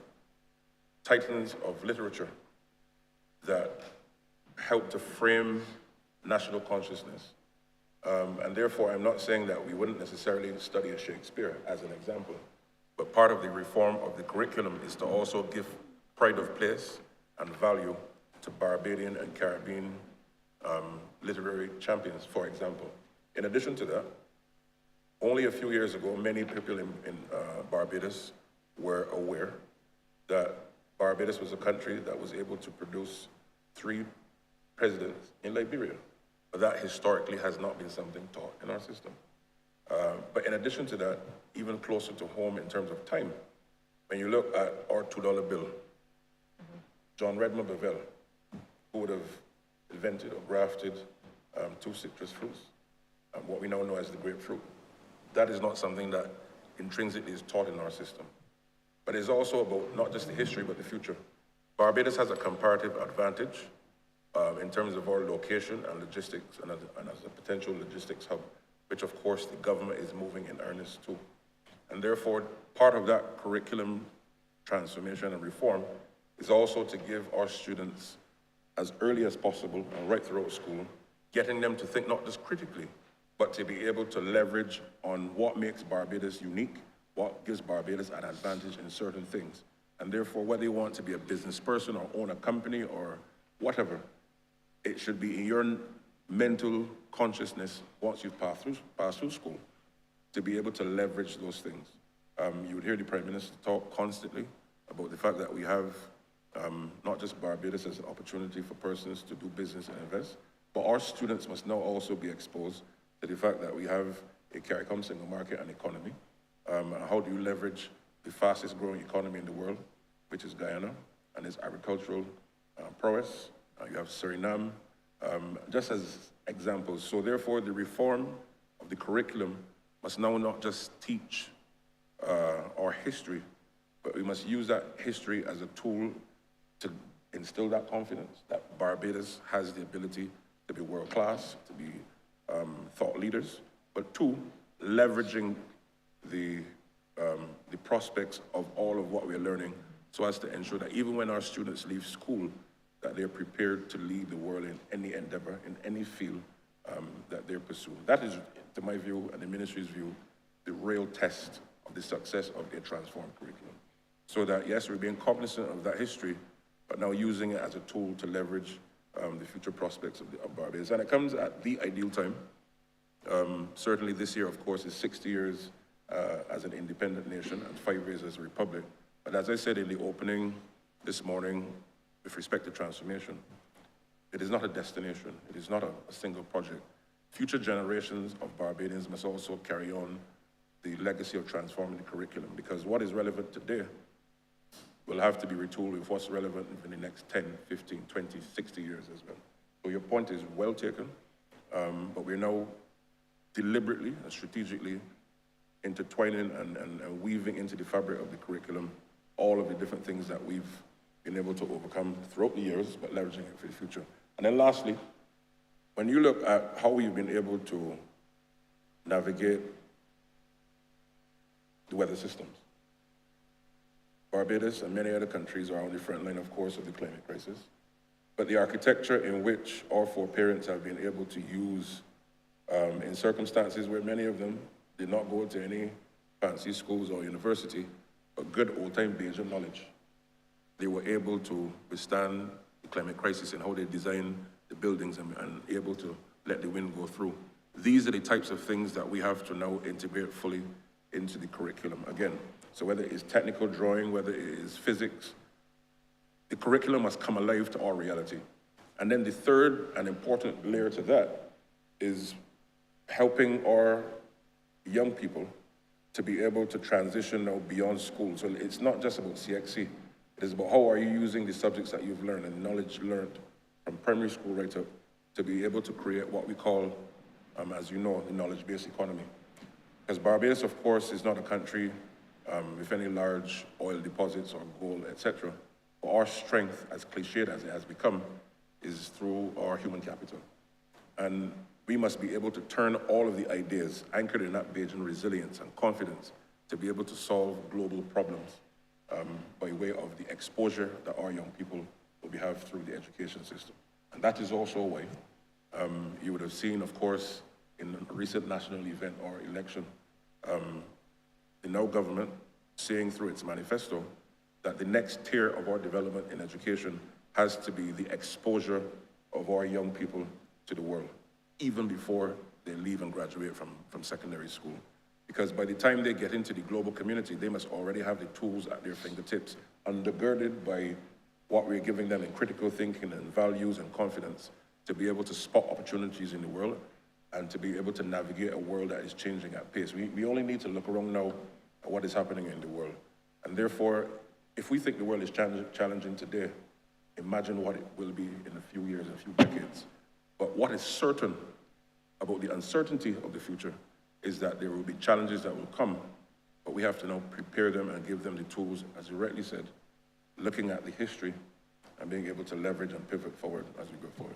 titans of literature that helped to frame national consciousness. And therefore, I'm not saying that we wouldn't necessarily study a Shakespeare as an example, but part of the reform of the curriculum is to also give pride of place and value to Barbadian and Caribbean literary champions, for example. In addition to that, only a few years ago, many people in Barbados were aware that Barbados was a country that was able to produce 3 presidents in Liberia. But that historically has not been something taught in our system. But in addition to that, even closer to home in terms of time, when you look at our $2 bill, John Redmond Bevelle, who would have invented or grafted 2 citrus fruits, what we now know as the grapefruit, that is not something that intrinsically is taught in our system. But it's also about not just the history, but the future. Barbados has a comparative advantage in terms of our location and logistics, and as a potential logistics hub, which of course the government is moving in earnest to. And therefore, part of that curriculum transformation and reform is also to give our students, as early as possible and right throughout school, getting them to think not just critically, but to be able to leverage on what makes Barbados unique, what gives Barbados an advantage in certain things. And therefore, whether you want to be a business person or own a company or whatever, it should be in your mental consciousness once you've passed through school to be able to leverage those things. You would hear the Prime Minister talk constantly about the fact that we have not just Barbados as an opportunity for persons to do business and invest, but our students must now also be exposed to the fact that we have a CARICOM single market and economy. How do you leverage the fastest growing economy in the world, which is Guyana, and its agricultural prowess? You have Suriname, just as examples. So therefore, the reform of the curriculum must now not just teach our history, but we must use that history as a tool to instill that confidence that Barbados has the ability to be world-class, to be thought leaders, but 2, leveraging the prospects of all of what we're learning so as to ensure that even when our students leave school, that they're prepared to lead the world in any endeavor, in any field that they're pursuing. That is, to my view and the ministry's view, the real test of the success of a transformed curriculum. So that, yes, we're being cognizant of that history, but now using it as a tool to leverage the future prospects of Barbados. And it comes at the ideal time. Certainly this year, of course, is 60 years as an independent nation and 5 years as a republic. But as I said in the opening this morning, with respect to transformation, it is not a destination. It is not a single project. Future generations of Barbadians must also carry on the legacy of transforming the curriculum, because what is relevant today will have to be retooled with what's relevant in the next 10, 15, 20, 60 years as well. So your point is well taken, but we're now deliberately and strategically intertwining and weaving into the fabric of the curriculum all of the different things that we've been able to overcome throughout the years, but leveraging it for the future. And then lastly, when you look at how we've been able to navigate the weather systems, Barbados and many other countries are on the front line, of course, of the climate crisis. But the architecture in which our foreparents have been able to use in circumstances where many of them did not go to any fancy schools or university, but good old-time Bayesian knowledge. They were able to withstand the climate crisis in how they design the buildings and able to let the wind go through. These are the types of things that we have to now integrate fully into the curriculum again. So whether it is technical drawing, whether it is physics, the curriculum must come alive to our reality. And then the third and important layer to that is helping our young people to be able to transition now beyond school. So it's not just about CXC, it is about how are you using the subjects that you've learned and knowledge learned from primary school right up to be able to create what we call, as you know, the knowledge-based economy. Because Barbados, of course, is not a country with any large oil deposits or gold, etc. But our strength, as cliched as it has become, is through our human capital. And we must be able to turn all of the ideas anchored in that Bajan resilience and confidence to be able to solve global problems by way of the exposure that our young people will have through the education system. And that is also why you would have seen, of course, in a recent national event or election, the now government saying through its manifesto that the next tier of our development in education has to be the exposure of our young people to the world, even before they leave and graduate from secondary school. Because by the time they get into the global community, they must already have the tools at their fingertips, undergirded by what we're giving them in critical thinking and values and confidence to be able to spot opportunities in the world and to be able to navigate a world that is changing at pace. We only need to look around now at what is happening in the world. And therefore, if we think the world is challenging today, imagine what it will be in a few years, a few decades. But what is certain about the uncertainty of the future is that there will be challenges that will come, but we have to now prepare them and give them the tools, as you rightly said, looking at the history and being able to leverage and pivot forward as we go forward.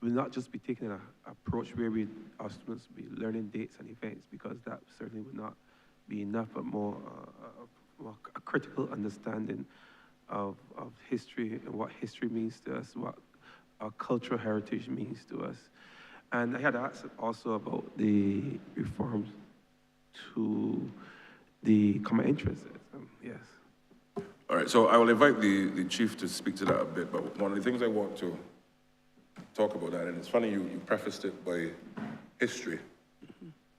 We'll not just be taking an approach where our students will be learning dates and events, because that certainly would not be enough, but more a critical understanding of history and what history means to us, what our cultural heritage means to us. And I had asked also about the reforms to the common interests. Yes. All right, so I will invite the chief to speak to that a bit, but one of the things I want to talk about that, and it's funny you prefaced it by history.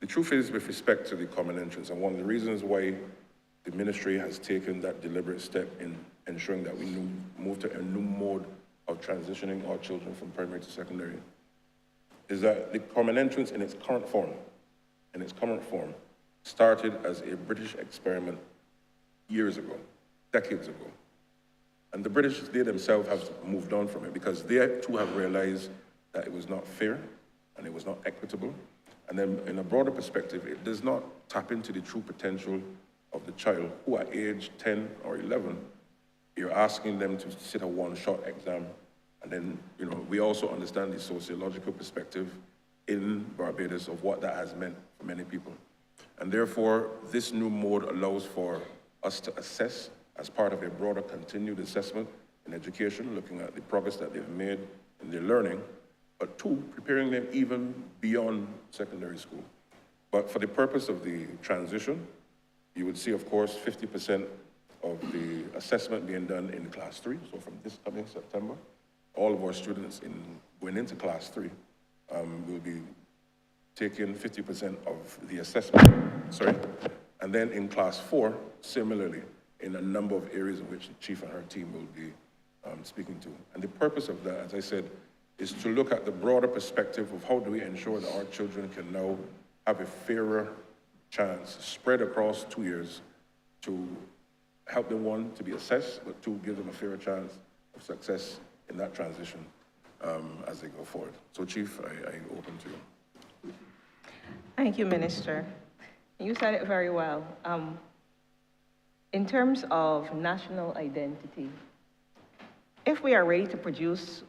The truth is, with respect to the common entrance, and one of the reasons why the ministry has taken that deliberate step in ensuring that we move to a new mode of transitioning our children from primary to secondary, is that the common entrance in its current form, started as a British experiment years ago, decades ago. And the British, they themselves have moved on from it because they too have realized that it was not fair and it was not equitable. And then in a broader perspective, it does not tap into the true potential of the child who at age 10 or 11, you're asking them to sit a one-shot exam. And then, we also understand the sociological perspective in Barbados of what that has meant for many people. And therefore, this new mode allows for us to assess as part of a broader continued assessment in education, looking at the progress that they've made in their learning, but two, preparing them even beyond secondary school. But for the purpose of the transition, you would see, of course, 50% of the assessment being done in class 3. So from this coming September, all of our students going into class 3 will be taking 50% of the assessment, and then in class 4, similarly, in a number of areas in which the chief and her team will be speaking to. And the purpose of that, as I said, is to look at the broader perspective of how do we ensure that our children can now have a fairer chance spread across 2 years to help them, one, to be assessed, but two, give them a fairer chance of success in that transition as they go forward. So Chief, I open to you. Thank you, Minister. You said it very well. In terms of national identity, if we are ready to produce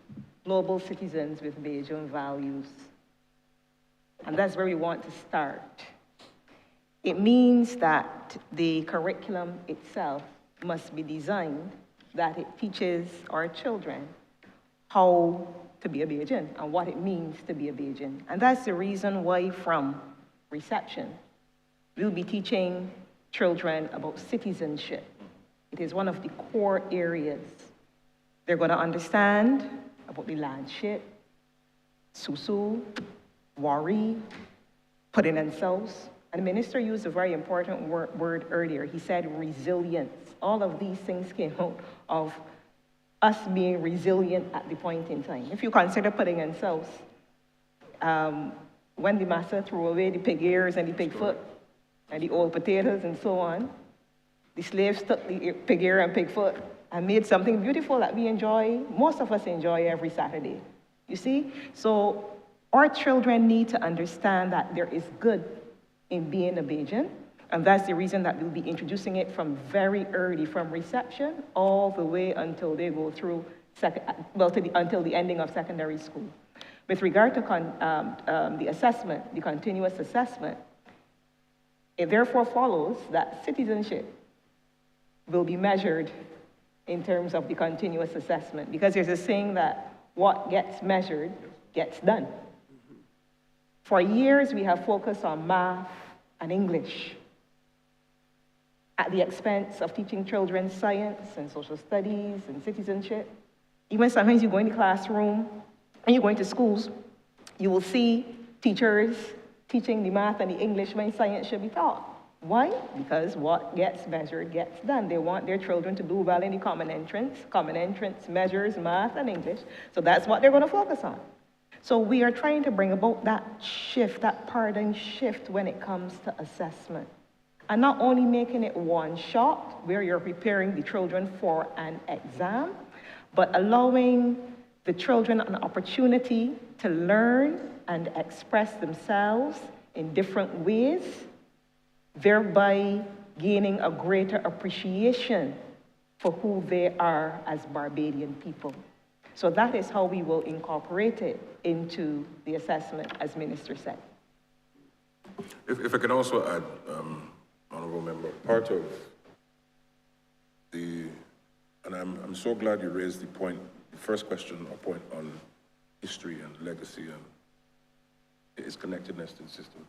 global citizens with Bajan values, and that's where we want to start, it means that the curriculum itself must be designed that it teaches our children how to be a Bajan and what it means to be a Bajan. And that's the reason why from reception, we'll be teaching children about citizenship. It is one of the core areas. They're going to understand about the landship, susu, worry, putting themselves. And the minister used a very important word earlier. He said resilience. All of these things came out of us being resilient at the point in time. If you consider putting themselves, when the master threw away the pig ears and the pig foot and the old potatoes and so on, the slaves took the pig ear and pig foot and made something beautiful that we enjoy, most of us enjoy every Saturday. You see? So our children need to understand that there is good in being a Bajan, and that's the reason that we'll be introducing it from very early, from reception all the way until they go through, until the ending of secondary school. With regard to the assessment, the continuous assessment, it therefore follows that citizenship will be measured in terms of the continuous assessment, because there's a saying that what gets measured gets done. For years, we have focused on math and English at the expense of teaching children science and social studies and citizenship. Even sometimes you go in the classroom and you go into schools, you will see teachers teaching the math and the English when science should be taught. Why? Because what gets measured gets done. They want their children to do well in the common entrance. Common entrance measures math and English, so that's what they're going to focus on. So we are trying to bring about that shift, that paradigm shift when it comes to assessment. And not only making it one shot, where you're preparing the children for an exam, but allowing the children an opportunity to learn and express themselves in different ways, thereby gaining a greater appreciation for who they are as Barbadian people. So that is how we will incorporate it into the assessment, as Minister said. If I can also add, Honourable Member, part of the, and I'm so glad you raised the point, the first question or point on history and legacy and its connectedness to the system.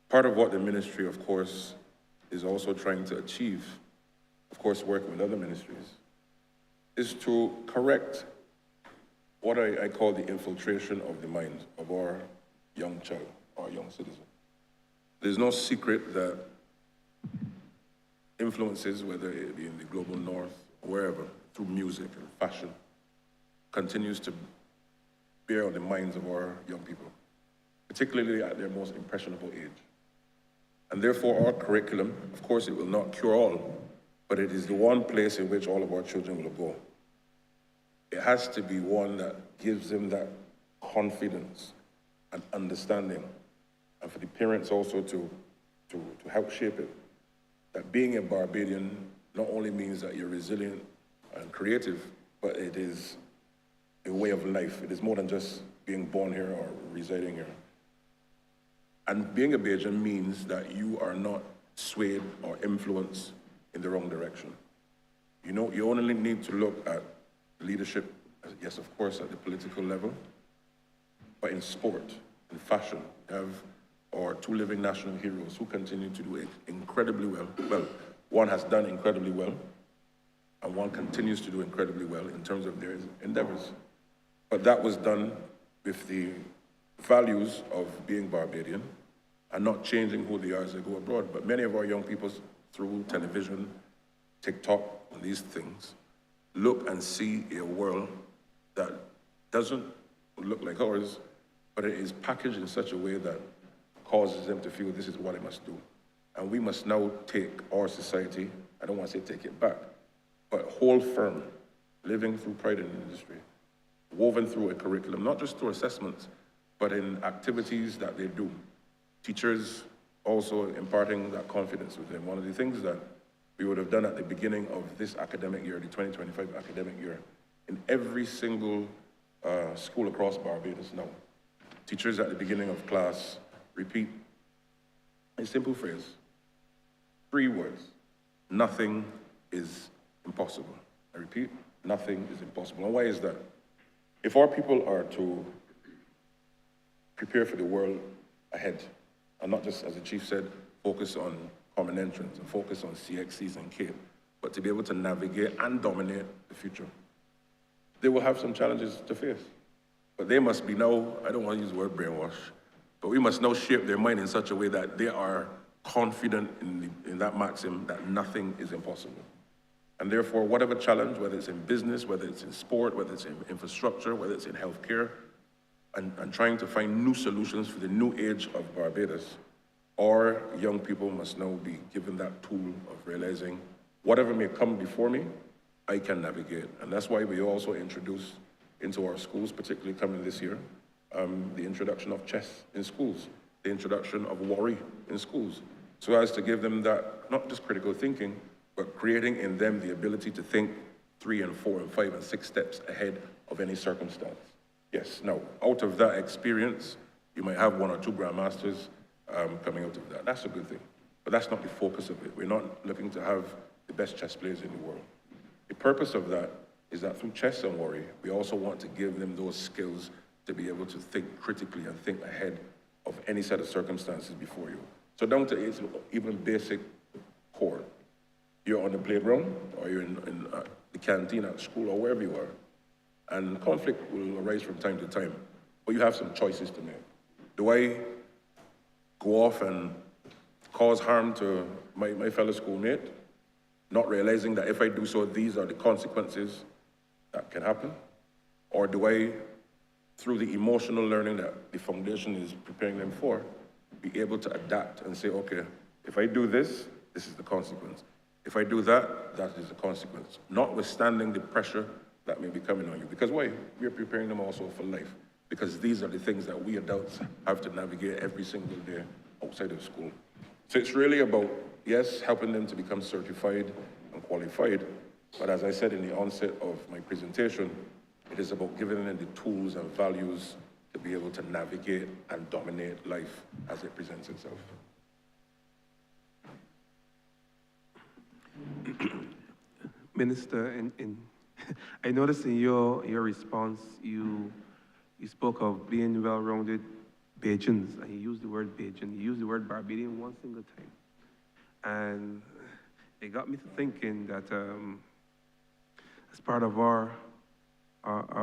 Part of what the ministry, of course, is also trying to achieve, of course, working with other ministries, is to correct what I call the infiltration of the mind of our young child, our young citizen. There's no secret that influences, whether it be in the global north, or wherever, through music and fashion, continues to bear on the minds of our young people, particularly at their most impressionable age. And therefore, our curriculum, of course, it will not cure all, but it is the one place in which all of our children will go. It has to be one that gives them that confidence and understanding, and for the parents also to help shape it. That being a Barbadian not only means that you're resilient and creative, but it is a way of life. It is more than just being born here or residing here. And being a Bajan means that you are not swayed or influenced in the wrong direction. You know, you only need to look at leadership, yes, of course, at the political level, but in sport, in fashion, you have our two living national heroes who continue to do it incredibly well. Well, one has done incredibly well, and one continues to do incredibly well in terms of their endeavors. But that was done with the values of being Barbadian and not changing who they are as they go abroad. But many of our young people, through television, TikTok, and these things, look and see a world that doesn't look like ours, but it is packaged in such a way that causes them to feel this is what I must do. And we must now take our society, I don't want to say take it back, but hold firm, living through pride in the industry, woven through a curriculum, not just through assessments, but in activities that they do. Teachers also imparting that confidence with them. One of the things that we would have done at the beginning of this academic year, the 2025 academic year, in every single school across Barbados now, teachers at the beginning of class repeat a simple phrase, 3 words: nothing is impossible. I repeat, nothing is impossible. And why is that? If our people are to prepare for the world ahead, and not just, as the chief said, focus on common entrance and focus on CXCs and CAPE, but to be able to navigate and dominate the future, they will have some challenges to face. But they must be now, I don't want to use the word brainwash, but we must now shape their mind in such a way that they are confident in that maxim that nothing is impossible. And therefore, whatever challenge, whether it's in business, whether it's in sport, whether it's in infrastructure, whether it's in healthcare, and trying to find new solutions for the new age of Barbados, our young people must now be given that tool of realizing whatever may come before me, I can navigate. And that's why we also introduce into our schools, particularly coming this year, the introduction of chess in schools, the introduction of worry in schools, so as to give them that, not just critical thinking, but creating in them the ability to think 3 and 4 and 5 and 6 steps ahead of any circumstance. Yes, now, out of that experience, you might have 1 or 2 grandmasters coming out of that. That's a good thing. But that's not the focus of it. We're not looking to have the best chess players in the world. The purpose of that is that through chess and worry, we also want to give them those skills to be able to think critically and think ahead of any set of circumstances before you. So down to its even basic core. You're on the playground, or you're in the canteen at school, or wherever you are, and conflict will arise from time to time, but you have some choices to make. Do I go off and cause harm to my fellow schoolmate, not realizing that if I do so, these are the consequences that can happen? Or do I, through the emotional learning that the foundation is preparing them for, be able to adapt and say, okay, if I do this, this is the consequence. If I do that, that is the consequence. Notwithstanding the pressure that may be coming on you. Because why? We're preparing them also for life. Because these are the things that we adults have to navigate every single day outside of school. So it's really about, yes, helping them to become certified and qualified, but as I said in the onset of my presentation, it is about giving them the tools and values to be able to navigate and dominate life as it presents itself. Minister, I noticed in your response, you spoke of being well-rounded Bajans, and you used the word Bajan. You used the word Barbadian one single time. And it got me to thinking that as part of our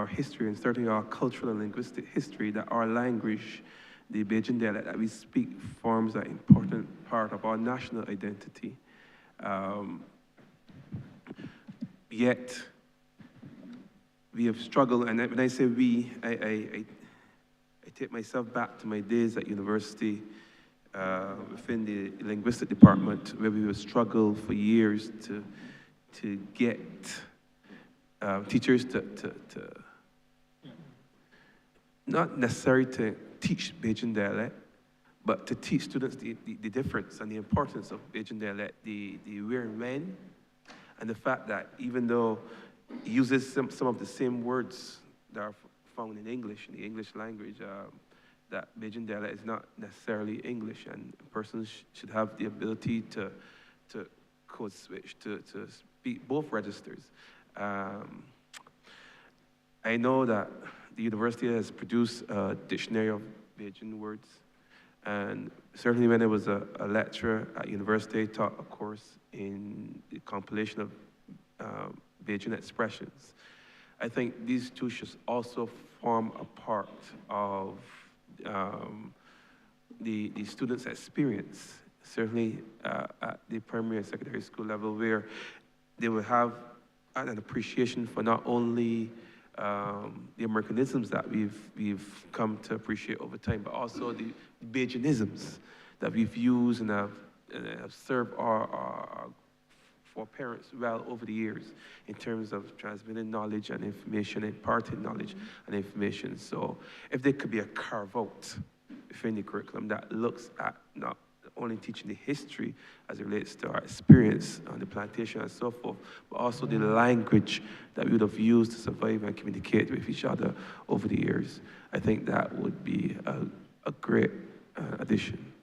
history, and certainly our cultural and linguistic history, that our language, the Bajan dialect that we speak, forms an important part of our national identity. Yet, we have struggled, and when I say we, I take myself back to my days at university within the linguistic department, where we would struggle for years to get teachers to not necessarily to teach Bajan dialect, but to teach students the difference and the importance of Bajan dialect, the where and when, and the fact that even though it uses some of the same words that are found in English, in the English language, that Bajan dialect is not necessarily English, and persons should have the ability to code switch, to speak both registers. I know that the university has produced a dictionary of Bajan words, and certainly when I was a lecturer at university, I taught a course in the compilation of Bajan expressions. I think these two should also form a part of the students' experience, certainly at the primary and secondary school level, where they will have an appreciation for not only the Americanisms that we've come to appreciate over time, but also the Bajanisms that we've used and have served our parents well over the years in terms of transmitting knowledge and information, imparting knowledge and information. So if there could be a carve-out within the curriculum that looks at not only teaching the history as it relates to our experience on the plantation and so forth, but also the language that we would have used to survive and communicate with each other over the years, I think that would be a great addition.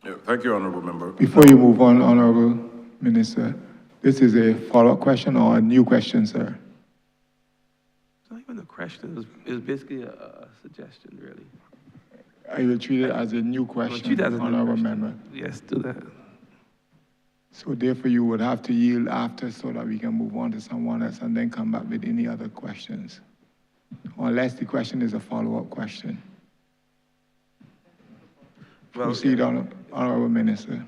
Yeah, thank you, Honourable Member. Before you move on, Honourable Minister, this is a follow-up question or a new question, sir? It's not even a question, it was basically a suggestion, really. I will treat it as a new question, Honourable Member. Yes, do that. So therefore, you would have to yield after so that we can move on to someone else and then come back with any other questions. Unless the question is a follow-up question. Well, Proceed, Honourable Minister.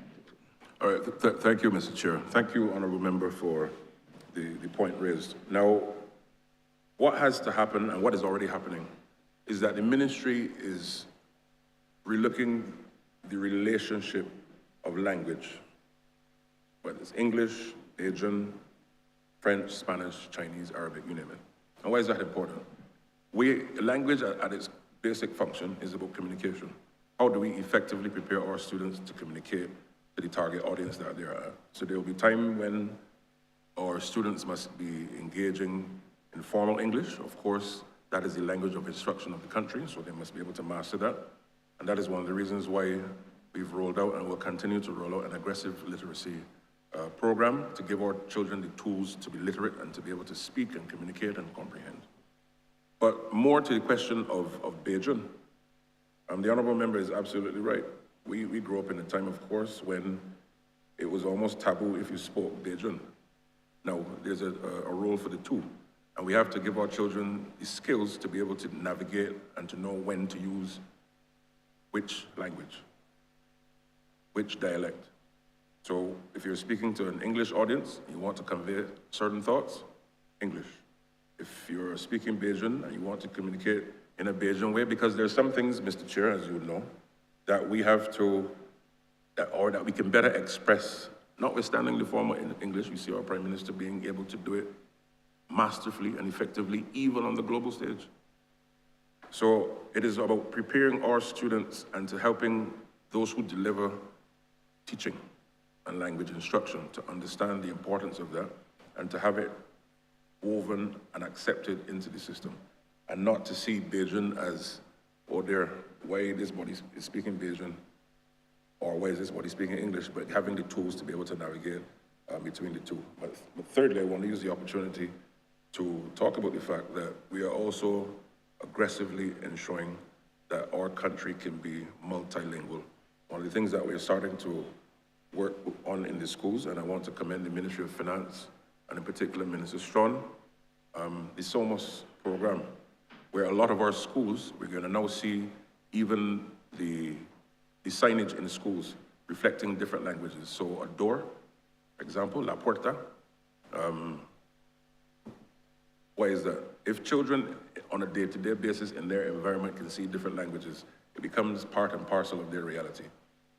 All right, thank you, Mr. Chair. Thank you, Honourable Member, for the point raised. Now, what has to happen and what is already happening is that the ministry is relooking the relationship of language, whether it's English, Asian, French, Spanish, Chinese, Arabic, you name it. And why is that important? Language at its basic function is about communication. How do we effectively prepare our students to communicate to the target audience that they are at? So there will be time when our students must be engaging in formal English. Of course, that is the language of instruction of the country, so they must be able to master that. And that is one of the reasons why we've rolled out and will continue to roll out an aggressive literacy program to give our children the tools to be literate and to be able to speak and communicate and comprehend. But more to the question of Beijing, the Honourable Member is absolutely right. We grew up in a time, of course, when it was almost taboo if you spoke Beijing. Now, there's a role for the two, and we have to give our children the skills to be able to navigate and to know when to use which language, which dialect. So if you're speaking to an English audience, you want to convey certain thoughts, English. If you're speaking Bajan and you want to communicate in a Bajan way, because there's some things, Mr. Chair, as you know, that we have to, or that we can better express, notwithstanding the formal English. We see our Prime Minister being able to do it masterfully and effectively, even on the global stage. So it is about preparing our students and to helping those who deliver teaching and language instruction to understand the importance of that and to have it woven and accepted into the system, and not to see Bajan as, oh dear, why this body is speaking Bajan, or why is this body speaking English, but having the tools to be able to navigate between the two. But thirdly, I want to use the opportunity to talk about the fact that we are also aggressively ensuring that our country can be multilingual. One of the things that we're starting to work on in the schools, and I want to commend the Ministry of Finance, and in particular Minister Strawn, the SOMOS program, where a lot of our schools, we're going to now see even the signage in the schools reflecting different languages. So a door, for example, La Puerta. Why is that? If children on a day-to-day basis in their environment can see different languages, it becomes part and parcel of their reality.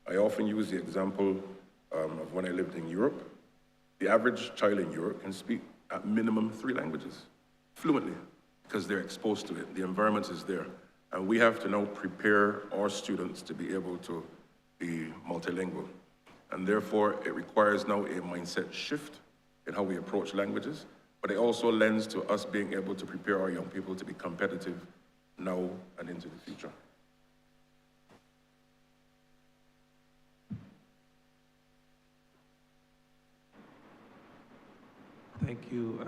I often use the example of when I lived in Europe. The average child in Europe can speak at minimum 3 languages fluently because they're exposed to it. The environment is there. And we have to now prepare our students to be able to be multilingual. And therefore, it requires now a mindset shift in how we approach languages, but it also lends to us being able to prepare our young people to be competitive now and into the future. Thank you,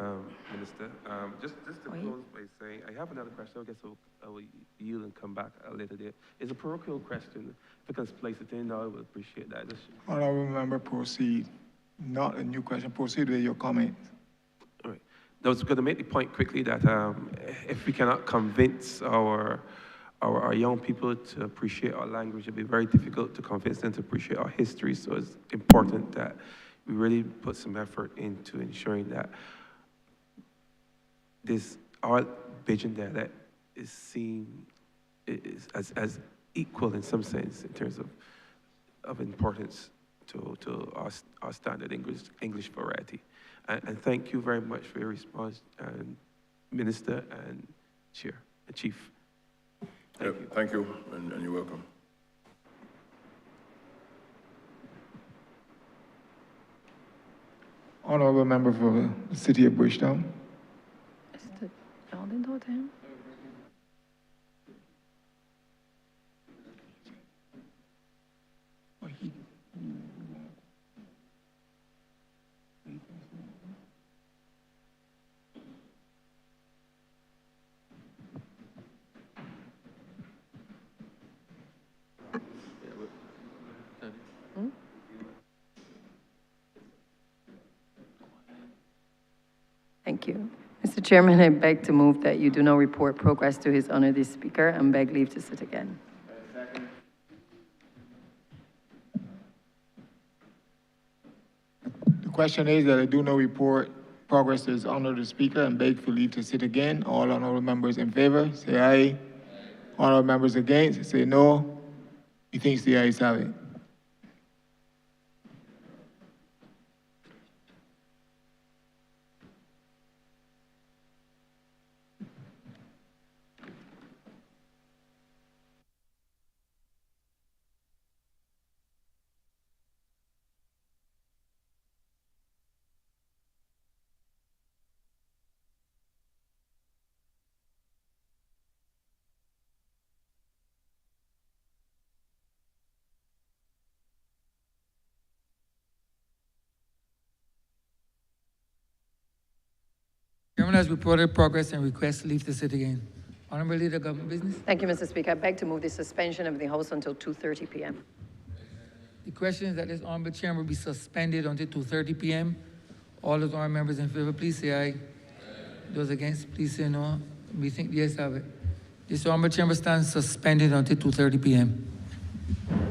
Minister. Just to close by saying, I have another question. I guess I will yield and come back a later date. It's a parochial question. If I can place it in, I would appreciate that. Honourable Member, proceed. Not a new question. Proceed with your comment. All right. I was going to make the point quickly that if we cannot convince our young people to appreciate our language, it'll be very difficult to convince them to appreciate our history. So it's important that we really put some effort into ensuring that our Bajan dialect is seen as equal in some sense in terms of importance to our standard English variety. And thank you very much for your response, Minister and Chair and Chief. Thank you, and you're welcome. Honourable Member for the City of Bridgetown. Is the building door to him? Chairman, I beg to move that you do not report progress to His Honor the Speaker and beg leave to sit again. The question is that I do not report progress to His Honor the Speaker and beg for leave to sit again. All honorable members in favor, say aye. Honorable members against, say no. Methinks the ayes have it. Chairman has reported progress and requests leave to sit again. Honorable Leader, Government Business. Thank you, Mr. Speaker. I beg to move the suspension of the House until 2:30 p.m. The question is that this honorable chamber be suspended until 2:30 p.m. All those honorable members in favor, please say aye. Those against, please say no. We think the ayes have it. This honorable chamber stands suspended until 2:30 p.m.